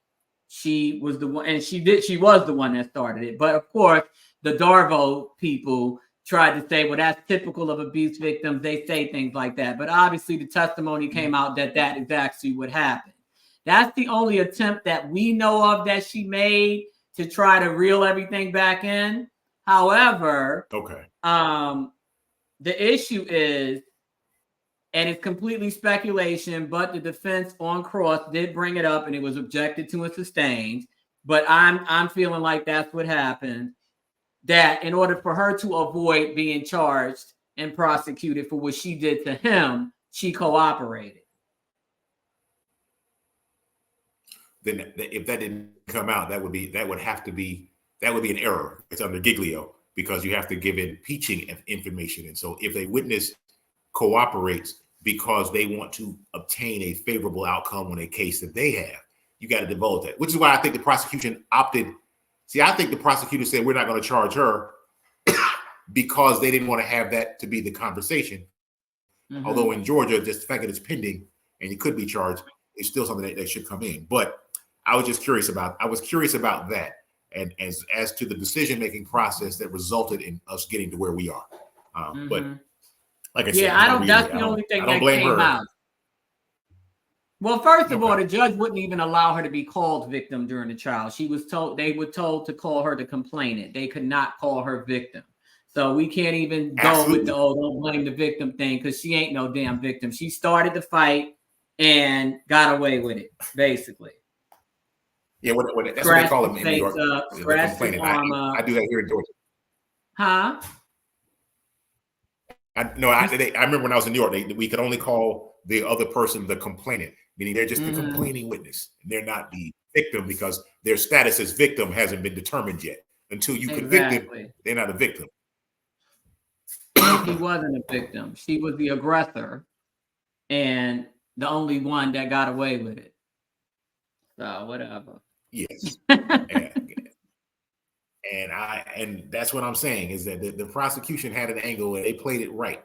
she was the one, and she was the one that started it. But of course, the Darvo people tried to say, well, that's typical of abuse victims. They say things like that. But obviously the testimony came out that is actually what happened. That's the only attempt that we know of that she made to try to reel everything back in. However, the issue is, and it's completely speculation, but the defense on cross did bring it up and it was objected to and sustained. But I'm feeling like that's what happened, that in order for her to avoid being charged and prosecuted for what she did to him, she cooperated.
Then if that didn't come out, that would be an error. It's under Giglio, because you have to give impeaching information. And so if a witness cooperates because they want to obtain a favorable outcome on a case that they have, you got to divulge that, which is why I think the prosecution opted. See, I think the prosecutor said, we're not going to charge her because they didn't want to have that to be the conversation. Although in Georgia, just the fact that it's pending and you could be charged is still something that should come in. But I was curious about that. And as to the decision-making process that resulted in us getting to where we are. But like I said, that's the only thing that came out.
Well, first of all, the judge wouldn't even allow her to be called victim during the trial. They were told to call her the complainant. They could not call her victim. So we can't even go with the, don't blame the victim thing, because she ain't no damn victim. She started the fight and got away with it, basically.
Yeah, that's what they call them in New York. I do that here in Georgia.
Huh?
I remember when I was in New York, we could only call the other person the complainant, meaning they're just the complaining witness. And they're not the victim because their status as victim hasn't been determined yet. Until you convict them, they're not a victim.
He wasn't a victim. She was the aggressor and the only one that got away with it. So whatever.
Yes. And that's what I'm saying is that the prosecution had an angle and they played it right.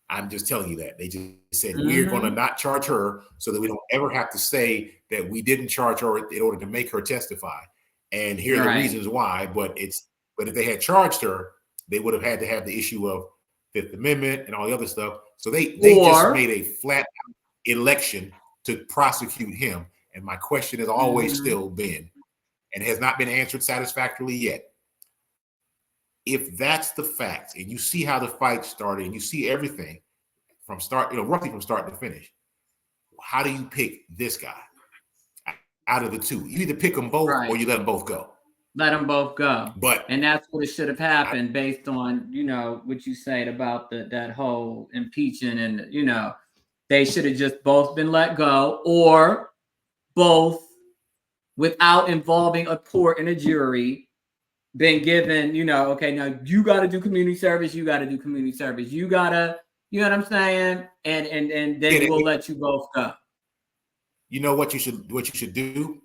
I'm just telling you that. They just said, we're going to not charge her so that we don't ever have to say that we didn't charge her in order to make her testify. And here are the reasons why. But if they had charged her, they would have had to have the issue of Fifth Amendment and all the other stuff. So they just made a flat election to prosecute him. And my question has always still been, and has not been answered satisfactorily yet. If that's the fact, and you see how the fight started, and you see everything from start, roughly from start to finish, how do you pick this guy out of the two? You either pick them both or you let them both go.
Let them both go.
And
that's what it should have happened based on, what you said about that whole impeaching and, they should have just both been let go, or both without involving a court and a jury been given, okay, now you got to do community service. You got to do community service. You got to, you know what I'm saying? And then we'll let you both go.
You know what you should do?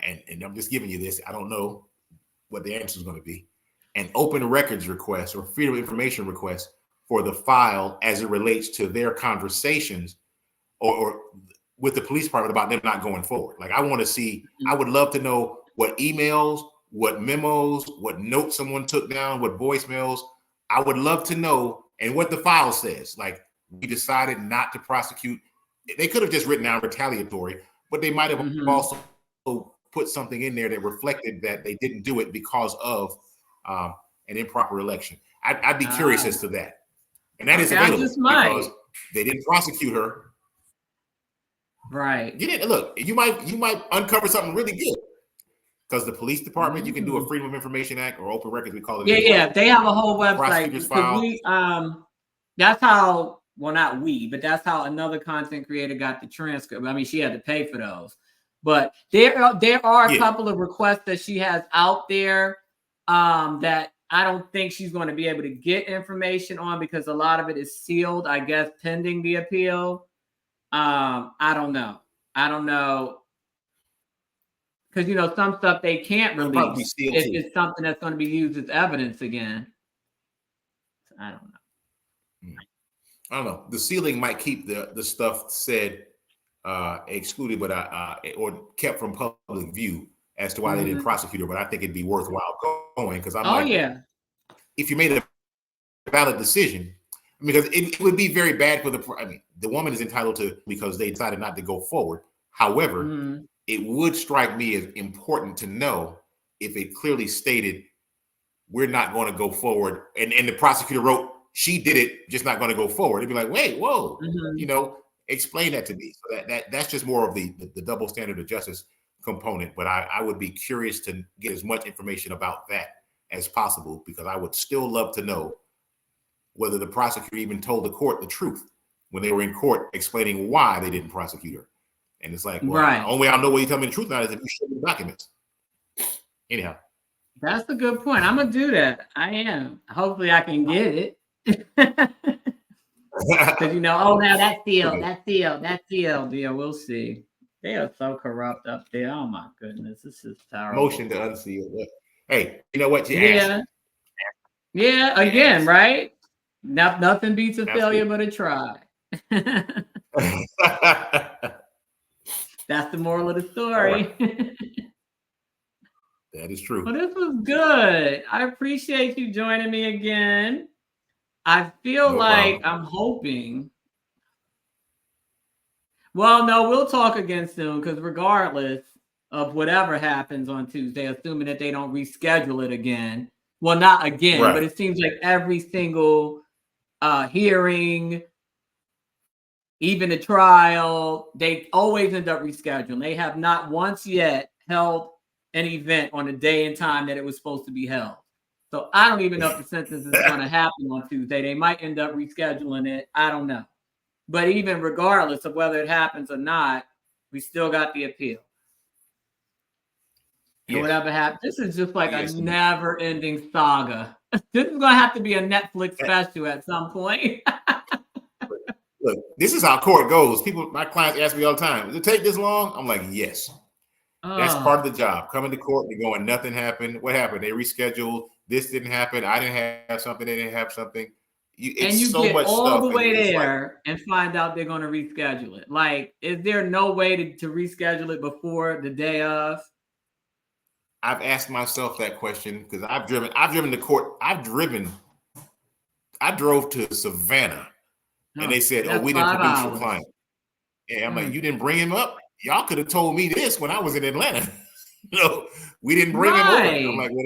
And I'm just giving you this. I don't know what the answer is going to be. An open records request or freedom of information request for the file as it relates to their conversations or with the police department about them not going forward. Like I want to see, I would love to know what emails, what memos, what notes someone took down, what voicemails. I would love to know, and what the file says. Like, we decided not to prosecute. They could have just written down retaliatory, but they might have also put something in there that reflected that they didn't do it because of an improper election. I'd be curious as to that. And that is available because they didn't prosecute her.
Right.
You didn't look. You might uncover something really good. Because the police department, you can do a Freedom of Information Act or open records, we call it.
Yeah, they have a whole website. That's how, well, not we, but that's how another content creator got the transcript. I mean, she had to pay for those. But there are a couple of requests that she has out there that I don't think she's going to be able to get information on because a lot of it is sealed, I guess, pending the appeal. I don't know. Because, some stuff they can't release. It's something that's going to be used as evidence again. I don't
know. The sealing might keep the stuff said excluded, but or kept from public view as to why they didn't prosecute her. But I think it'd be worthwhile going because if you made a valid decision, because it would be very bad for the woman is entitled to because they decided not to go forward. However, it would strike me as important to know if it clearly stated we're not going to go forward, and the prosecutor wrote she did it, just not going to go forward. It'd be like, wait, whoa, explain that to me. So that's just more of the double standard of justice component. But I would be curious to get as much information about that as possible because I would still love to know whether the prosecutor even told the court the truth when they were in court explaining why they didn't prosecute her. And it's like, well, the only way I'll know whether you tell me the truth now is if you show me the documents. Anyhow.
That's a good point. I'm going to do that. I am. Hopefully I can get it. Because, now that's sealed. Yeah, we'll see. They are so corrupt up there. Oh, my goodness. This is terrible.
Motion to unseal. Hey, you know what? Yeah,
again, right? Nothing beats a failure but a try. That's the moral of the story.
Right. That is true.
Well, this was good. I appreciate you joining me again. I feel I'm hoping. Well, no, we'll talk again soon because regardless of whatever happens on Tuesday, assuming that they don't reschedule it again. Well, not again, but it seems like every single hearing, even the trial, they always end up rescheduling. They have not once yet held an event on the day and time that it was supposed to be held. So I don't even know if the sentence is going to happen on Tuesday. They might end up rescheduling it. I don't know. But even regardless of whether it happens or not, we still got the appeal. And whatever happens, this is just like a never-ending saga. This is gonna have to be a Netflix special at some point.
Look, this is how court goes. My clients ask me all the time, does it take this long? I'm like, yes. That's part of the job. Coming to court and going, nothing happened. What happened? They rescheduled. This didn't happen. I didn't have something. They didn't have something.
And you so get much all stuff, the way there and find out they're going to reschedule it. Like, is there no way to reschedule it before the day of?
I've asked myself that question because I've driven to court. I drove to Savannah and they said, oh, we didn't produce your client. And I'm like, you didn't bring him up? Y'all could have told me this when I was in Atlanta. We didn't bring him over. I'm like, well,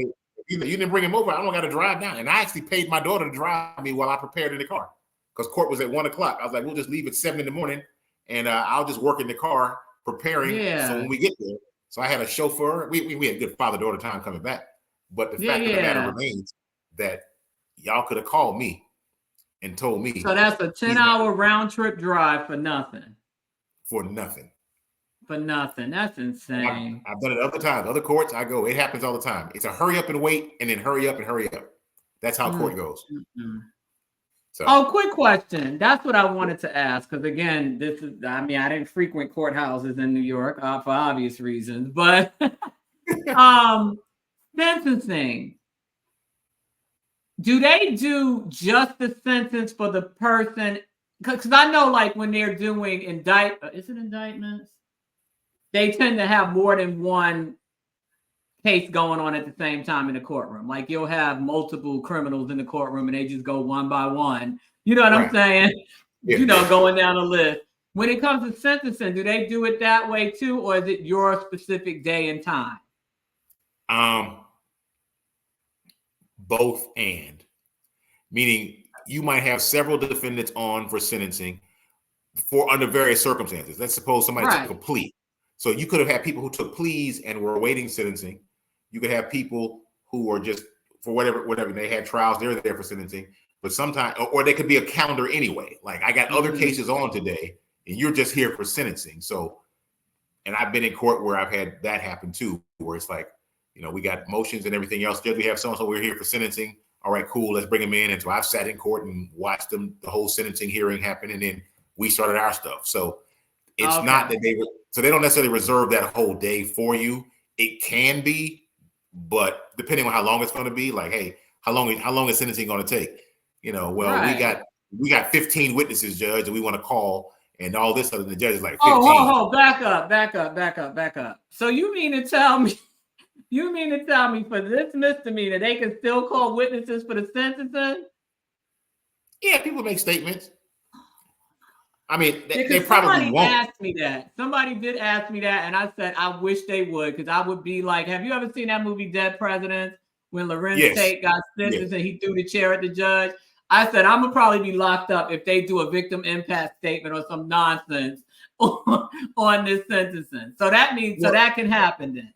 you didn't bring him over. I don't got to drive down. And I actually paid my daughter to drive me while I prepared in the car because court was at 1 o'clock. I was like, we'll just leave at 7 in the morning and I'll just work in the car preparing. So when we get there, so I had a chauffeur. We had good father-daughter time coming back. But the fact of the matter remains that y'all could have called me and told me.
So that's a 10-hour round trip drive for nothing.
For nothing.
For nothing. That's insane.
I've done it other times. Other courts, I go. It happens all the time. It's a hurry up and wait, and then hurry up and hurry up. That's how court goes. So,
quick question. That's what I wanted to ask. Because again, I didn't frequent courthouses in New York for obvious reasons. But sentencing. Do they do just the sentence for the person? Because I know, like, when they're doing indictments? They tend to have more than one case going on at the same time in the courtroom. Like, you'll have multiple criminals in the courtroom and they just go one by one. You know what I'm saying? Yeah. Going down the list. When it comes to sentencing, do they do it that way too? Or is it your specific day and time?
Both and. Meaning you might have several defendants on for sentencing under various circumstances. Let's suppose somebody took a plea. So you could have had people who took pleas and were awaiting sentencing. You could have people who are just for whatever they had trials, they're there for sentencing. But sometimes, or they could be a calendar anyway. Like, I got other cases on today, and you're just here for sentencing. So, and I've been in court where I've had that happen too, where it's like, we got motions and everything else. Judge, we have so-and-so, we're here for sentencing. All right, cool, let's bring them in. And so I've sat in court and watched the whole sentencing hearing happen, and then we started our stuff. So it's not that they don't necessarily reserve that whole day for you. It can be, but depending on how long it's going to be, like, hey, how long is sentencing going to take? We got 15 witnesses, Judge, and we want to call, and all this other. The judge is like 15.
Back up. So you mean to tell me for this misdemeanor they can still call witnesses for the sentencing?
Yeah, people make statements. I mean, they probably won't.
Asked me that. Somebody did ask me that, and I said I wish they would, because I would be like, have you ever seen that movie Dead Presidents, when Lorenz Tate got sentenced and he threw the chair at the judge? I said I'm gonna probably be locked up if they do a victim impact statement or some nonsense on this sentencing. So that means that can happen then.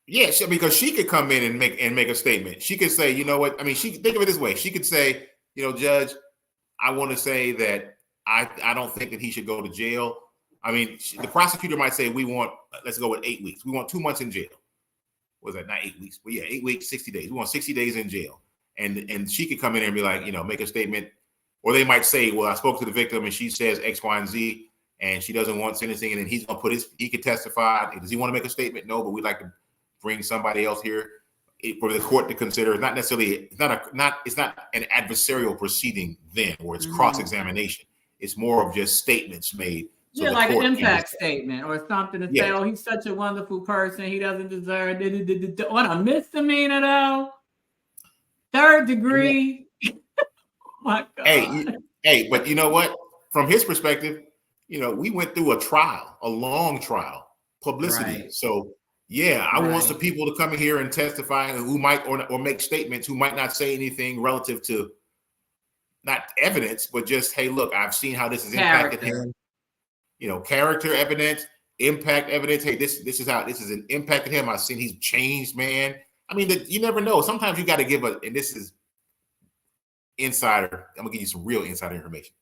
Yeah, because she could come in and make a statement. She could say, you know what? I mean, she think of it this way. She could say, Judge, I want to say that I don't think that he should go to jail. I mean, the prosecutor might say, let's go with 8 weeks. We want 2 months in jail. Was that not 8 weeks? Well, yeah, 8 weeks, 60 days. We want 60 days in jail. And she could come in and be like, make a statement. Or they might say, well, I spoke to the victim and she says X, Y, and Z, and she doesn't want sentencing. And then he's going to he could testify. Does he want to make a statement? No, but we'd like to bring somebody else here for the court to consider. It's not necessarily, it's not an adversarial proceeding then, or it's cross-examination. It's more of just statements made. So
like an impact statement or something to say, oh, he's such a wonderful person. He doesn't deserve what a misdemeanor though. 3rd degree. My God.
Hey, but you know what? From his perspective, we went through a long trial, publicity. Right. So I want some people to come in here and testify who might or make statements who might not say anything relative to not evidence, but just, hey, look, I've seen how this has impacted him. Character evidence, impact evidence. Hey, this is how this has impacted him. I've seen he's changed, man. I mean, you never know. Sometimes you got to give and this is insider. I'm gonna give you some real insider information.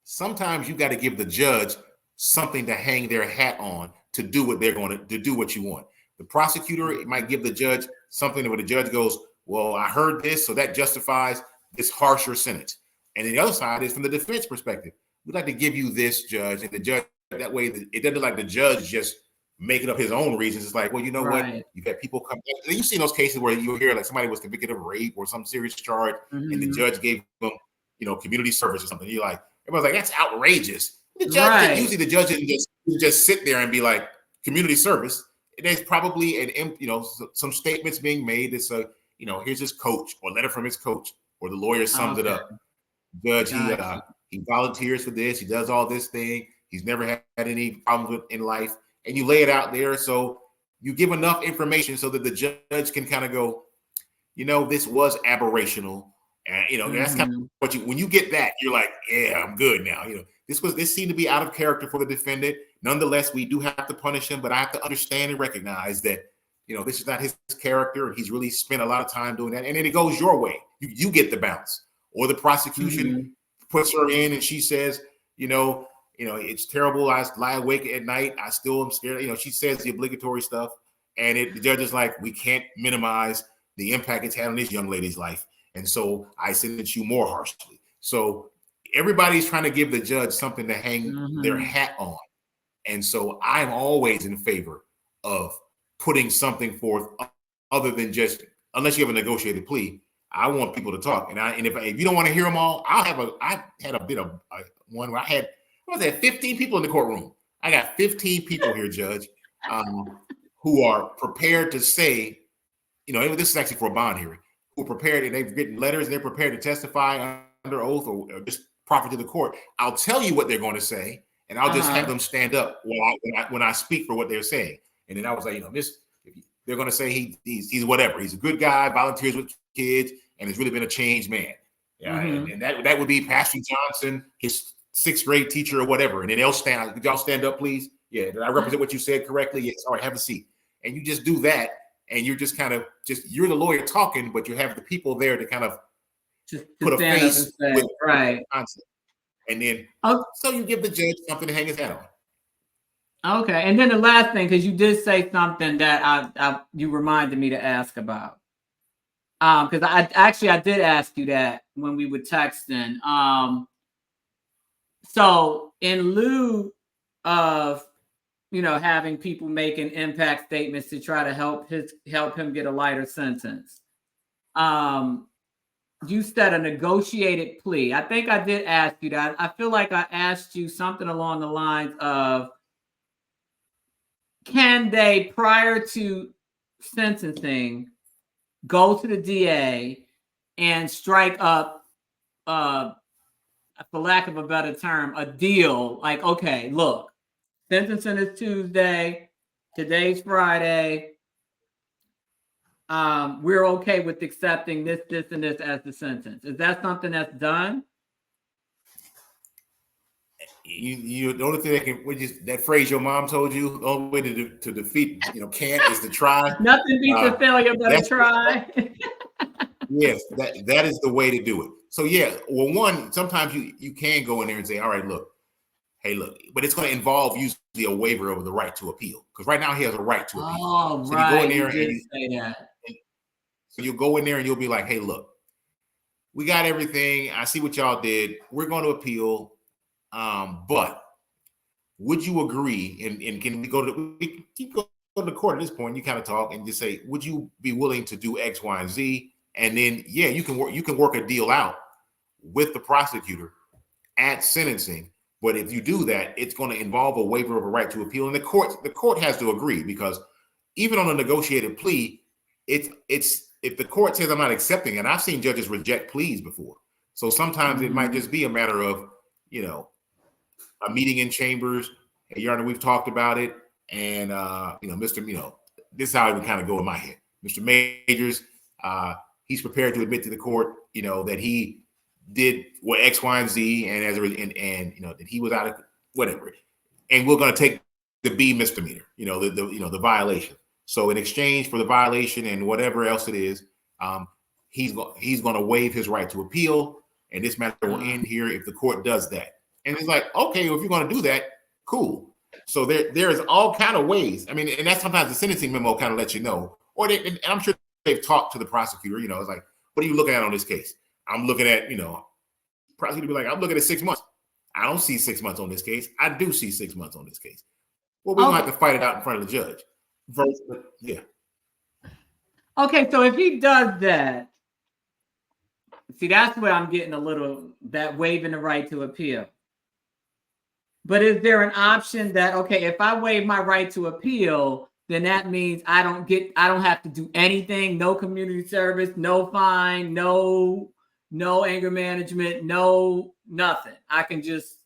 sometimes you got to give the judge something to hang their hat on to do what they're going to do what you want. The prosecutor might give the judge something where the judge goes, well, I heard this, so that justifies this harsher sentence. And the other side is from the defense perspective. We'd like to give you this, judge, and the judge, that way it doesn't look like the judge just making up his own reasons. It's like, well, you know what? You've had people come. You've seen those cases where you hear like somebody was convicted of rape or some serious charge, and the judge gave them, community service or something. You're like, everyone's like, that's outrageous. The judge, usually the judge didn't just sit there and be like, community service. There's probably some statements being made. It's here's his coach or letter from his coach, or the lawyer sums it up. Judge, he volunteers for this. He does all this thing. He's never had any problems in life. And you lay it out there. So you give enough information so that the judge can kind of go, this was aberrational. And, that's kind of what when you get that, you're like, yeah, I'm good now. This seemed to be out of character for the defendant. Nonetheless, we do have to punish him, but I have to understand and recognize that, this is not his character. And he's really spent a lot of time doing that. And then it goes your way. You get the bounce. Or the prosecution puts her in and she says, it's terrible. I lie awake at night. I still am scared. She says the obligatory stuff. And the judge is like, we can't minimize the impact it's had on this young lady's life. And so I sentence you more harshly. So everybody's trying to give the judge something to hang their hat on. And so I'm always in favor of putting something forth other than just, unless you have a negotiated plea, I want people to talk. And if you don't want to hear them all, I had a bit of one where I had 15 people in the courtroom. I got 15 people here, Judge, who are prepared to say, this is actually for a bond hearing, who are prepared and they've written letters and they're prepared to testify under oath or just proffer to the court. I'll tell you what they're going to say, and I'll just have them stand up when I speak for what they're saying. And then I was like, they're going to say he's whatever. He's a good guy, volunteers with kids, and has really been a changed man. Yeah, and that would be Pastor Johnson, his 6th grade teacher or whatever. And then they'll stand. Could y'all stand up, please? Yeah, did I represent what you said correctly? Yes. All right, have a seat. And you just do that, and you're just kind of you're the lawyer talking, but you have the people there to kind of just put a face with the concept. And then so you give the judge something to hang his hat on.
Okay, and then the last thing, because you did say something that you reminded me to ask about. Because I did ask you that when we were texting. So in lieu of having people making impact statements to try to help him get a lighter sentence, you said a negotiated plea. I think I did ask you that. I feel like I asked you something along the lines of, can they, prior to sentencing, go to the DA and strike up, for lack of a better term, a deal like, okay, look, sentencing is Tuesday, today's Friday. We're okay with accepting this, and this as the sentence. Is that something that's done?
The only thing that can, that phrase your mom told you, the only way to defeat, can't is to try.
Nothing beats a failure but a try.
Yes, that is the way to do it. So yeah, well, one, sometimes you can go in there and say, all right, look, but it's going to involve usually a waiver of the right to appeal, because right now he has a right to appeal.
Oh,
so
right.
You go in there so you'll go in there and you'll be like, hey, look, we got everything. I see what y'all did. We're going to appeal. But would you agree? And can we go to court at this point? You kind of talk and just say, would you be willing to do X, Y, and Z? And then, yeah, you can work a deal out with the prosecutor at sentencing. But if you do that, it's going to involve a waiver of a right to appeal. And the court has to agree, because even on a negotiated plea, it's if the court says I'm not accepting it, I've seen judges reject pleas before. So sometimes it might just be a matter of, a meeting in chambers. Hey, Your Honor, we've talked about it. And, this is how it would kind of go in my head. Mr. Majors, he's prepared to admit to the court, that he did what X, Y, and Z, and that he was out of whatever. And we're going to take the B misdemeanor, the violation. So in exchange for the violation and whatever else it is, he's going to waive his right to appeal. And this matter will end here if the court does that. And it's like, okay, well, if you're going to do that, cool. So there is all kind of ways. I mean, and that's sometimes the sentencing memo kind of lets you know, or and I'm sure they've talked to the prosecutor. You know, it's like, what are you looking at on this case? I'm looking at, prosecutor be like, I'm looking at 6 months. I don't see 6 months on this case. I do see 6 months on this case. Well, we're gonna have to fight it out in front of the judge. Yeah.
Okay, so if he does that, see, that's where I'm getting a little that waiving the right to appeal. But is there an option that, okay, if I waive my right to appeal, then that means I don't have to do anything, no community service, no fine, no anger management, no nothing. I can just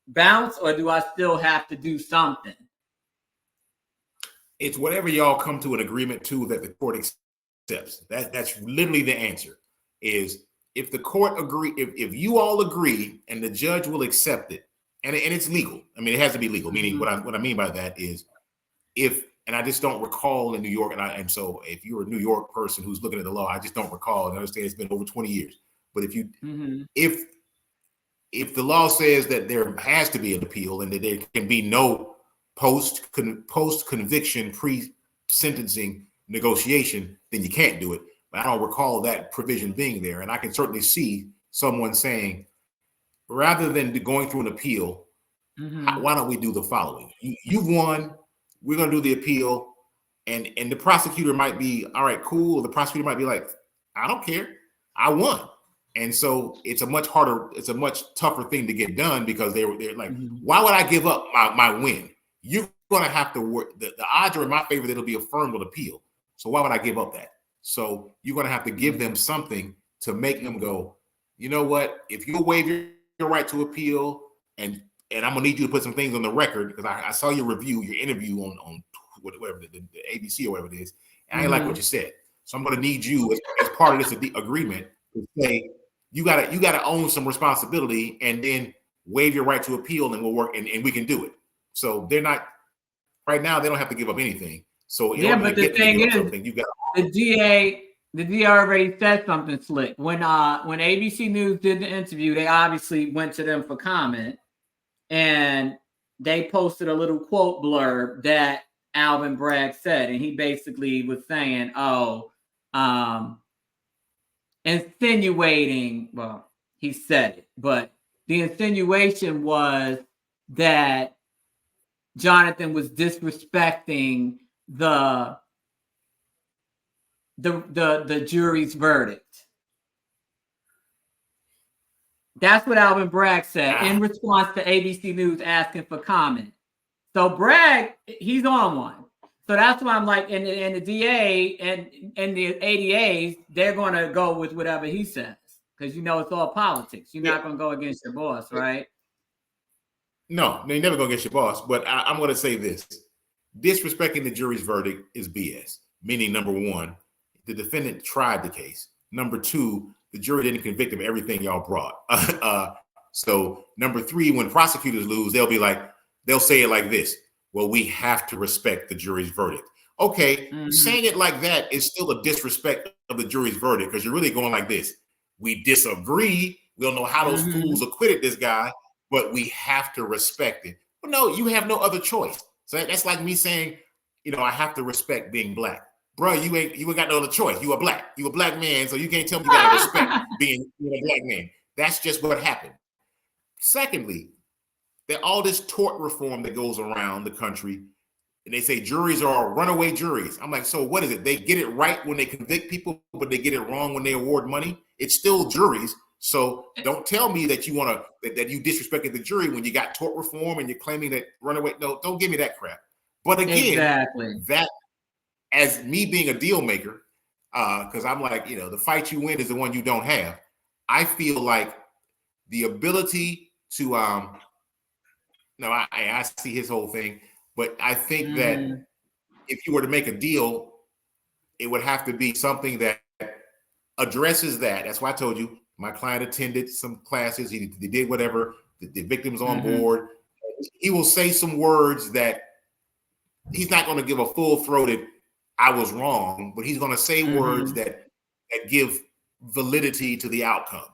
bounce, or do I still have to do something?
It's whatever y'all come to an agreement to that the court accepts. That's literally the answer. Is if the court agree, if you all agree and the judge will accept it, and it's legal. I mean, it has to be legal. Meaning, what I mean by that is, and I just don't recall in New York, and so if you're a New York person who's looking at the law, I just don't recall. And I understand it's been over 20 years. But if you, if the law says that there has to be an appeal and that there can be no post conviction pre-sentencing negotiation, then you can't do it. But I don't recall that provision being there. And I can certainly see someone saying, rather than going through an appeal, why don't we do the following? You've won. We're going to do the appeal. And the prosecutor might be, all right, cool. The prosecutor might be like, I don't care. I won. And so it's a much tougher thing to get done, because they're like, why would I give up my win? You're going to have to work. The odds are in my favor that it'll be affirmed on appeal. So why would I give up that? So you're going to have to give them something to make them go, you know what? If you waive your right to appeal, and I'm going to need you to put some things on the record, because I saw your interview on whatever, the ABC or whatever it is, and I ain't like what you said. So I'm going to need you as part of this agreement to say, you gotta own some responsibility, and then waive your right to appeal, and we'll work, and we can do it. So they're not right now. They don't have to give up anything. So
but the thing is, the DA already said something slick when ABC News did the interview. They obviously went to them for comment, and they posted a little quote blurb that Alvin Bragg said, and he basically was saying, insinuating, well, he said it, but the insinuation was that Jonathan was disrespecting the jury's verdict. That's what Alvin Bragg said in response to ABC News asking for comment. So Bragg, he's on one. So that's why I'm like, and the DA and the ADAs, they're going to go with whatever he says, because it's all politics. You're not going to go against your boss, right?
No, they never go against your boss. But I'm going to say this: disrespecting the jury's verdict is BS. Meaning, number one, the defendant tried the case. Number two, the jury didn't convict him of everything y'all brought. So number three, when prosecutors lose, they'll say it like this: well, we have to respect the jury's verdict. Okay, saying it like that is still a disrespect of the jury's verdict, because you're really going like this: we disagree. We don't know how those fools acquitted this guy, but we have to respect it. Well, no, you have no other choice. So that's like me saying, I have to respect being black. Bro, you ain't got no other choice. You a black man, so you can't tell me you gotta respect being a black man. That's just what happened. Secondly, all this tort reform that goes around the country, and they say juries are runaway juries. I'm like, so what is it? They get it right when they convict people, but they get it wrong when they award money. It's still juries. So don't tell me that you that you disrespected the jury when you got tort reform and you're claiming that runaway. No, don't give me that crap. But again, that as me being a deal maker, because I'm like, the fight you win is the one you don't have. I feel like the ability to I see his whole thing, but I think that if you were to make a deal, it would have to be something that addresses that. That's why I told you my client attended some classes. He did whatever. The victim's on board. He will say some words that he's not going to give a full-throated "I was wrong," but he's going to say words that give validity to the outcome.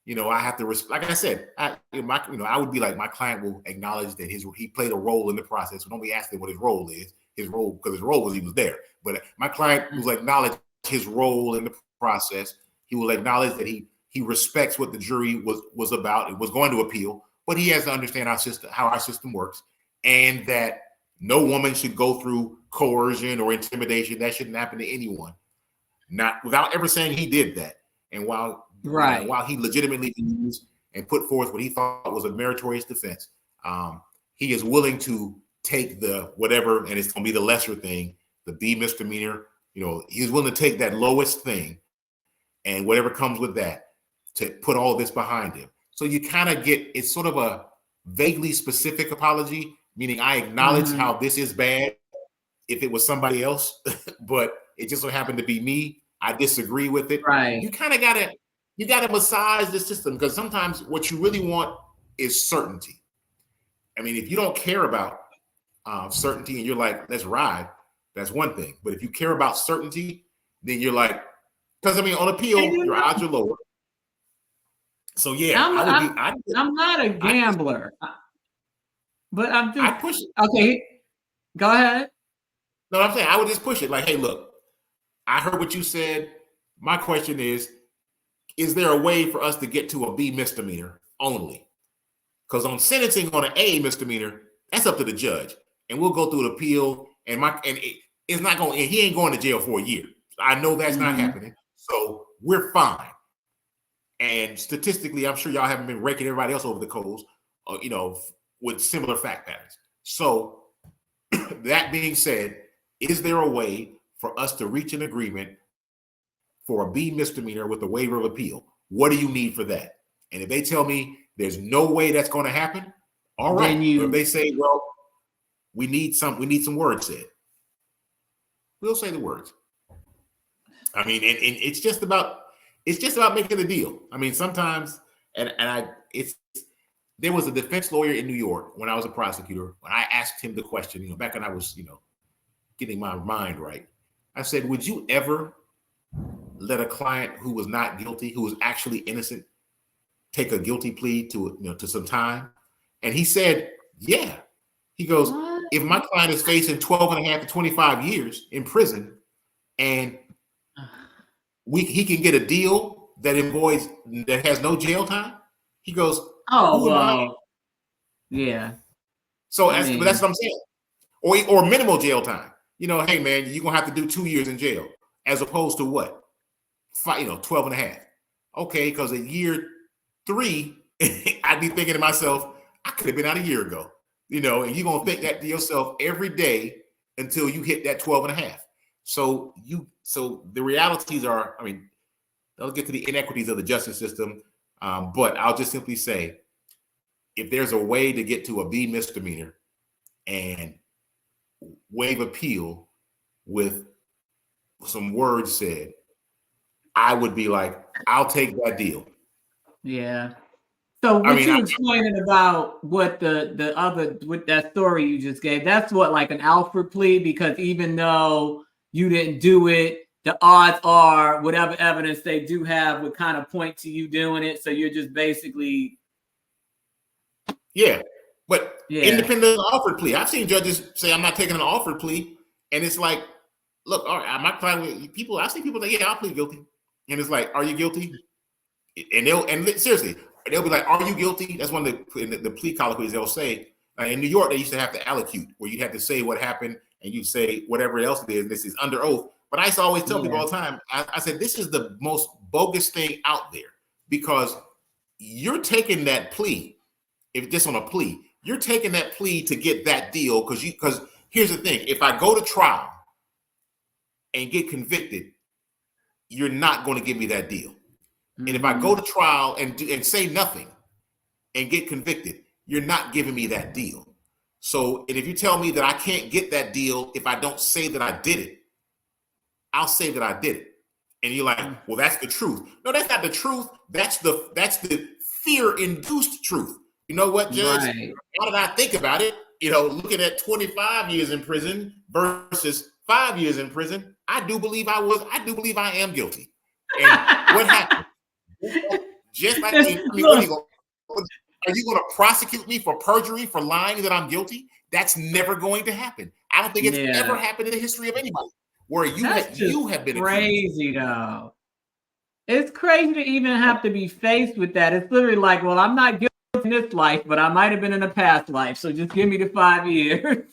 I have to, like I said, I would be like, my client will acknowledge that he played a role in the process. We don't be asking what his role is. Because his role was he was there. But my client will acknowledge his role in the process. He will acknowledge that he respects what the jury was about. It was going to appeal, but he has to understand how our system works, and that no woman should go through coercion or intimidation. That shouldn't happen to anyone. Not without ever saying he did that. And while he legitimately used and put forth what he thought was a meritorious defense, he is willing to take the whatever, and it's going to be the lesser thing, the B misdemeanor. He's willing to take that lowest thing and whatever comes with that to put all this behind him. So you kind of get, it's sort of a vaguely specific apology, meaning I acknowledge how this is bad if it was somebody else, but it just so happened to be me. I disagree with it.
Right.
You kind of gotta massage the system, because sometimes what you really want is certainty. I mean, if you don't care about certainty and you're like, let's ride, that's one thing. But if you care about certainty, then you're like, because I mean, on appeal, your odds are lower. So yeah,
I'm not a gambler, but I'm just.
I push it.
Okay, go ahead.
No, I'm saying I would just push it. Like, hey, look, I heard what you said. My question is there a way for us to get to a B misdemeanor only? Because on sentencing on an A misdemeanor, that's up to the judge, and we'll go through the appeal. It's not going. He ain't going to jail for a year. I know that's not happening. So we're fine. And statistically, I'm sure y'all haven't been raking everybody else over the coals, with similar fact patterns. So that being said, is there a way for us to reach an agreement for a B misdemeanor with a waiver of appeal? What do you need for that? And if they tell me there's no way that's going to happen, all right. If they say, well, we need some words said, we'll say the words. I mean, and it's just about making the deal. I mean, sometimes, there was a defense lawyer in New York when I was a prosecutor. When I asked him the question, back when I was, getting my mind right, I said, would you ever let a client who was not guilty, who was actually innocent, take a guilty plea to some time? And he said, yeah. He goes, if my client is facing 12 and a half to 25 years in prison, and he can get a deal that has no jail time, he goes,
oh, wow. Yeah.
So but that's what I'm saying. Or minimal jail time. Hey man, you're gonna have to do 2 years in jail, as opposed to what? 12 and a half. Okay, because at year 3, I'd be thinking to myself, I could have been out a year ago. And you're gonna think that to yourself every day until you hit that 12 and a half. So the realities are, I mean, they'll get to the inequities of the justice system. But I'll just simply say, if there's a way to get to a B misdemeanor and waive appeal with some words said, I would be like, I'll take that deal.
Yeah. So what you explaining about what the other, with that story you just gave, that's what, like an Alfred plea, because even though you didn't do it, the odds are whatever evidence they do have would kind of point to you doing it. So you're just basically.
Yeah. But independent of the offered plea, I've seen judges say, I'm not taking an offered plea. And it's like, look, all right, my client, I've seen people say, yeah, I'll plead guilty. And it's like, are you guilty? And seriously, they'll be like, are you guilty? That's one of the plea colloquies they'll say. In New York, they used to have to allocute, where you had to say what happened and you say whatever else it is. This is under oath. But I used to always tell people all the time, I said, this is the most bogus thing out there, because you're taking that plea, if just on a plea, you're taking that plea to get that deal. Because here's the thing, if I go to trial and get convicted, you're not going to give me that deal. Mm-hmm. And if I go to trial and say nothing and get convicted, you're not giving me that deal. So, and if you tell me that I can't get that deal if I don't say that I did it, I'll say that I did it. And you're like, well, that's the truth. No, that's not the truth. That's the fear-induced truth. You know what, Judge? Right. How did I think about it? Looking at 25 years in prison versus 5 years in prison, I do believe I am guilty. And what happened? Just like, I mean, what are you going to prosecute me for perjury, for lying that I'm guilty? That's never going to happen. I don't think it's ever happened in the history of anybody where you have been
crazy accused. Though. It's crazy to even have to be faced with that. It's literally like, well, I'm not guilty in this life, but I might have been in a past life. So just give me the 5 years.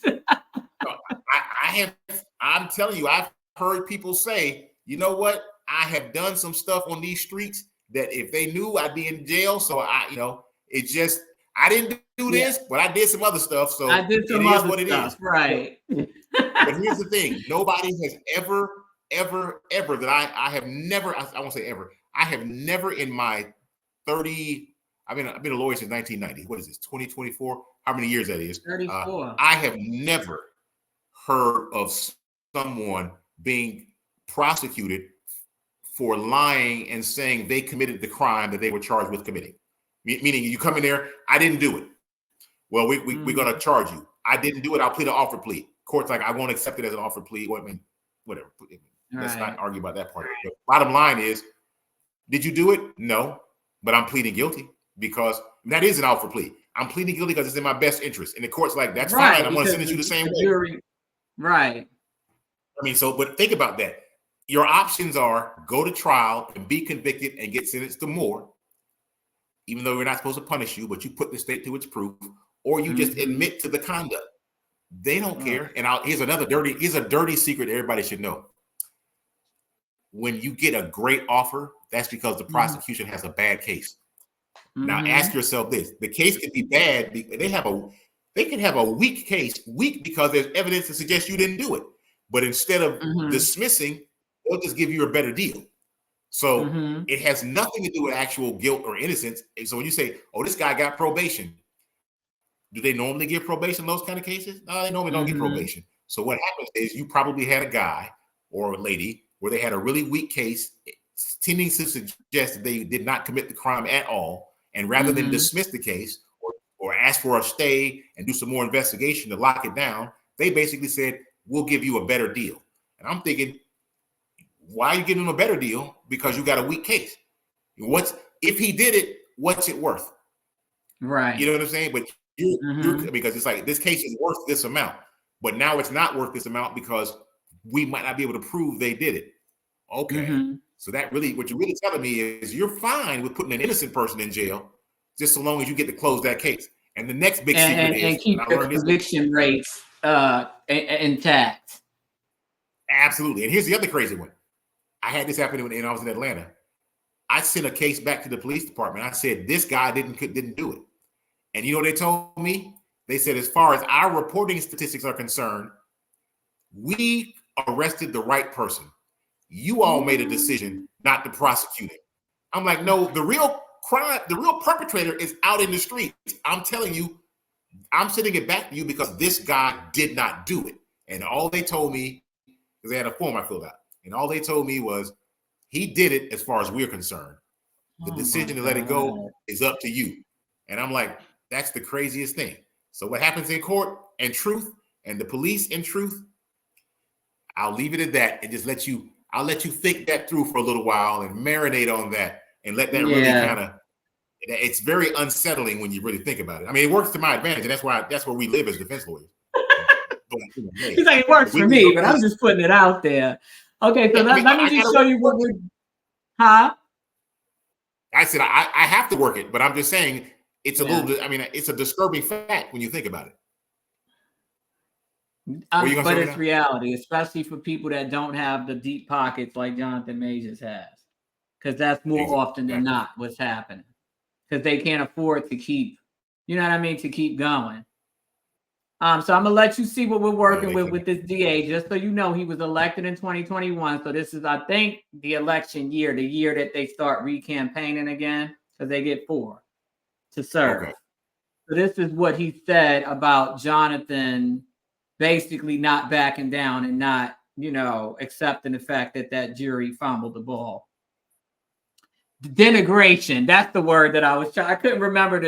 I'm telling you, I've heard people say, you know what? I have done some stuff on these streets that if they knew, I'd be in jail. So I didn't do this, but I did some other stuff. So
I did some other stuff. It is. Right.
But here's the thing. Nobody has ever that I have never, I won't say ever. I have never in my 30, I've been a lawyer since 1990. What is this? 2024? How many years that is?
34.
I have never heard of someone being prosecuted for lying and saying they committed the crime that they were charged with committing. Meaning you come in there, I didn't do it. Well, we're going to charge you. I didn't do it. I'll plead an offer plea. Court's like, I won't accept it as an offer plea. Well, I mean, whatever. Let's not argue about that part. The bottom line is, did you do it? No, but I'm pleading guilty because that is an offer plea. I'm pleading guilty because it's in my best interest. And the court's like, that's fine. I'm going to sentence you the same way.
Right.
I mean, but think about that. Your options are go to trial and be convicted and get sentenced to more, even though we're not supposed to punish you, but you put the state to its proof, or you just admit to the conduct. They don't care. And here's a dirty secret everybody should know. When you get a great offer, that's because the prosecution has a bad case. Now ask yourself this: the case could be bad. They can have a weak case, because there's evidence to suggest you didn't do it. But instead of dismissing, they'll just give you a better deal. So it has nothing to do with actual guilt or innocence. And so when you say, "Oh, this guy got probation," do they normally give probation in those kind of cases? No, they normally don't get probation. So what happens is you probably had a guy or a lady where they had a really weak case, tending to suggest that they did not commit the crime at all. And rather than dismiss the case or ask for a stay and do some more investigation to lock it down, they basically said, we'll give you a better deal. And I'm thinking, why are you giving him a better deal? Because you got a weak case. If he did it, what's it worth?
Right.
You know what I'm saying? But because it's like, this case is worth this amount, but now it's not worth this amount because we might not be able to prove they did it. Okay. So that really, what you're really telling me is you're fine with putting an innocent person in jail, just so long as you get to close that case. And the next big secret is,
and keep the conviction rates intact.
Absolutely. And here's the other crazy one. I had this happen when I was in Atlanta. I sent a case back to the police department. I said, this guy didn't do it. And you know what they told me? They said, as far as our reporting statistics are concerned, we arrested the right person. You all made a decision not to prosecute it. I'm like, no, the real perpetrator is out in the streets. I'm telling you, I'm sending it back to you because this guy did not do it. And all they told me, because they had a form I filled out, and all they told me was, he did it as far as we're concerned. The decision to let it go is up to you. And I'm like, that's the craziest thing. So what happens in court and truth and the police and truth, I'll leave it at that and just I'll let you think that through for a little while and marinate on that and let that really kind of, it's very unsettling when you really think about it. I mean, it works to my advantage, and that's where we live as defense lawyers.
He's like, it works for me, but I'm just putting it out there. Okay, so let me just show you what we're, I
said, I have to work it, but I'm just saying it's a little bit, I mean, it's a disturbing fact when you think about it.
But it's reality, especially for people that don't have the deep pockets like Jonathan Majors has, because that's more often than not what's happening, because they can't afford to keep, you know what I mean, to keep going. So I'm gonna let you see what we're working with this DA, just so you know he was elected in 2021. So this is, I think, the election year, the year that they start re-campaigning again, because they get 4 to serve. Okay. So this is what he said about Jonathan basically not backing down and not, accepting the fact that jury fumbled the ball. Denigration. That's the word that I was trying. I couldn't remember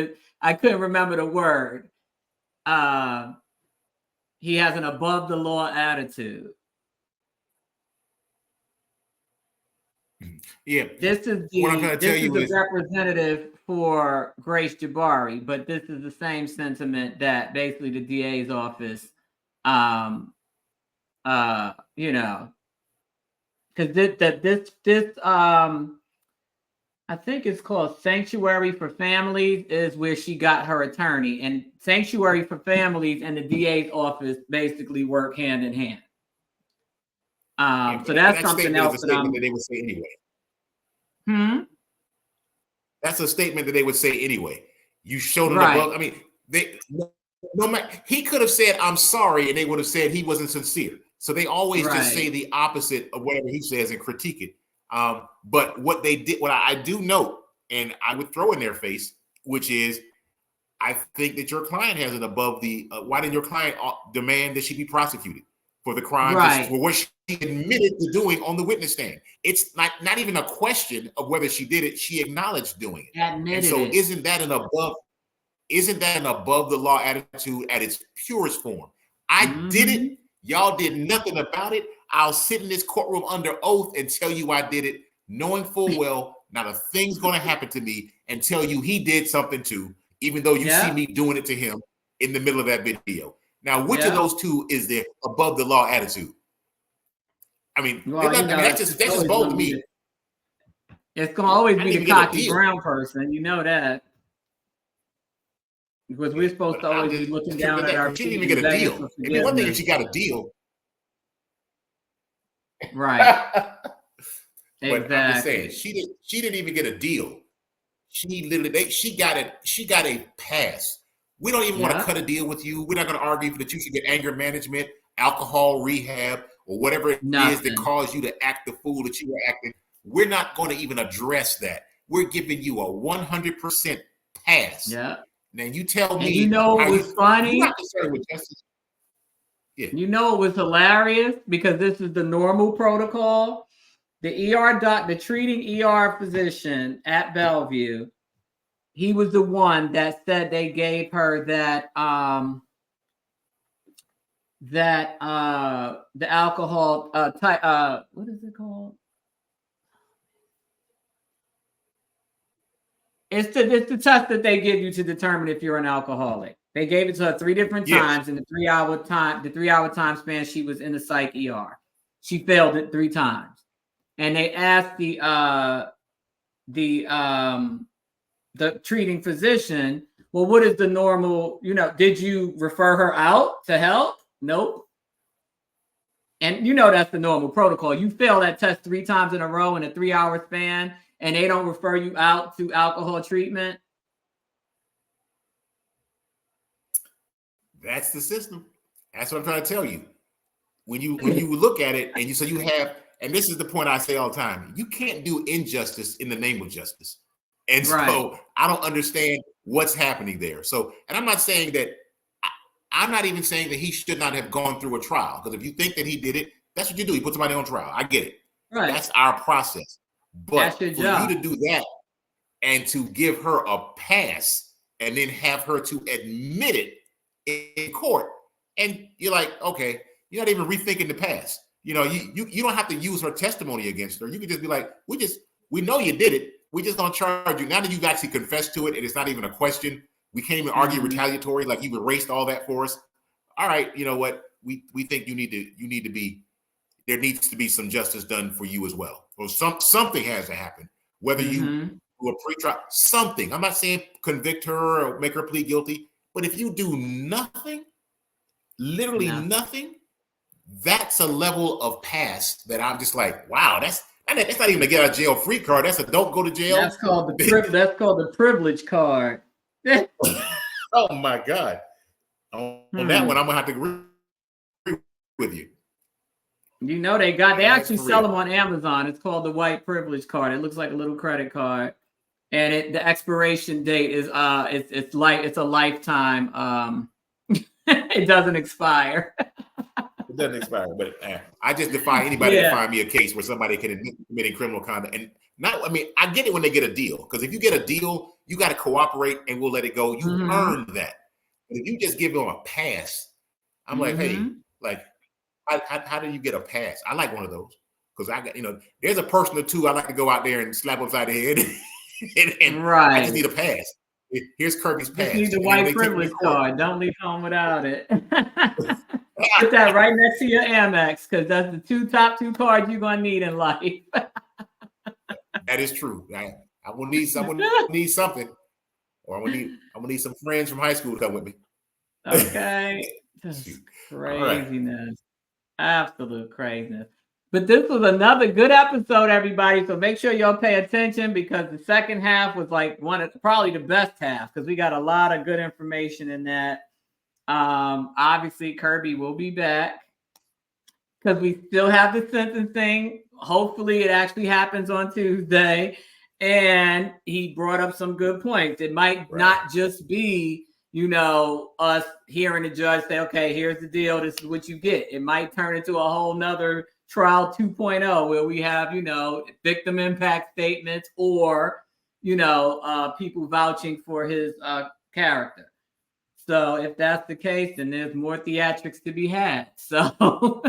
the word. He has an above the law attitude.
Yeah.
This is the representative for Grace Jabari, but this is the same sentiment that basically the DA's office, you know, because this I think it's called Sanctuary for Families is where she got her attorney, and Sanctuary for Families and the DA's office basically work hand in hand. So that's something else
that they would say anyway. That's a statement that they would say anyway. You showed them the book. I mean, no matter, he could have said, "I'm sorry," and they would have said he wasn't sincere. So they always just say the opposite of whatever he says and critique it. But what they did, what I do note, and I would throw in their face, which is, I think that your client has it above the. Why didn't your client demand that she be prosecuted for the crimes for what she admitted to doing on the witness stand? It's not even a question of whether she did it. She acknowledged doing it. And so isn't that an above the law attitude at its purest form? I did it. Y'all did nothing about it. I'll sit in this courtroom under oath and tell you I did it, knowing full well not a thing's going to happen to me, and tell you he did something too, even though you see me doing it to him in the middle of that video. Now, which of those two is the above the law attitude? I mean, that's just bold to me.
It's going to always be the cocky brown person. You know that. Because we're supposed to always be looking down at our
She didn't even get a deal. It'd be one thing if she got a deal.
Right.
But I'm just saying, she didn't even get a deal. She literally, she got a pass. We don't even want to cut a deal with you. We're not going to argue that you should get anger management, alcohol rehab, or whatever it is that caused you to act the fool that you were acting. We're not going to even address that. We're giving you a 100% pass.
Yeah.
Now you tell me.
You know it was funny.
You're not concerned with justice. Yeah.
You know it was hilarious because this is the normal protocol. The treating ER physician at Bellevue, he was the one that said they gave her that the alcohol type what is it called? It's the test that they give you to determine if you're an alcoholic. They gave it to her 3 different times in the 3-hour time span she was in the psych ER. She failed it 3 times. And they asked the treating physician, well, what is the normal, did you refer her out to help? Nope. And that's the normal protocol. You fail that test 3 times in a row in a 3-hour span, and they don't refer you out to alcohol treatment.
That's the system. That's what I'm trying to tell you. When you look at it and you have, and this is the point I say all the time, you can't do injustice in the name of justice. And so I don't understand what's happening there. So, and I'm not saying that, I'm not even saying that he should not have gone through a trial. Because if you think that he did it, that's what you do. You put somebody on trial. I get it.
Right.
That's our process. But for you to do that and to give her a pass and then have her to admit it in court, and you're like, okay, you're not even rethinking the past. You don't have to use her testimony against her. You can just be like, we know you did it. We just don't charge you. Now that you've actually confessed to it and it's not even a question, we can't even argue retaliatory, like you've erased all that for us. All right, you know what? We think there needs to be some justice done for you as well. Or something has to happen. Whether you do a pre-trial, something. I'm not saying convict her or make her plead guilty, but if you do nothing, literally nothing, that's a level of pass that I'm just like, wow, that's not even a get out of jail free card. That's a don't go to jail.
That's called the privilege card.
Oh my God. On that one, I'm gonna have to agree with you.
They actually sell them on Amazon. It's called the white privilege card. It looks like a little credit card, and the expiration date is it's a lifetime. It doesn't expire.
It doesn't expire, but I just defy anybody to find me a case where somebody can admit committing criminal conduct. And I get it when they get a deal, because if you get a deal, you got to cooperate and we'll let it go. You earned that. But if you just give them a pass, I'm like, hey, like, how do you get a pass? I like one of those. because I got, there's a person or two I like to go out there and slap upside the head, and
right.
I just need a pass. Here's Kirby's pass.
Just need the white privilege card. Don't leave home without it. Put that right next to your Amex, because that's the top two cards you're gonna need in life.
That is true. I will need someone need something, or I'm gonna need some friends from high school to come with me.
Okay, just craziness, absolute craziness. But this was another good episode, everybody. So make sure y'all pay attention, because the second half was like probably the best half, because we got a lot of good information in that. Obviously, Kirby will be back because we still have the sentencing. Hopefully, it actually happens on Tuesday. And he brought up some good points. It might not just be, us hearing the judge say, okay, here's the deal. This is what you get. It might turn into a whole nother trial 2.0 where we have, victim impact statements or, people vouching for his character. So if that's the case, then there's more theatrics to be had. So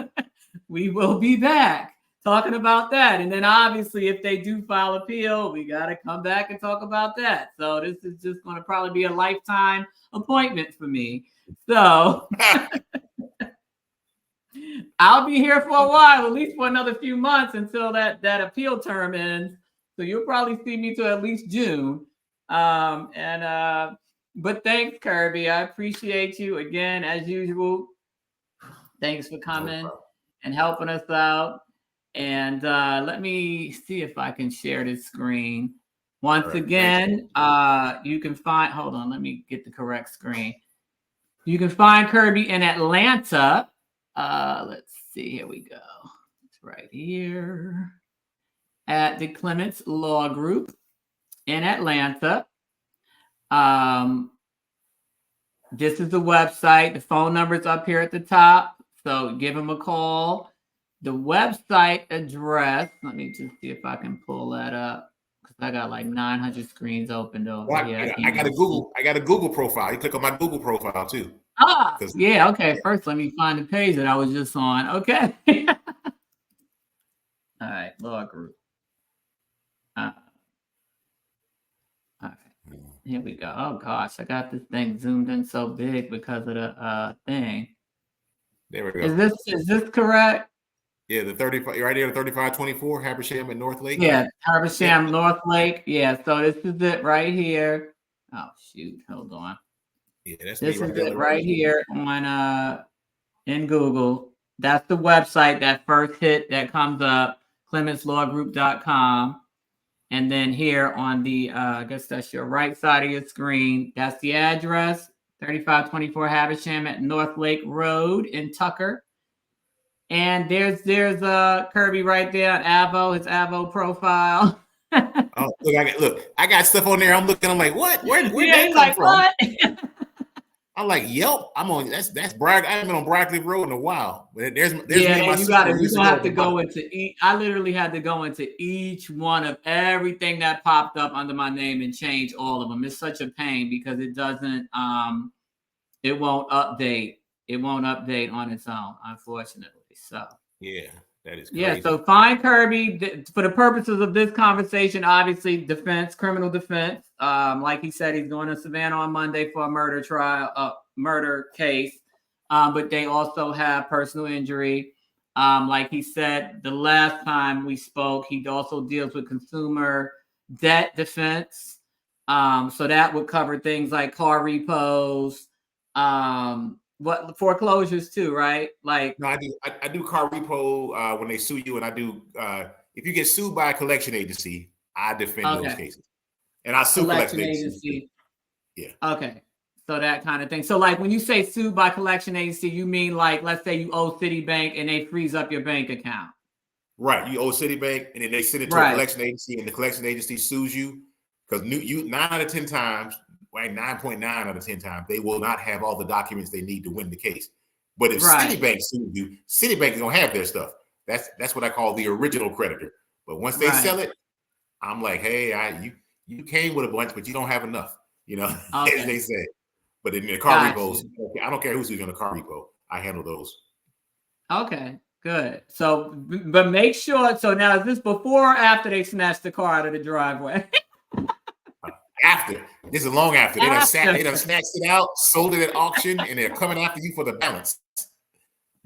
we will be back talking about that. And then obviously, if they do file appeal, we got to come back and talk about that. So this is just going to probably be a lifetime appointment for me. So I'll be here for a while, at least for another few months until that appeal term ends. So you'll probably see me to at least June. But thanks, Kirby. I appreciate you again, as usual. Thanks for coming and helping us out. And let me see if I can share this screen. Once again, you can find, hold on, let me get the correct screen. You can find Kirby in Atlanta. Let's see, here we go. It's right here at the Clements Law Group in Atlanta. This is the website. The phone number is up here at the top. So give him a call. The website address, let me just see if I can pull that up, because I got like 900 screens opened over here.
I got a Google profile. You click on my Google profile too.
Yeah, okay. First, let me find the page that I was just on. Okay. All right, law group. All right, here we go. Oh gosh, I got this thing zoomed in so big because of the thing.
There we go.
Is this correct?
Yeah, the 35 right there, the 3524 Habersham and North Lake.
Yeah, Habersham, North Lake. Yeah, so this is it right here. Oh shoot, hold on.
Yeah, this
is it right here on in Google. That's the website, that first hit that comes up, ClementsLawGroup.com. And then here on the I guess that's your right side of your screen, that's the address, 3524 Habersham at North Lake Road in Tucker. And there's Kirby right there on Avo, his Avo profile.
Oh, look, I got stuff on there. I'm looking, I'm like, what? Where
yeah, that come from? What?
I'm like, Yelp. I'm on that's Bragg. I haven't been on Brackley Road in a while. There's
yeah, and you gonna have to go into each. I literally had to go into each one of everything that popped up under my name and change all of them. It's such a pain because it doesn't it won't update. It won't update on its own, unfortunately. So
yeah, that is crazy.
Yeah. So find Kirby for the purposes of this conversation. Obviously, defense, criminal defense. Like he said, he's going to Savannah on Monday for a murder trial, murder case. But they also have personal injury. Like he said, the last time we spoke, he also deals with consumer debt defense. So that would cover things like car repos. What foreclosures too, right? Like
no, I do car repo when they sue you, and I do if you get sued by a collection agency, I defend those cases, and I sue collection agency. Yeah. Okay. So that kind of thing. So like when you say sued by collection agency, you mean like let's say you owe Citibank and they freeze up your bank account. Right. You owe Citibank, and then they send it to a collection agency, and the collection agency sues you because you 9 out of 10 times. Right, 9.9 out of 10 times, they will not have all the documents they need to win the case. But if Citibank sues you, Citibank is gonna have their stuff. That's what I call the original creditor. But once they sell it, I'm like, hey, you came with a bunch, but you don't have enough, as they say. But in the car repos, I don't care who's using a car repo. I handle those.
Okay, Good. So, but make sure. So now, is this before or after they snatched the car out of the driveway?
After. This is long after. They done snatched it out, sold it at auction, and they're coming after you for the balance.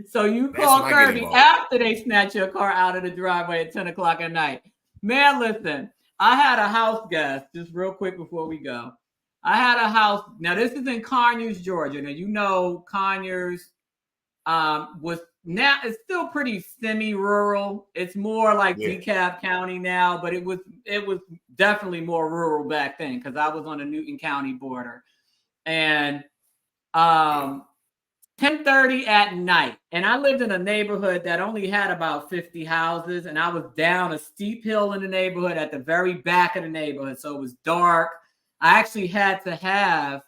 So you call Kirby after they snatch your car out of the driveway at 10 o'clock at night. Man, listen, I had a house guest, just real quick before we go. I had a house. Now, this is in Conyers, Georgia. Now, you know, Conyers was now, it's still pretty semi-rural. It's more like DeKalb County now, but it was definitely more rural back then because I was on the Newton County border. And 10:30 at night, and I lived in a neighborhood that only had about 50 houses, and I was down a steep hill in the neighborhood at the very back of the neighborhood, so it was dark. I actually had to have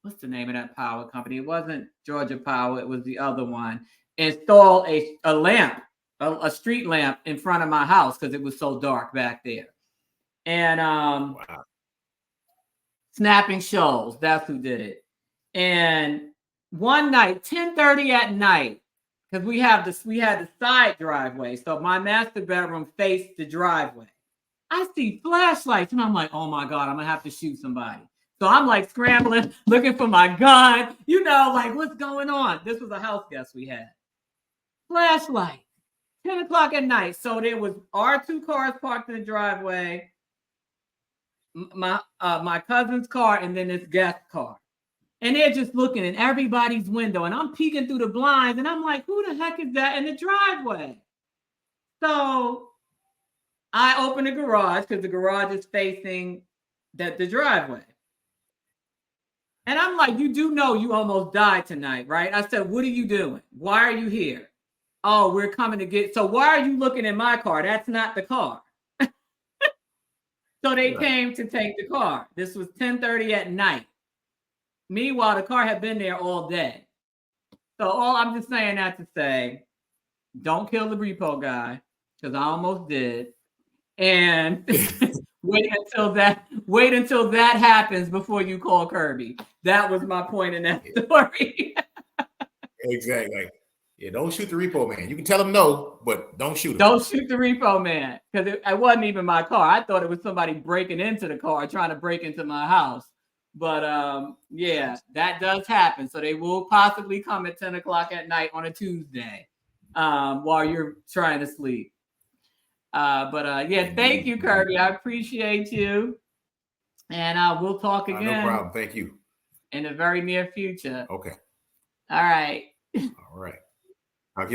what's the name of that power company? It wasn't Georgia Power, it was the other one. Install a lamp, a street lamp in front of my house because it was so dark back there. And Snapping Shoals, that's who did it. And one night, 10:30 at night, because we had the side driveway, so my master bedroom faced the driveway. I see flashlights, and I'm like, oh my God, I'm gonna have to shoot somebody. So I'm like scrambling, looking for my gun, you know, like what's going on? This was a house guest we had. Flashlight, 10 o'clock at night. So there was our two cars parked in the driveway, my cousin's car, and then this guest car. And they're just looking in everybody's window, and I'm peeking through the blinds, and I'm like, who the heck is that in the driveway? So I open the garage because the garage is facing the driveway. And I'm like, you do know you almost died tonight, right? I said, what are you doing? Why are you here? Oh, we're coming to get, so why are you looking in my car? That's not the car. So they came to take the car. This was 10:30 at night. Meanwhile, the car had been there all day. So I'm just saying that to say, don't kill the repo guy, because I almost did. And wait until that happens before you call Kirby. That was my point in that story.
Exactly. Yeah, don't shoot the repo man. You can tell him no, but don't shoot him.
Don't shoot the repo man, because it wasn't even my car. I thought it was somebody breaking into the car, trying to break into my house. But yeah, that does happen. So they will possibly come at 10 o'clock at night on a Tuesday while you're trying to sleep. But yeah, thank you, Kirby. I appreciate you. And we'll talk again.
No problem. Thank you.
In the very near future.
Okay.
All right.
All right. Talk to you later.